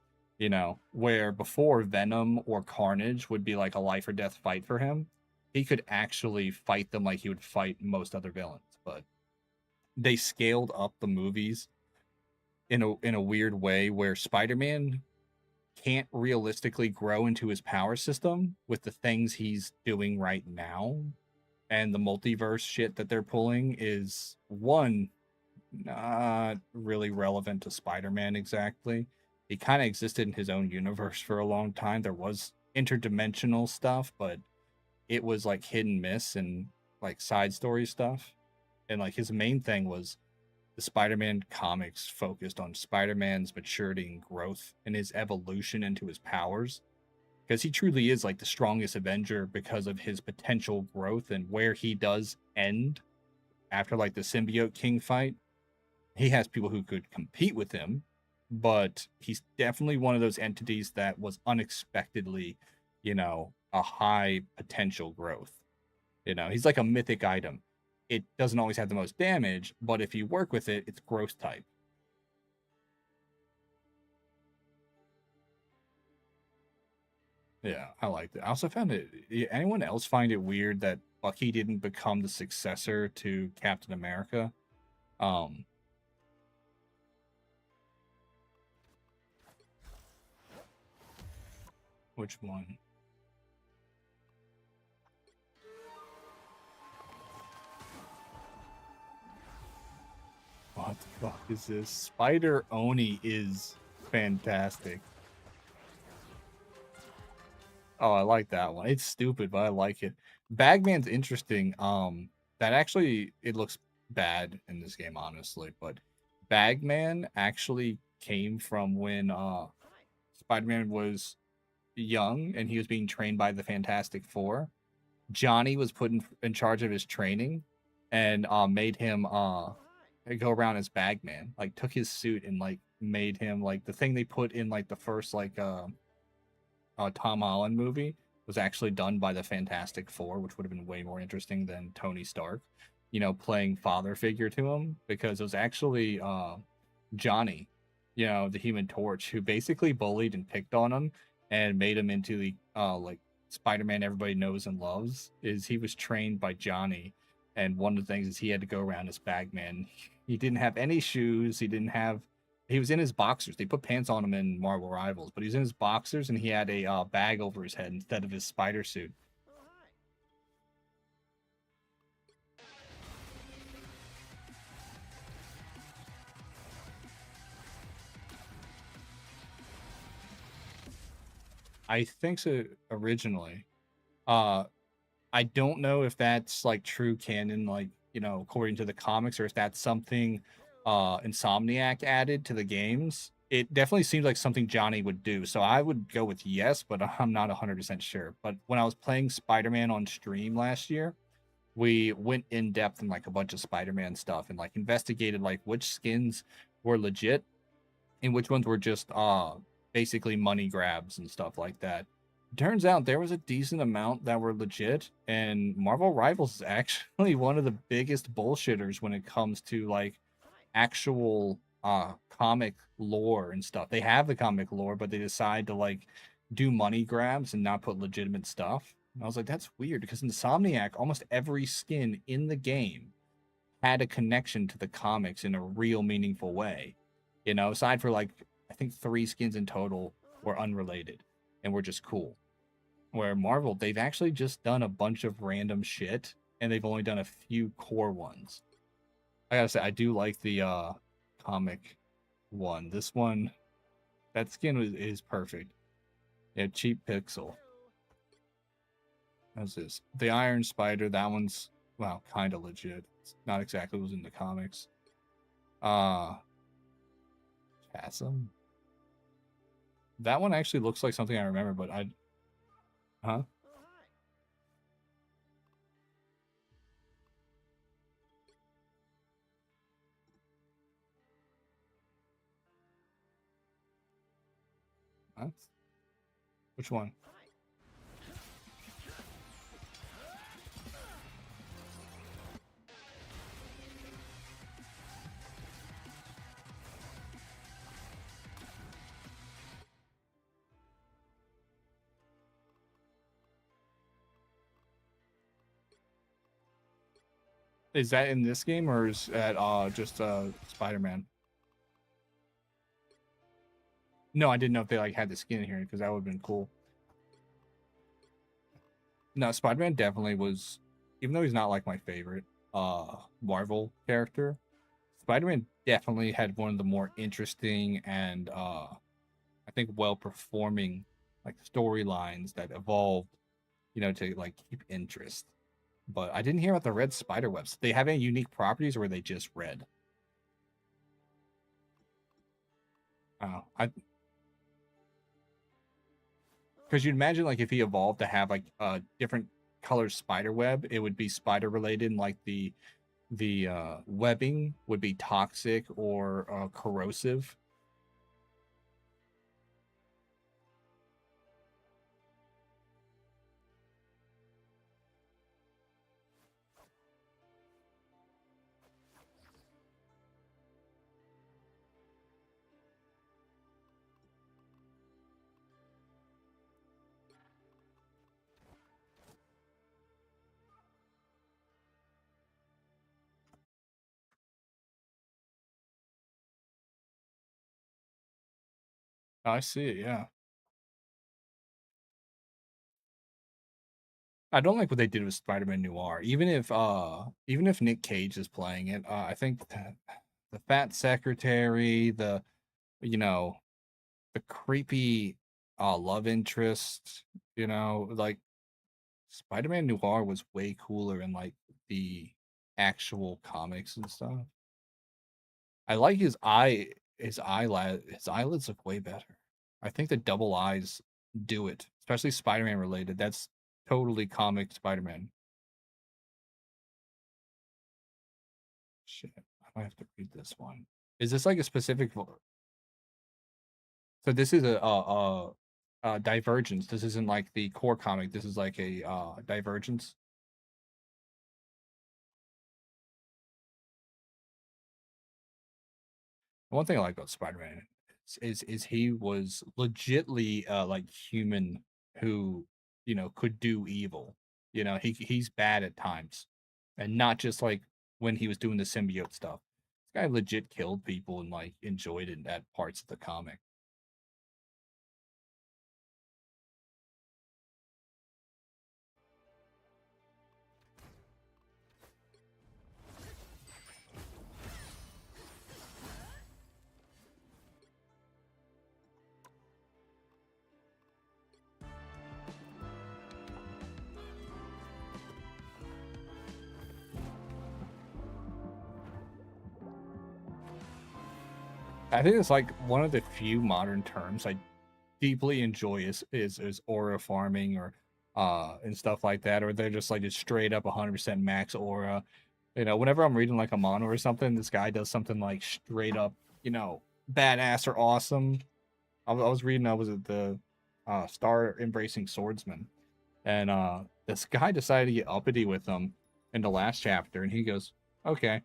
where before Venom or Carnage would be like a life or death fight for him. He could actually fight them like he would fight most other villains. But they scaled up the movies in a weird way where Spider-Man can't realistically grow into his power system with the things he's doing right now. And the multiverse shit that they're pulling is, one, not really relevant to Spider-Man exactly. He kind of existed in his own universe for a long time. There was interdimensional stuff, but it was like hit and miss and like side story stuff. And like his main thing was the Spider-Man comics focused on Spider-Man's maturity and growth and his evolution into his powers. Because he truly is like the strongest Avenger because of his potential growth, and where he does end after like the Symbiote King fight. He has people who could compete with him, but he's definitely one of those entities that was unexpectedly, a high potential growth. He's like a mythic item. It doesn't always have the most damage, but if you work with it, it's growth type. Yeah, I liked it. I also found it. Anyone else find it weird that Bucky didn't become the successor to Captain America? Um, which one? What the fuck is this? Spider Oni is fantastic. Oh, I like that one. It's stupid, but I like it. Bagman's interesting. That actually it looks bad in this game, honestly, but Bagman actually came from when Spider-Man was young and he was being trained by the Fantastic Four. Johnny was put in charge of his training and made him go around as Bagman. Like took his suit and like made him like the thing they put in like the first like Tom Holland movie was actually done by the Fantastic Four, which would have been way more interesting than Tony Stark, playing father figure to him, because it was actually Johnny, the Human Torch, who basically bullied and picked on him and made him into the like Spider-Man everybody knows and loves. Is he was trained by Johnny, and one of the things is he had to go around as Bagman. He didn't have any shoes. He was in his boxers. They put pants on him in Marvel Rivals, but he was in his boxers and he had a bag over his head instead of his spider suit. I think so originally. I don't know if that's like true canon, like you know, according to the comics, or if that's something Insomniac added to the games. It definitely seems like something Johnny would do. So I would go with yes, but I'm not 100% sure. But when I was playing Spider-Man on stream last year, we went in depth in like a bunch of Spider-Man stuff and like investigated like which skins were legit and which ones were just basically money grabs and stuff like that. Turns out there was a decent amount that were legit, and Marvel Rivals is actually one of the biggest bullshitters when it comes to like actual comic lore and stuff. They have the comic lore, but they decide to like do money grabs and not put legitimate stuff. And I was like, that's weird because Insomniac, almost every skin in the game had a connection to the comics in a real meaningful way. You know, aside for like I think 3 skins in total were unrelated and were just cool. Where Marvel, they've actually just done a bunch of random shit and they've only done a few core ones. I gotta say, I do like the comic one. This one, that skin is perfect. Yeah, cheap pixel. How's this? The Iron Spider, that one's, well, kind of legit. It's not exactly what was in the comics. Chasm? That one actually looks like something I remember, but I... Huh? What? Which one? Is that in this game or is that just Spider-Man? No, I didn't know if they like had the skin here because that would have been cool. No, Spider-Man definitely was, even though he's not like my favorite Marvel character, Spider-Man definitely had one of the more interesting and I think well-performing like storylines that evolved, you know, to like keep interest. But I didn't hear about the red spider webs. They have any unique properties or were they just red? Oh, because you'd imagine like if he evolved to have like a different colored spider web, it would be spider related and like the webbing would be toxic or corrosive. I see it, yeah. I don't like what they did with Spider-Man Noir. Even if Nick Cage is playing it, I think the fat secretary, the you know, the creepy love interest, you know, like Spider-Man Noir was way cooler in like the actual comics and stuff. I like his eyelids look way better. I think the double eyes do it, especially Spider-Man related. That's totally comic Spider-Man. Shit, I might have to read this one. Is this like a specific? So this is a divergence. This isn't like the core comic. This is like a divergence. One thing I like about Spider-Man is he was legitly like human who, you know, could do evil. You know, he's bad at times. And not just like when he was doing the symbiote stuff. This guy legit killed people and like enjoyed it at parts of the comic. I think it's like one of the few modern terms I deeply enjoy is aura farming or and stuff like that, or they're just like just straight up 100% max aura. You know, whenever I'm reading like a manga or something, this guy does something like straight up, you know, badass or awesome. I was reading, I was at the Star Embracing Swordsman, and this guy decided to get uppity with him in the last chapter, and he goes, okay.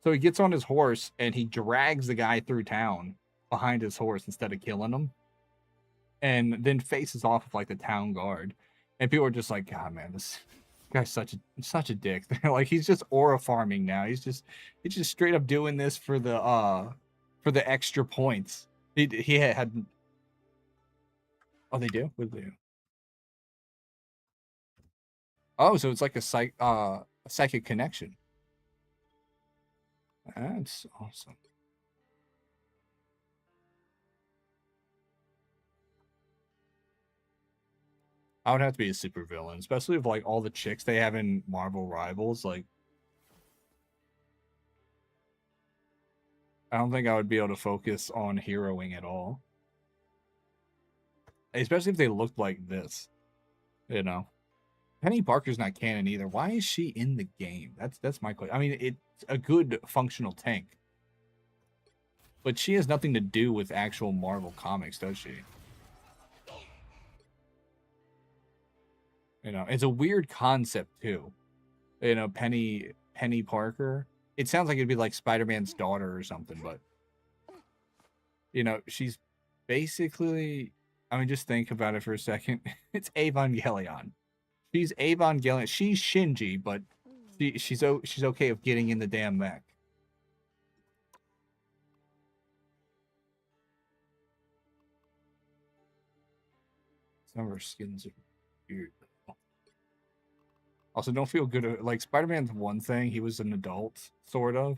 So he gets on his horse and he drags the guy through town behind his horse instead of killing him, and then faces off with like the town guard. And people are just like, God, man, this guy's such a dick. They're like, he's just aura farming now. He's just straight up doing this for the extra points. He had oh, they do? What do they do? Oh, so it's like a psychic connection. That's awesome. I would have to be a super villain, especially with like all the chicks they have in Marvel Rivals. Like, I don't think I would be able to focus on heroing at all. Especially if they looked like this, you know. Penny Parker's not canon either. Why is she in the game? That's my question. I mean, it's a good functional tank, but she has nothing to do with actual Marvel comics, does she? You know, it's a weird concept too. You know, Penny Parker. It sounds like it'd be like Spider-Man's daughter or something, but you know, she's basically, I mean, just think about it for a second. It's Evangelion. She's Evangelion. She's Shinji, but she's okay with getting in the damn mech. Some of her skins are weird. Also, don't feel good. Like, Spider-Man's one thing. He was an adult, sort of.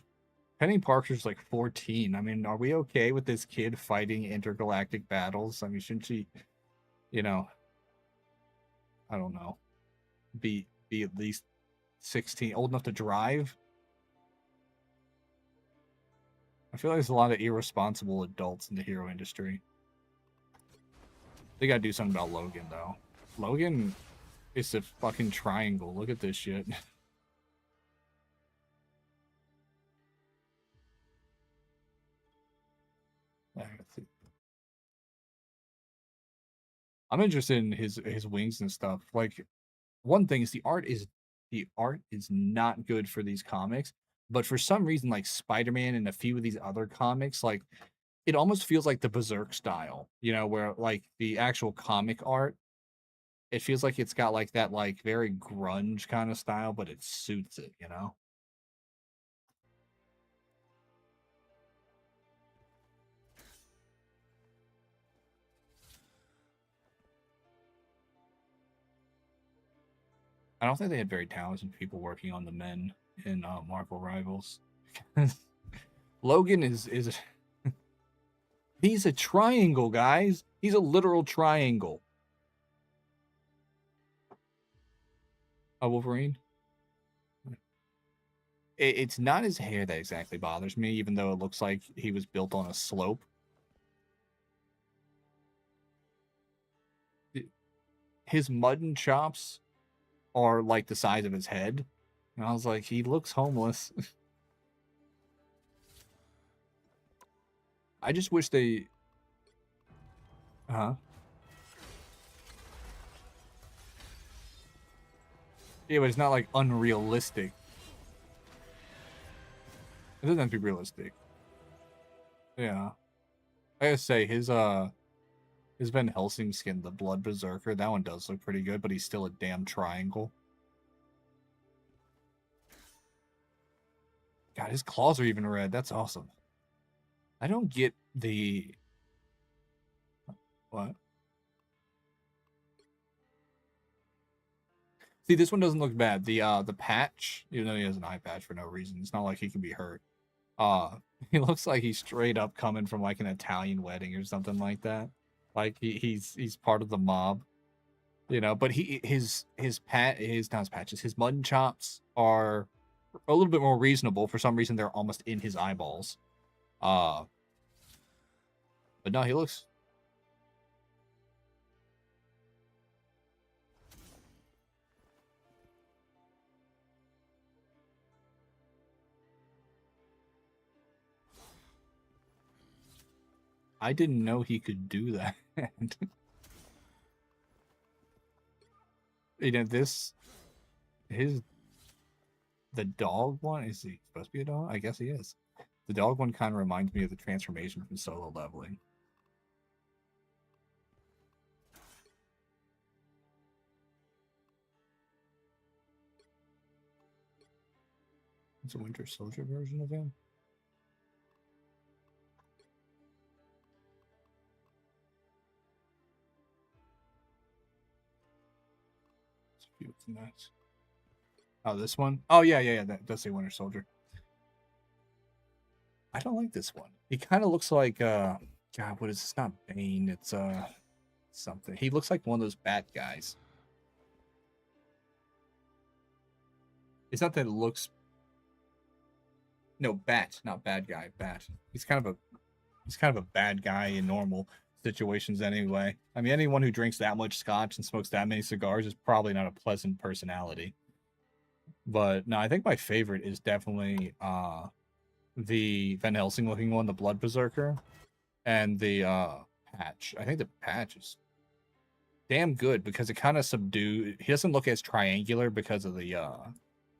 Penny Parker's like 14. I mean, are we okay with this kid fighting intergalactic battles? I mean, shouldn't she, you know, I don't know, be at least 16, old enough to drive? I feel like there's a lot of irresponsible adults in the hero industry. They gotta do something about Logan, though. Logan is a fucking triangle. Look at this shit. I'm interested in his wings and stuff. Like, one thing is the art is not good for these comics, but for some reason, like Spider-Man and a few of these other comics, like it almost feels like the Berserk style, you know, where like the actual comic art, it feels like it's got like that like very grunge kind of style, but it suits it, you know. I don't think they had very talented people working on the men in Marvel Rivals. Logan is he's a triangle, guys. He's a literal triangle. A Wolverine. It's not his hair that exactly bothers me, even though it looks like he was built on a slope. His mutton chops are like the size of his head. And I was like, he looks homeless. I just wish they... Huh? Yeah, but it's not like unrealistic. It doesn't have to be realistic. Yeah. I gotta say, his Van Helsing skin, the Blood Berserker, that one does look pretty good, but he's still a damn triangle. God, his claws are even red. That's awesome. I don't get the... What? See, this one doesn't look bad. The patch, even though he has an eye patch for no reason, it's not like he can be hurt. He looks like he's straight up coming from like an Italian wedding or something like that. Like he's part of the mob, you know. But his patches, his mutton chops are a little bit more reasonable. For some reason, they're almost in his eyeballs. But no, he looks. I didn't know he could do that. You know, the dog one, is he supposed to be a dog? I guess he is. The dog one kind of reminds me of the transformation from Solo Leveling. It's a Winter Soldier version of him. It's nice. Oh, this one? Oh, yeah. That does say Winter Soldier. I don't like this one. He kind of looks like, God, what is this? Not Bane. It's, something. He looks like one of those Bat guys. It's not that it looks... No, Bat, not bad guy. Bat. He's kind of a bad guy in normal situations anyway. I mean, anyone who drinks that much scotch and smokes that many cigars is probably not a pleasant personality. But no, I think my favorite is definitely the Van Helsing looking one, the Blood Berserker, and the Patch. I think the Patch is damn good because it kind of subdues. He doesn't look as triangular because of the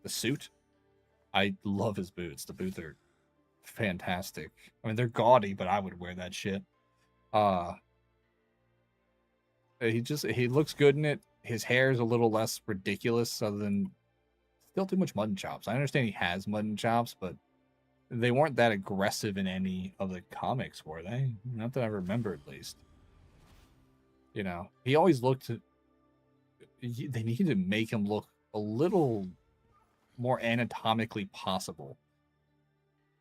suit. I love his boots. The boots are fantastic. I mean, they're gaudy, but I would wear that shit. He looks good in it. His hair is a little less ridiculous, other than still too much mutton chops. I understand he has mutton chops, but they weren't that aggressive in any of the comics, were they? Not that I remember, at least. You know, he always looked. They needed to make him look a little more anatomically possible.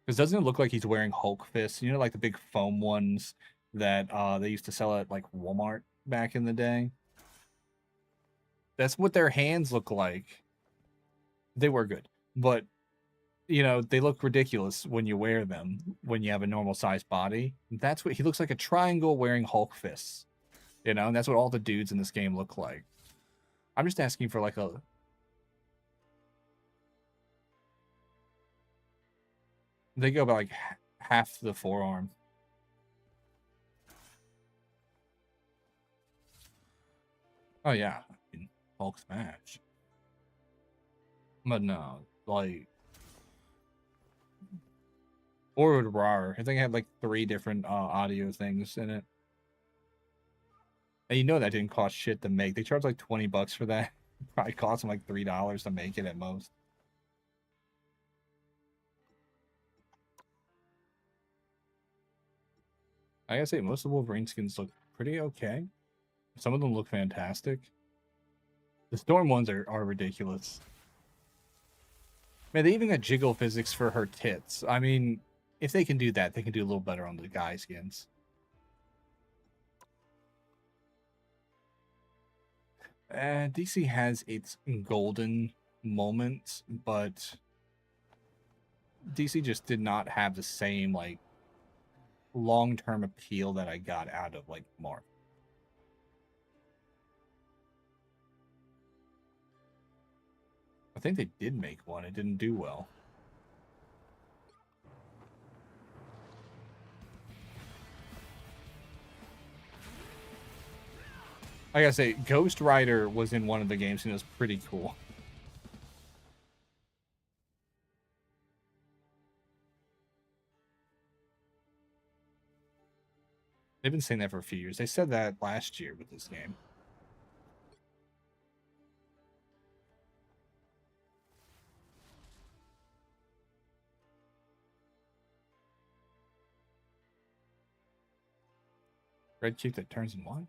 Because doesn't it look like he's wearing Hulk fists? You know, like the big foam ones that they used to sell at like Walmart back in the day. That's what their hands look like. They were good, but you know, they look ridiculous when you wear them when you have a normal sized body. That's what he looks like, a triangle wearing Hulk fists. You know, and that's what all the dudes in this game look like. I'm just asking for like a... They go about like half the forearm. Oh yeah, Hulk smash. But no, like... Or RAR. I think it had like 3 different audio things in it. And you know that didn't cost shit to make. They charged like $20 for that. Probably cost them like $3 to make it at most. I gotta say, most of the Wolverine skins look pretty okay. Some of them look fantastic. The Storm ones are ridiculous. Man, they even got jiggle physics for her tits. I mean, if they can do that, they can do a little better on the guy skins. DC has its golden moments, but DC just did not have the same, like, long-term appeal that I got out of, like, Marvel. I think they did make one. It didn't do well. I gotta say, Ghost Rider was in one of the games and it was pretty cool. They've been saying that for a few years. They said that last year with this game. Red chick that turns in what?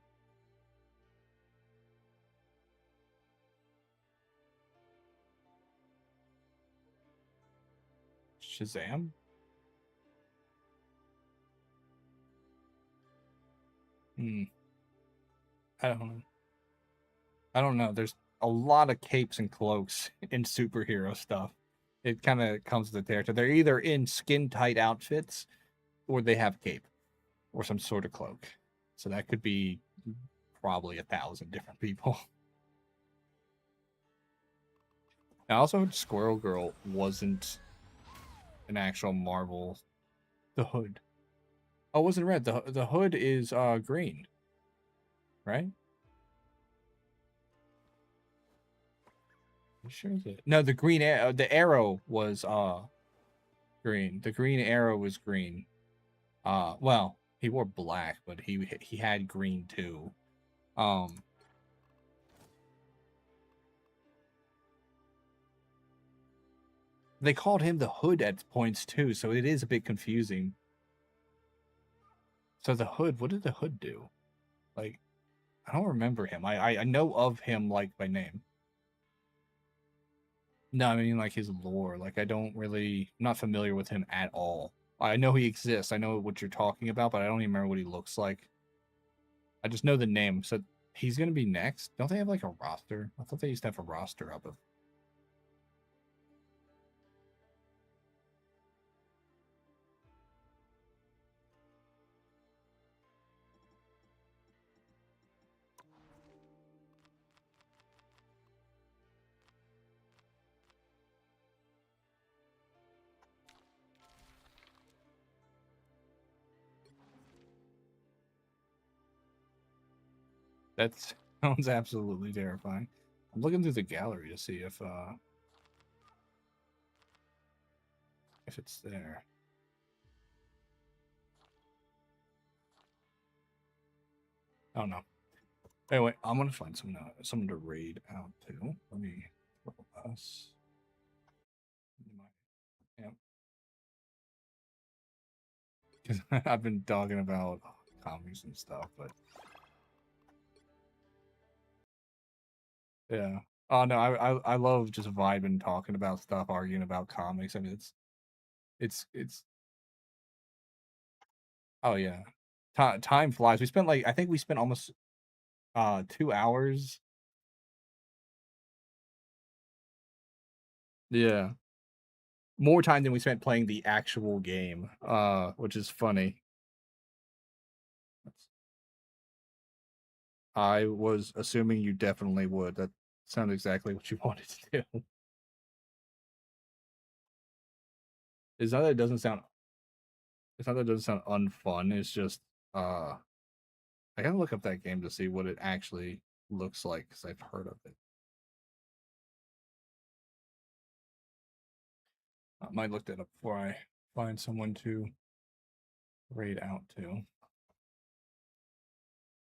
Shazam? I don't know. I don't know. There's a lot of capes and cloaks in superhero stuff. It kind of comes with the territory. They're either in skin-tight outfits or they have cape. or some sort of cloak. So that could be probably 1,000 different people. I also heard Squirrel Girl wasn't an actual Marvel. The hood. Oh, it wasn't red. The hood is green, right? You sure that? No, the green the arrow was green. The green arrow was green. Well, he wore black, but he had green too. They called him the Hood at points too, so it is a bit confusing. So the Hood, what did the Hood do? Like, I don't remember him. I know of him like by name. No, I mean like his lore. Like I don't really, I'm not familiar with him at all. I know he exists. I know what you're talking about, but I don't even remember what he looks like. I just know the name. So he's gonna be next. Don't they have like a roster? I thought they used to have a roster up of. That sounds absolutely terrifying. I'm looking through the gallery to see if it's there. Oh no. Anyway, I'm gonna find someone to raid out to. Let me throw us. Yep. Because I've been talking about comics and stuff, but yeah. Oh no, I love just vibing, talking about stuff, arguing about comics. I mean, it's. Oh yeah, time flies. We spent like I think we spent almost 2 hours. Yeah, more time than we spent playing the actual game. Which is funny. I was assuming you definitely would. That sounds exactly what you wanted to do. It's not that it doesn't sound. It's not that it doesn't sound unfun. It's just I gotta look up that game to see what it actually looks like because I've heard of it. I might look that up before I find someone to raid out to.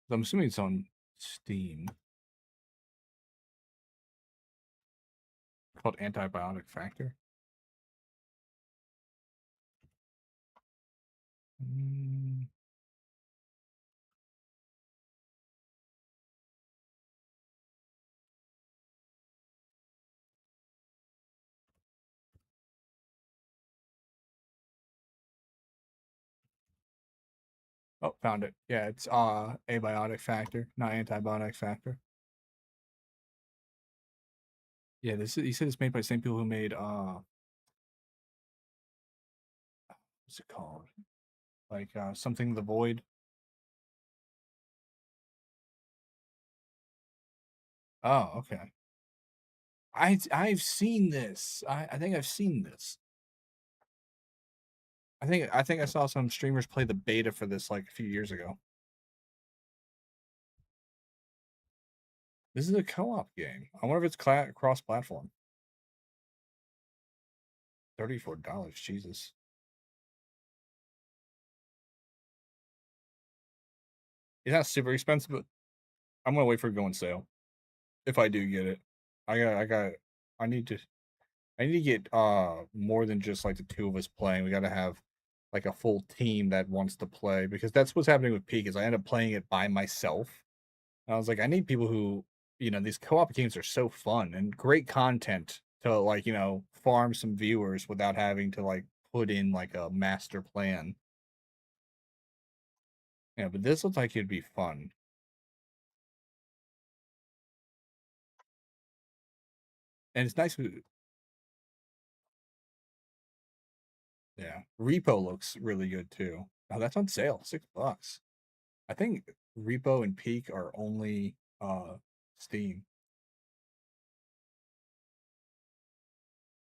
I'm assuming it's on Steam. Called Antibiotic Factor. Oh, found it. Yeah, it's Abiotic Factor, not Antibiotic Factor. Yeah, this is, he said it's made by the same people who made what's it called? Like something the void. Oh, okay. I've seen this. I think I've seen this. I think I saw some streamers play the beta for this like a few years ago. This is a co-op game. I wonder if it's cross-platform. $34, Jesus. It's not super expensive, but I'm gonna wait for it to go on sale. If I do get it, I need to get more than just like the two of us playing. We got to have like a full team that wants to play because that's what's happening with Peak is I end up playing it by myself. And I was like, I need people who, these co-op games are so fun and great content to like, farm some viewers without having to like put in like a master plan. Yeah, but this looks like it'd be fun. And it's nice. Yeah. Repo looks really good too. Oh, that's on sale. $6. I think Repo and Peak are only Steam.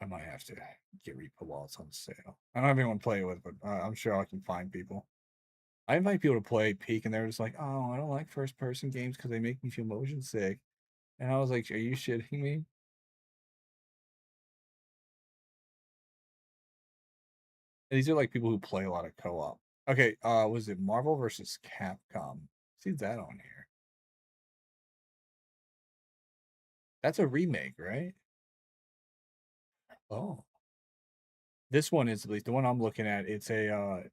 I might have to get Repo while it's on sale. I don't have anyone to play it with, but I'm sure I can find people. I invite people to play Peak, and they're just like, "Oh, I don't like first-person games because they make me feel motion sick." And I was like, "Are you shitting me?" And these are like people who play a lot of co-op. Okay, was it Marvel versus Capcom? See that on here. That's a remake, right? Oh. This one is, at least the one I'm looking at, it's a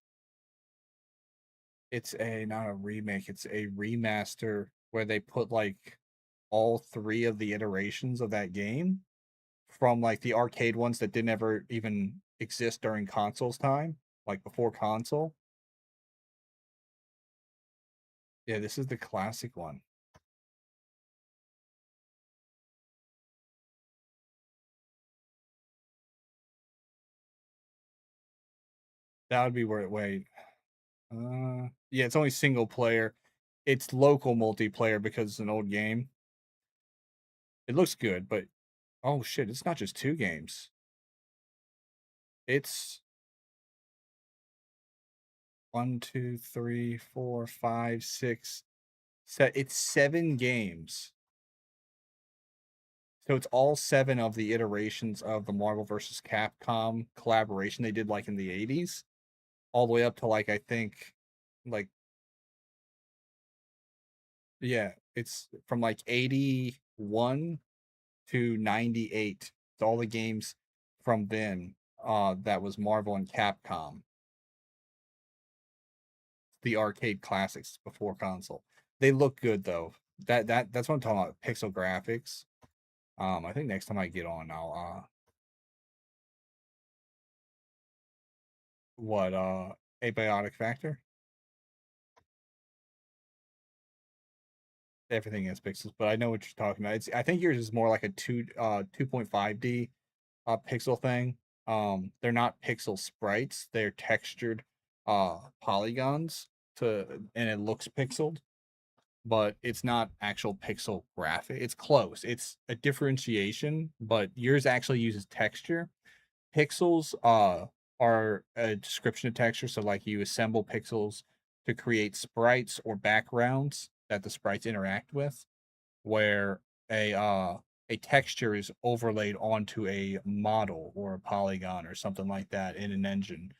not a remake, it's a remaster where they put like all three of the iterations of that game from like the arcade ones that didn't ever even exist during console's time, like before console. Yeah, this is the classic one. That would be where it wait. Yeah, it's only single player. It's local multiplayer because it's an old game. It looks good, but oh shit, it's not just two games. It's 1, 2, 3, 4, 5, 6. It's 7 games. So it's all 7 of the iterations of the Marvel vs. Capcom collaboration they did like in the 80s, all the way up to like I think like yeah, it's from like 81 to 98. It's all the games from then that was Marvel and Capcom. The arcade classics before console. They look good though. That's what I'm talking about. Pixel graphics. I think next time I get on, I'll what abiotic factor. Everything is pixels, but I know what you're talking about. It's I think yours is more like a 2.5D pixel thing. They're not pixel sprites; they're textured polygons to, and it looks pixeled, but it's not actual pixel graphic. It's close. It's a differentiation, but yours actually uses texture. Pixels are a description of texture, so like you assemble pixels to create sprites or backgrounds that the sprites interact with, where a texture is overlaid onto a model or a polygon or something like that in an engine.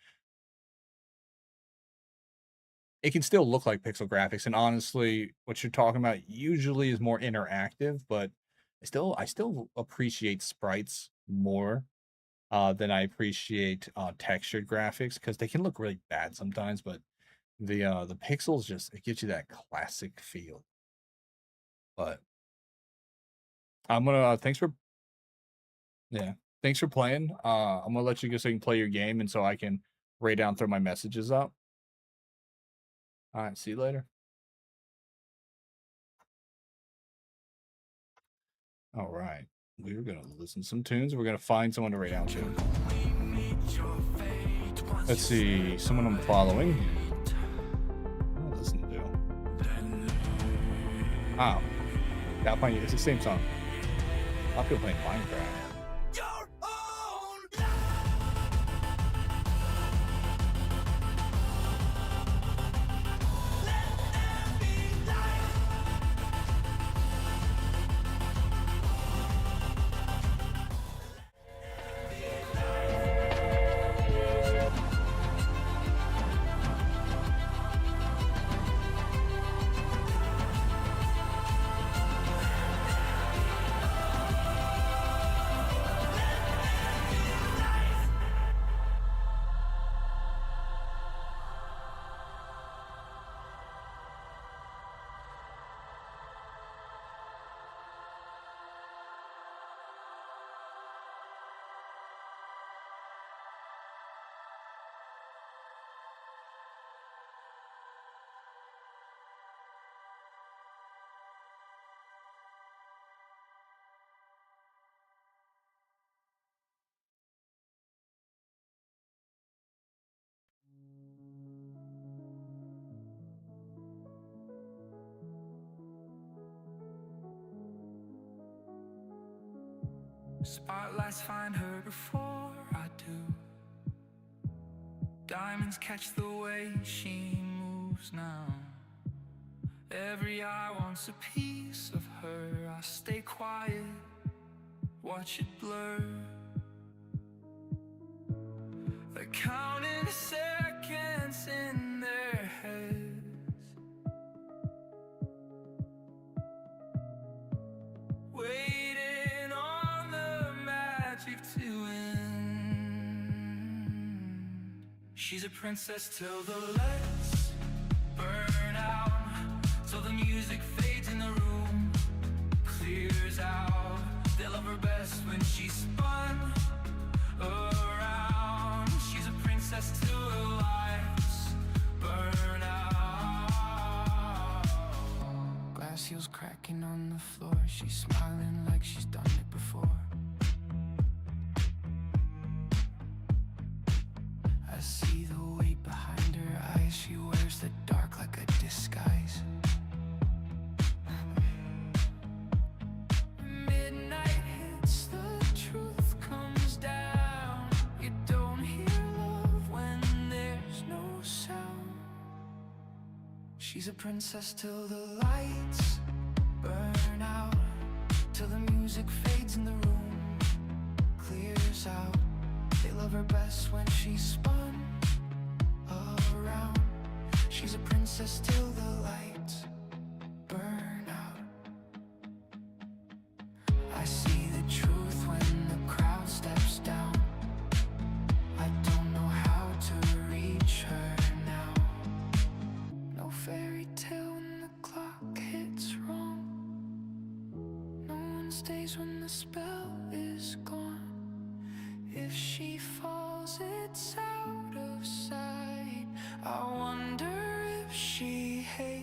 It can still look like pixel graphics, and honestly, what you're talking about usually is more interactive, but I still appreciate sprites more than I appreciate textured graphics because they can look really bad sometimes, but the pixels just it gives you that classic feel. But I'm gonna thanks for yeah thanks for playing. I'm gonna let you go so you can play your game, and so I can write down throw my messages up. All right, see you later. All right, we're gonna listen to some tunes. We're gonna find someone to write down to. Let's see, someone I'm following. I'll listen to. Oh, yeah, it's the same song. A lot of people playing Minecraft. Spotlights find her before I do. Diamonds catch the way she moves now. Every eye wants a piece of her. I stay quiet, watch it blur. They're counting the seconds in their heads, waiting on the magic to end. She's a princess till the lights burn out, till the music fades in the room, clears out. They love her best when she's spun around. She's a princess till her lights burn out. Glass heels cracking on the floor. She's smiling like she's done it before. I see the weight behind her eyes. She wears the dark like a disguise. Midnight hits, the truth comes down. You don't hear love when there's no sound. She's a princess till the lights burn out, till the music fades in the room, clears out. They love her best when she's spun around. She's a princess till the lights burn out. I see the truth when the crowd steps down. I don't know how to reach her now. No fairy tale when the clock hits wrong. No one stays when the spell is gone. If she falls, it's out of sight. I